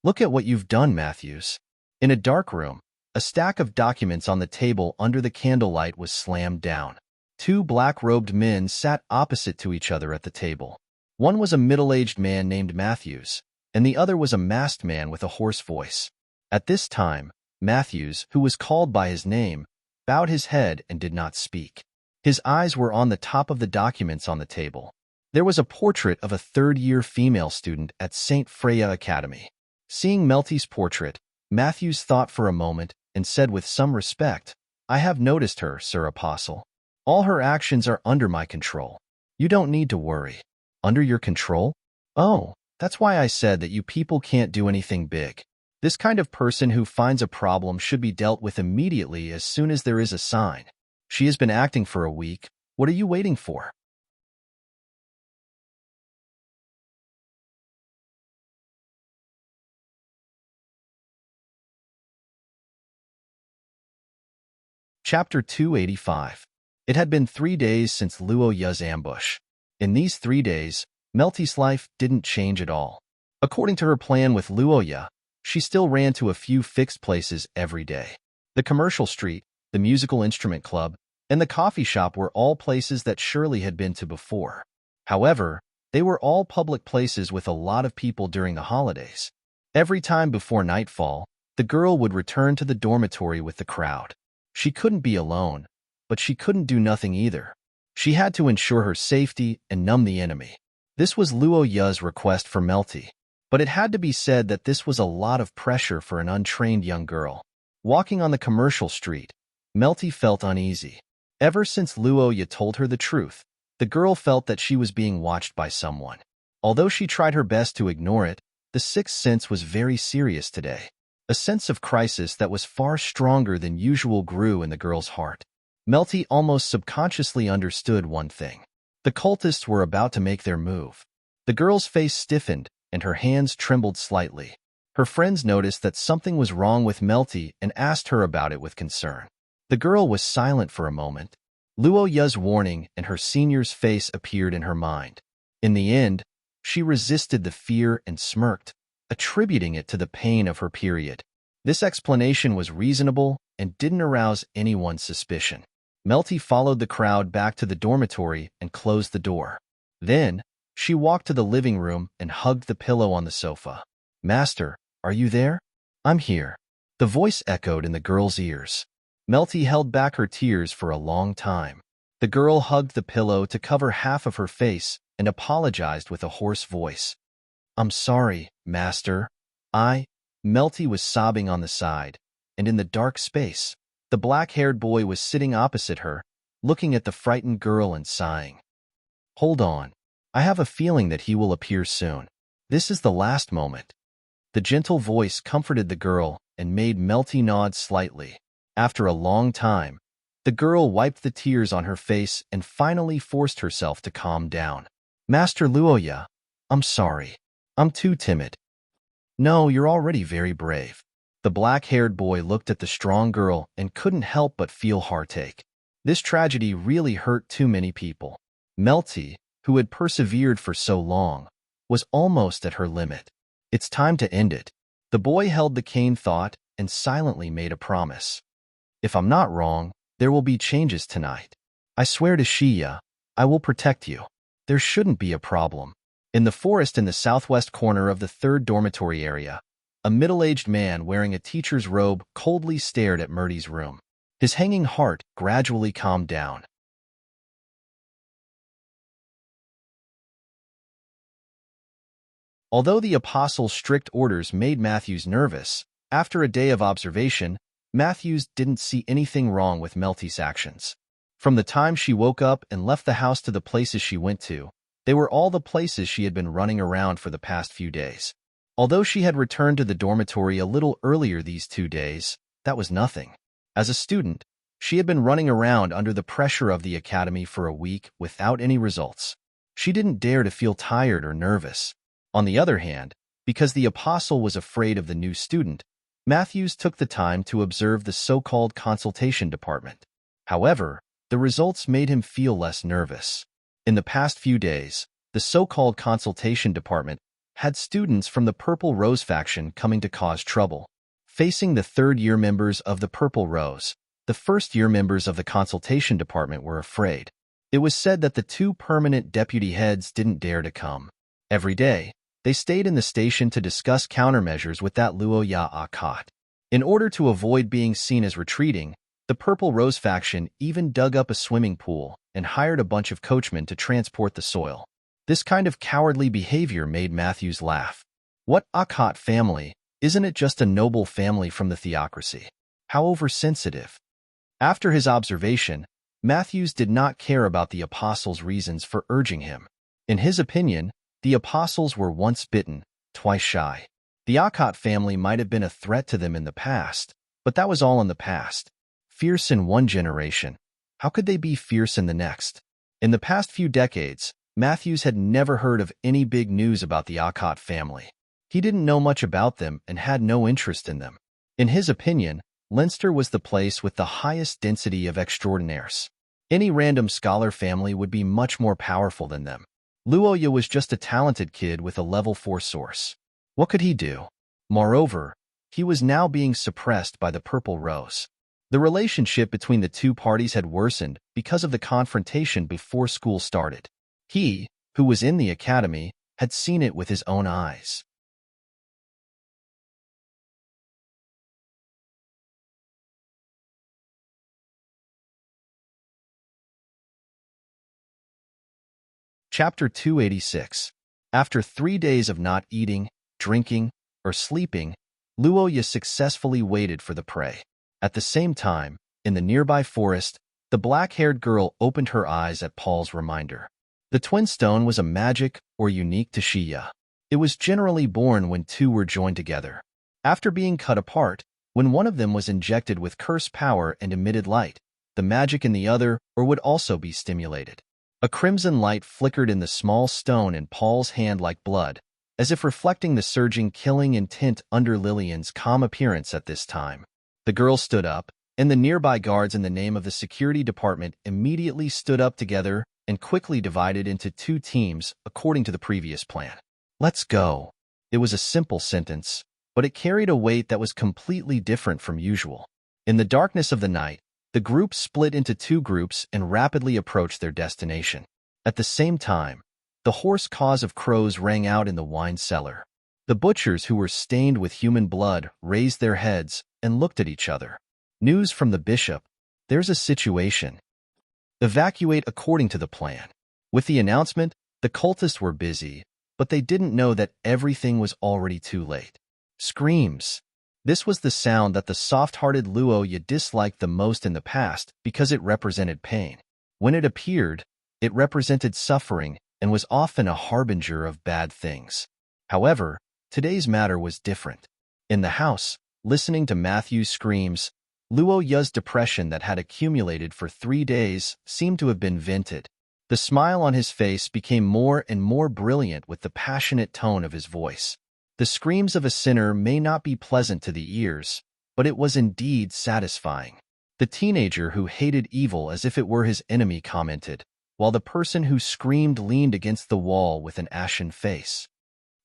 "Look at what you've done, Matthews." In a dark room, a stack of documents on the table under the candlelight was slammed down. Two black-robed men sat opposite to each other at the table. One was a middle-aged man named Matthews, and the other was a masked man with a hoarse voice. At this time, Matthews, who was called by his name, bowed his head and did not speak. His eyes were on the top of the documents on the table. There was a portrait of a third-year female student at St. Freya Academy. Seeing Melty's portrait, Matthews thought for a moment and said with some respect, "I have noticed her, Sir Apostle. All her actions are under my control. You don't need to worry." "Under your control?" "Oh, that's why I said that you people can't do anything big. This kind of person who finds a problem should be dealt with immediately as soon as there is a sign. She has been acting for a week. What are you waiting for?" Chapter 285. It had been 3 days since Luo Ya's ambush. In these 3 days, Melty's life didn't change at all. According to her plan with Luo Ya, she still ran to a few fixed places every day. The commercial street, the musical instrument club, and the coffee shop were all places that Shirley had been to before. However, they were all public places with a lot of people during the holidays. Every time before nightfall, the girl would return to the dormitory with the crowd. She couldn't be alone, but she couldn't do nothing either. She had to ensure her safety and numb the enemy. This was Luo Ya's request for Melty, but it had to be said that this was a lot of pressure for an untrained young girl. Walking on the commercial street, Melty felt uneasy. Ever since Luo Ya told her the truth, the girl felt that she was being watched by someone. Although she tried her best to ignore it, the sixth sense was very serious today. A sense of crisis that was far stronger than usual grew in the girl's heart. Melty almost subconsciously understood one thing. The cultists were about to make their move. The girl's face stiffened, and her hands trembled slightly. Her friends noticed that something was wrong with Melty and asked her about it with concern. The girl was silent for a moment. Luo Ya's warning and her senior's face appeared in her mind. In the end, she resisted the fear and smirked, attributing it to the pain of her period. This explanation was reasonable and didn't arouse anyone's suspicion. Melty followed the crowd back to the dormitory and closed the door. Then, she walked to the living room and hugged the pillow on the sofa. "Master, are you there?" "I'm here." The voice echoed in the girl's ears. Melty held back her tears for a long time. The girl hugged the pillow to cover half of her face and apologized with a hoarse voice. "I'm sorry, Master. Melty was sobbing on the side, and in the dark space, the black-haired boy was sitting opposite her, looking at the frightened girl and sighing. "Hold on. I have a feeling that he will appear soon. This is the last moment." The gentle voice comforted the girl and made Melty nod slightly. After a long time, the girl wiped the tears on her face and finally forced herself to calm down. "Master Luo Ya, I'm sorry. I'm too timid." "No, you're already very brave." The black-haired boy looked at the strong girl and couldn't help but feel heartache. This tragedy really hurt too many people. Melty, who had persevered for so long, was almost at her limit. "It's time to end it." The boy held the cane thought and silently made a promise. "If I'm not wrong, there will be changes tonight. I swear to Shiya, I will protect you. There shouldn't be a problem." In the forest in the southwest corner of the third dormitory area, a middle-aged man wearing a teacher's robe coldly stared at Murty's room. His hanging heart gradually calmed down. Although the apostle's strict orders made Matthews nervous, after a day of observation, Matthews didn't see anything wrong with Melty's actions. From the time she woke up and left the house to the places she went to, they were all the places she had been running around for the past few days. Although she had returned to the dormitory a little earlier these 2 days, that was nothing. As a student, she had been running around under the pressure of the academy for a week without any results. She didn't dare to feel tired or nervous. On the other hand, because the apostle was afraid of the new student, Matthews took the time to observe the so-called consultation department. However, the results made him feel less nervous. In the past few days, the so-called consultation department had students from the Purple Rose faction coming to cause trouble. Facing the third-year members of the Purple Rose, the first-year members of the consultation department were afraid. It was said that the 2 permanent deputy heads didn't dare to come. Every day, they stayed in the station to discuss countermeasures with that Luo Ya Akat. In order to avoid being seen as retreating, the Purple Rose faction even dug up a swimming pool and hired a bunch of coachmen to transport the soil. This kind of cowardly behavior made Matthews laugh. What Akat family? Isn't it just a noble family from the theocracy? How oversensitive. After his observation, Matthews did not care about the apostles' reasons for urging him. In his opinion, the apostles were once bitten, twice shy. The Akkad family might have been a threat to them in the past, but that was all in the past. Fierce in one generation. How could they be fierce in the next? In the past few decades, Matthews had never heard of any big news about the Akkad family. He didn't know much about them and had no interest in them. In his opinion, Leinster was the place with the highest density of extraordinaires. Any random scholar family would be much more powerful than them. Luoya was just a talented kid with a level 4 source. What could he do? Moreover, he was now being suppressed by the Purple Rose. The relationship between the two parties had worsened because of the confrontation before school started. He, who was in the academy, had seen it with his own eyes. Chapter 286. After 3 days of not eating, drinking, or sleeping, Luoya successfully waited for the prey. At the same time, in the nearby forest, the black-haired girl opened her eyes at Paul's reminder. The twin stone was a magic or unique to Shiya. It was generally born when two were joined together. After being cut apart, when one of them was injected with curse power and emitted light, the magic in the other or would also be stimulated. A crimson light flickered in the small stone in Paul's hand like blood, as if reflecting the surging killing intent under Lillian's calm appearance at this time. The girl stood up, and the nearby guards in the name of the security department immediately stood up together and quickly divided into 2 teams according to the previous plan. Let's go. It was a simple sentence, but it carried a weight that was completely different from usual. In the darkness of the night, the group split into 2 groups and rapidly approached their destination. At the same time, the hoarse caws of crows rang out in the wine cellar. The butchers, who were stained with human blood, raised their heads and looked at each other. News from the bishop. There's a situation. Evacuate according to the plan. With the announcement, the cultists were busy, but they didn't know that everything was already too late. Screams. This was the sound that the soft-hearted Luoya disliked the most in the past because it represented pain. When it appeared, it represented suffering and was often a harbinger of bad things. However, today's matter was different. In the house, listening to Matthew's screams, Luoya's depression that had accumulated for 3 days seemed to have been vented. The smile on his face became more and more brilliant with the passionate tone of his voice. The screams of a sinner may not be pleasant to the ears, but it was indeed satisfying. The teenager who hated evil as if it were his enemy commented, while the person who screamed leaned against the wall with an ashen face.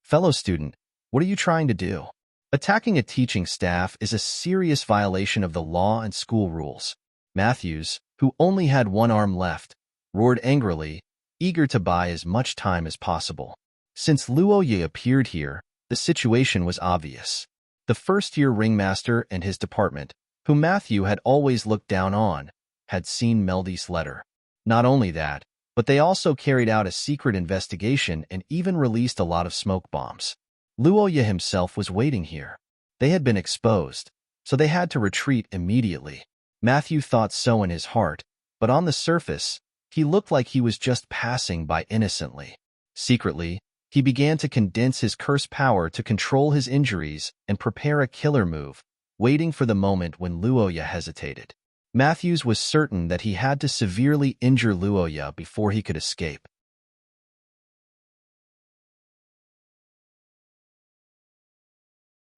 Fellow student, what are you trying to do? Attacking a teaching staff is a serious violation of the law and school rules. Matthews, who only had one arm left, roared angrily, eager to buy as much time as possible. Since Luoya appeared here, the situation was obvious. The first-year ringmaster and his department, whom Matthew had always looked down on, had seen Meldy's letter. Not only that, but they also carried out a secret investigation and even released a lot of smoke bombs. Luoya himself was waiting here. They had been exposed, so they had to retreat immediately. Matthew thought so in his heart, but on the surface, he looked like he was just passing by innocently. Secretly, he began to condense his curse power to control his injuries and prepare a killer move, waiting for the moment when Luoya hesitated. Matthews was certain that he had to severely injure Luoya before he could escape.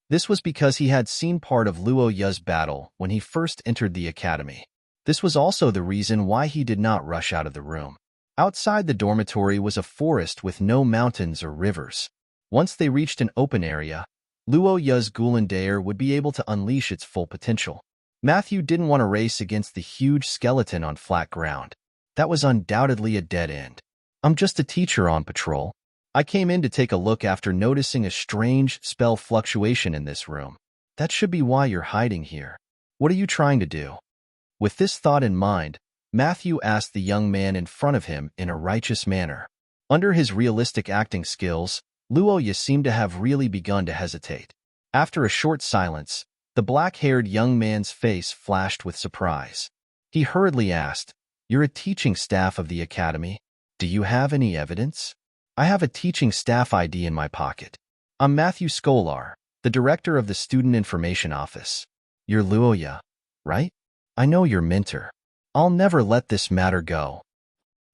This was because he had seen part of Luoya's battle when he first entered the academy. This was also the reason why he did not rush out of the room. Outside the dormitory was a forest with no mountains or rivers. Once they reached an open area, Luoya's Goulandaire would be able to unleash its full potential. Matthew didn't want to race against the huge skeleton on flat ground. That was undoubtedly a dead end. I'm just a teacher on patrol. I came in to take a look after noticing a strange spell fluctuation in this room. That should be why you're hiding here. What are you trying to do? With this thought in mind, Matthew asked the young man in front of him in a righteous manner. Under his realistic acting skills, Luoya seemed to have really begun to hesitate. After a short silence, The black-haired young man's face flashed with surprise. He hurriedly asked, "You're a teaching staff of the academy? Do you have any evidence?" "I have a teaching staff ID in my pocket. I'm Matthew Scholar, the director of the Student Information Office. You're Luoya, right? I know you're Minter. I'll never let this matter go."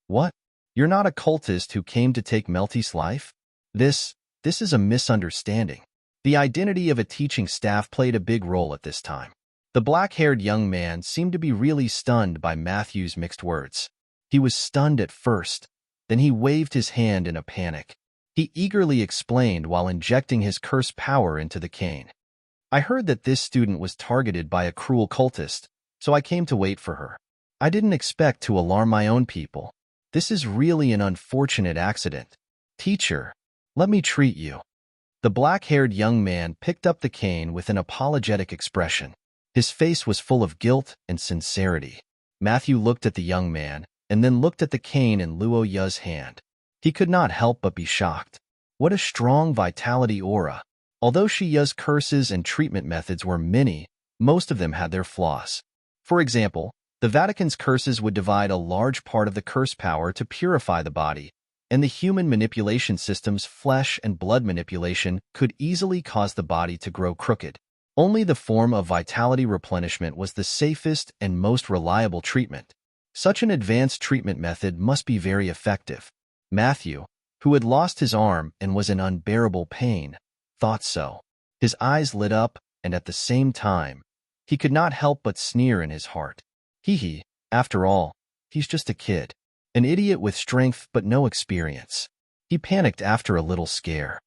"What? You're not a cultist who came to take Melty's life?" This is a misunderstanding." The identity of a teaching staff played a big role at this time. The black-haired young man seemed to be really stunned by Matthew's mixed words. He was stunned at first, then he waved his hand in a panic. He eagerly explained while injecting his curse power into the cane. "I heard that this student was targeted by a cruel cultist, so I came to wait for her. I didn't expect to alarm my own people. This is really an unfortunate accident. Teacher, let me treat you." The black-haired young man picked up the cane with an apologetic expression. His face was full of guilt and sincerity. Matthew looked at the young man, and then looked at the cane in Luoya's hand. He could not help but be shocked. What a strong vitality aura. Although Shiya's curses and treatment methods were many, most of them had their flaws. For example, the Vatican's curses would divide a large part of the curse power to purify the body, and the human manipulation system's flesh and blood manipulation could easily cause the body to grow crooked. Only the form of vitality replenishment was the safest and most reliable treatment. Such an advanced treatment method must be very effective. Matthew, who had lost his arm and was in unbearable pain, thought so. His eyes lit up, and at the same time, he could not help but sneer in his heart. After all, he's just a kid. An idiot with strength but no experience. He panicked after a little scare.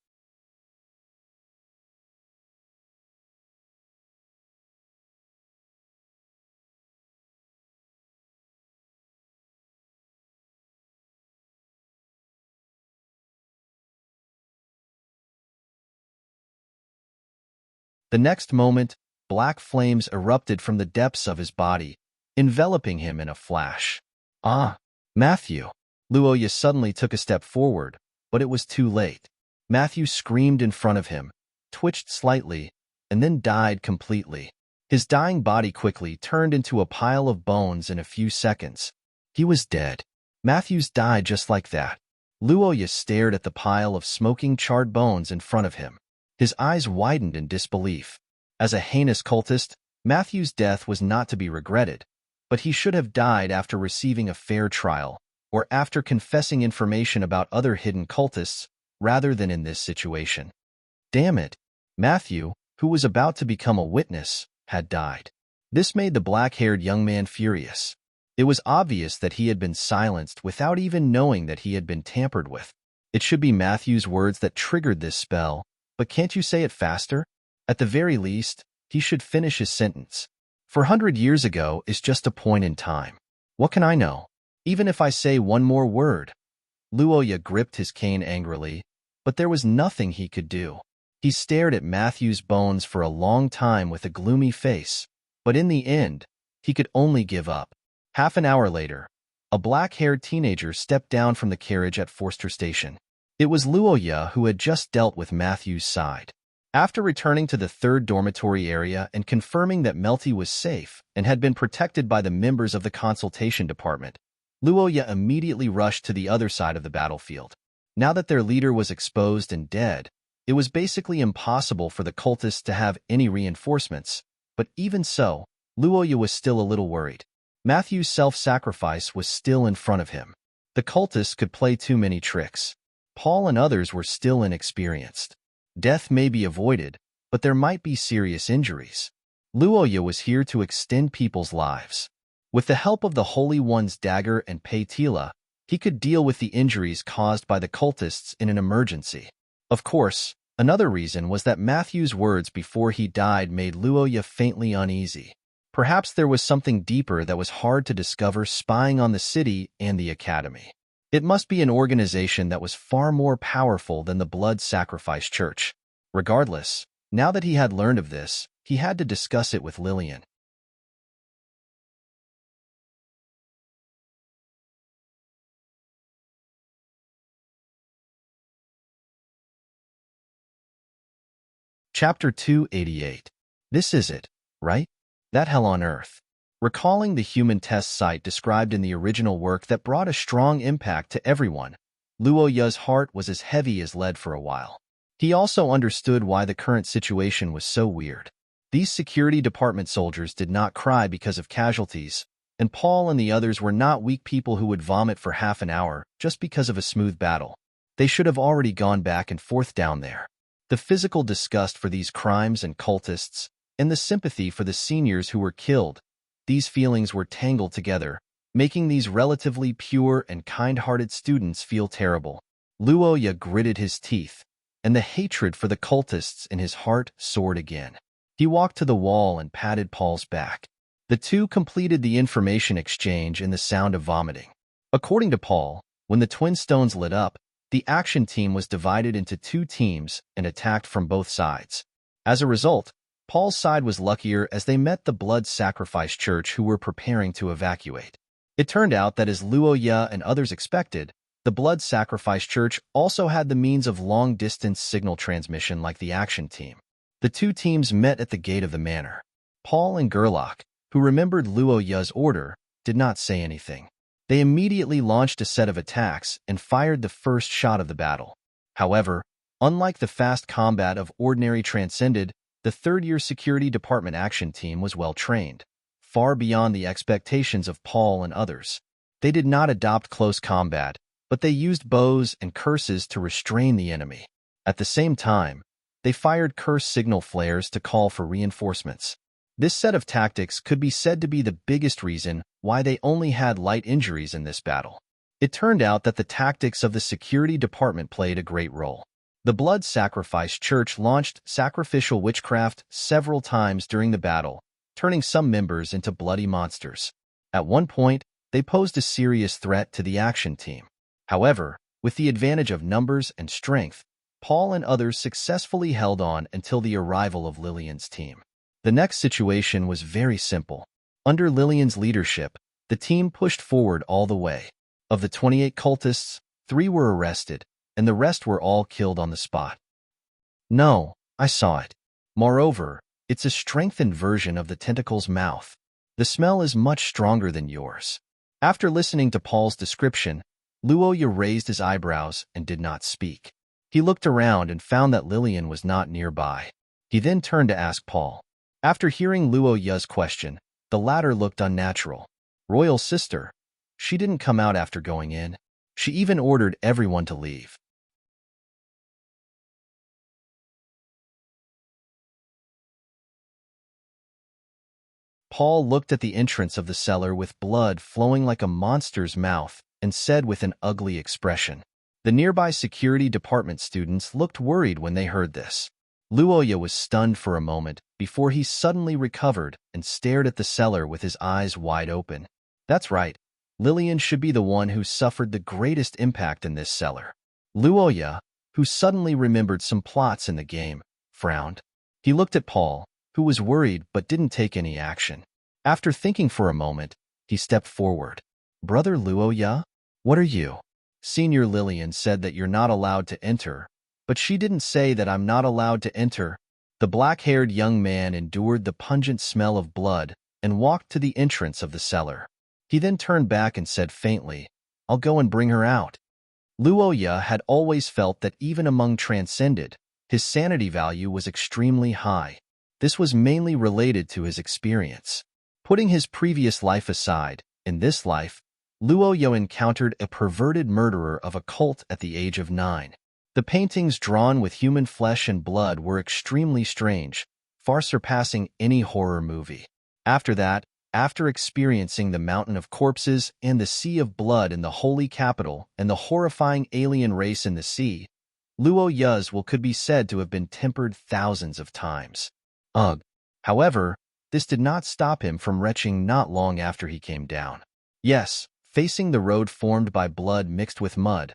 The next moment, black flames erupted from the depths of his body, enveloping him in a flash. "Ah, Matthew!" Luoya suddenly took a step forward, but it was too late. Matthew screamed in front of him, twitched slightly, and then died completely. His dying body quickly turned into a pile of bones in a few seconds. He was dead. Matthew's died just like that. Luoya stared at the pile of smoking charred bones in front of him. His eyes widened in disbelief. As a heinous cultist, Matthew's death was not to be regretted, but he should have died after receiving a fair trial, or after confessing information about other hidden cultists, rather than in this situation. Damn it! Matthew, who was about to become a witness, had died. This made the black-haired young man furious. It was obvious that he had been silenced without even knowing that he had been tampered with. It should be Matthew's words that triggered this spell, but can't you say it faster? At the very least, he should finish his sentence. 400 years ago is just a point in time. What can I know? Even if I say one more word. Luoya gripped his cane angrily, but there was nothing he could do. He stared at Matthew's bones for a long time with a gloomy face, but in the end, he could only give up. Half an hour later, a black-haired teenager stepped down from the carriage at Forster Station. It was Luoya who had just dealt with Matthew's side. After returning to the third dormitory area and confirming that Melty was safe and had been protected by the members of the consultation department, Luoya immediately rushed to the other side of the battlefield. Now that their leader was exposed and dead, it was basically impossible for the cultists to have any reinforcements, but even so, Luoya was still a little worried. Matthew's self-sacrifice was still in front of him. The cultists could play too many tricks. Paul and others were still inexperienced. Death may be avoided, but there might be serious injuries. Luoya was here to extend people's lives. With the help of the Holy One's dagger and Paitila, he could deal with the injuries caused by the cultists in an emergency. Of course, another reason was that Matthew's words before he died made Luoya faintly uneasy. Perhaps there was something deeper that was hard to discover spying on the city and the academy. It must be an organization that was far more powerful than the Blood Sacrifice Church. Regardless, now that he had learned of this, he had to discuss it with Lillian. Chapter 288. This is it, right? That hell on earth. Recalling the human test site described in the original work that brought a strong impact to everyone, Luo Ya's heart was as heavy as lead for a while. He also understood why the current situation was so weird. These security department soldiers did not cry because of casualties, and Paul and the others were not weak people who would vomit for half an hour just because of a smooth battle. They should have already gone back and forth down there. The physical disgust for these crimes and cultists, and the sympathy for the seniors who were killed, these feelings were tangled together, making these relatively pure and kind-hearted students feel terrible. Luo Ya gritted his teeth, and the hatred for the cultists in his heart soared again. He walked to the wall and patted Paul's back. The two completed the information exchange in the sound of vomiting. According to Paul, when the twin stones lit up, the action team was divided into two teams and attacked from both sides. As a result, Paul's side was luckier as they met the Blood Sacrifice Church who were preparing to evacuate. It turned out that as Luo Ya and others expected, the Blood Sacrifice Church also had the means of long-distance signal transmission like the action team. The two teams met at the gate of the manor. Paul and Gerlach, who remembered Luo Ya's order, did not say anything. They immediately launched a set of attacks and fired the first shot of the battle. However, unlike the fast combat of ordinary Transcended, the third-year security department action team was well-trained, far beyond the expectations of Paul and others. They did not adopt close combat, but they used bows and curses to restrain the enemy. At the same time, they fired curse signal flares to call for reinforcements. This set of tactics could be said to be the biggest reason why they only had light injuries in this battle. It turned out that the tactics of the security department played a great role. The Blood Sacrifice Church launched sacrificial witchcraft several times during the battle, turning some members into bloody monsters. At one point, they posed a serious threat to the action team. However, with the advantage of numbers and strength, Paul and others successfully held on until the arrival of Lillian's team. The next situation was very simple. Under Lillian's leadership, the team pushed forward all the way. Of the 28 cultists, 3 were arrested, and the rest were all killed on the spot. No, I saw it. Moreover, it's a strengthened version of the tentacle's mouth. The smell is much stronger than yours. After listening to Paul's description, Luo Ya raised his eyebrows and did not speak. He looked around and found that Lillian was not nearby. He then turned to ask Paul. After hearing Luo Ya's question, the latter looked unnatural. Royal sister. She didn't come out after going in. She even ordered everyone to leave. Paul looked at the entrance of the cellar with blood flowing like a monster's mouth and said with an ugly expression. The nearby security department students looked worried when they heard this. Luo Ya was stunned for a moment before he suddenly recovered and stared at the cellar with his eyes wide open. That's right. Lillian should be the one who suffered the greatest impact in this cellar. Luo Ya, who suddenly remembered some plots in the game, frowned. He looked at Paul, who was worried but didn't take any action. After thinking for a moment, he stepped forward. Brother Luo Ya? What are you? Senior Lillian said that you're not allowed to enter, but she didn't say that I'm not allowed to enter. The black-haired young man endured the pungent smell of blood and walked to the entrance of the cellar. He then turned back and said faintly, I'll go and bring her out. Luo Ya had always felt that even among Transcended, his sanity value was extremely high. This was mainly related to his experience. Putting his previous life aside, in this life, Luo Ya encountered a perverted murderer of a cult at the age of 9. The paintings drawn with human flesh and blood were extremely strange, far surpassing any horror movie. After that, after experiencing the mountain of corpses and the sea of blood in the holy capital and the horrifying alien race in the sea, Luo Ya's will could be said to have been tempered thousands of times. Ugh. However, this did not stop him from retching not long after he came down. Yes, facing the road formed by blood mixed with mud,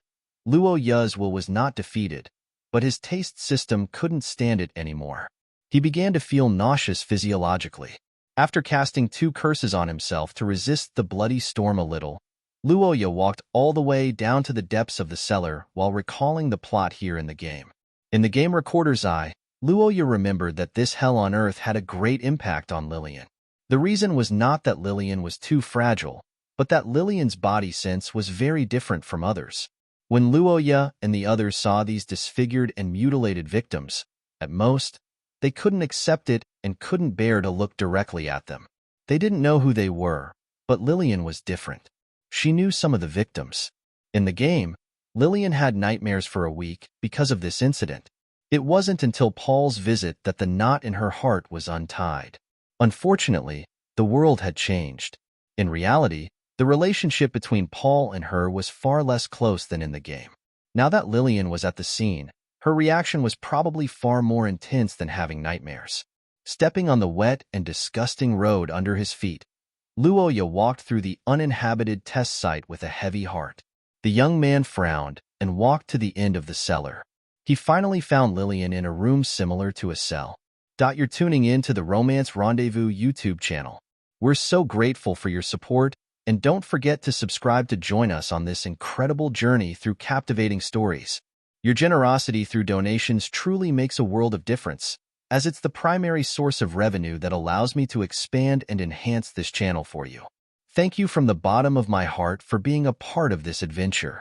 Luo Ya's will was not defeated, but his taste system couldn't stand it anymore. He began to feel nauseous physiologically. After casting 2 curses on himself to resist the bloody storm a little, Luo Ya walked all the way down to the depths of the cellar while recalling the plot here in the game. In the game recorder's eye, Luoya remembered that this hell on earth had a great impact on Lillian. The reason was not that Lillian was too fragile, but that Lillian's body sense was very different from others. When Luoya and the others saw these disfigured and mutilated victims, at most, they couldn't accept it and couldn't bear to look directly at them. They didn't know who they were, but Lillian was different. She knew some of the victims. In the game, Lillian had nightmares for a week because of this incident. It wasn't until Paul's visit that the knot in her heart was untied. Unfortunately, the world had changed. In reality, the relationship between Paul and her was far less close than in the game. Now that Lillian was at the scene, her reaction was probably far more intense than having nightmares. Stepping on the wet and disgusting road under his feet, Luoya walked through the uninhabited test site with a heavy heart. The young man frowned and walked to the end of the cellar. He finally found Lillian in a room similar to a cell. You're tuning in to the Romance Rendezvous YouTube channel. We're so grateful for your support, and don't forget to subscribe to join us on this incredible journey through captivating stories. Your generosity through donations truly makes a world of difference, as it's the primary source of revenue that allows me to expand and enhance this channel for you. Thank you from the bottom of my heart for being a part of this adventure.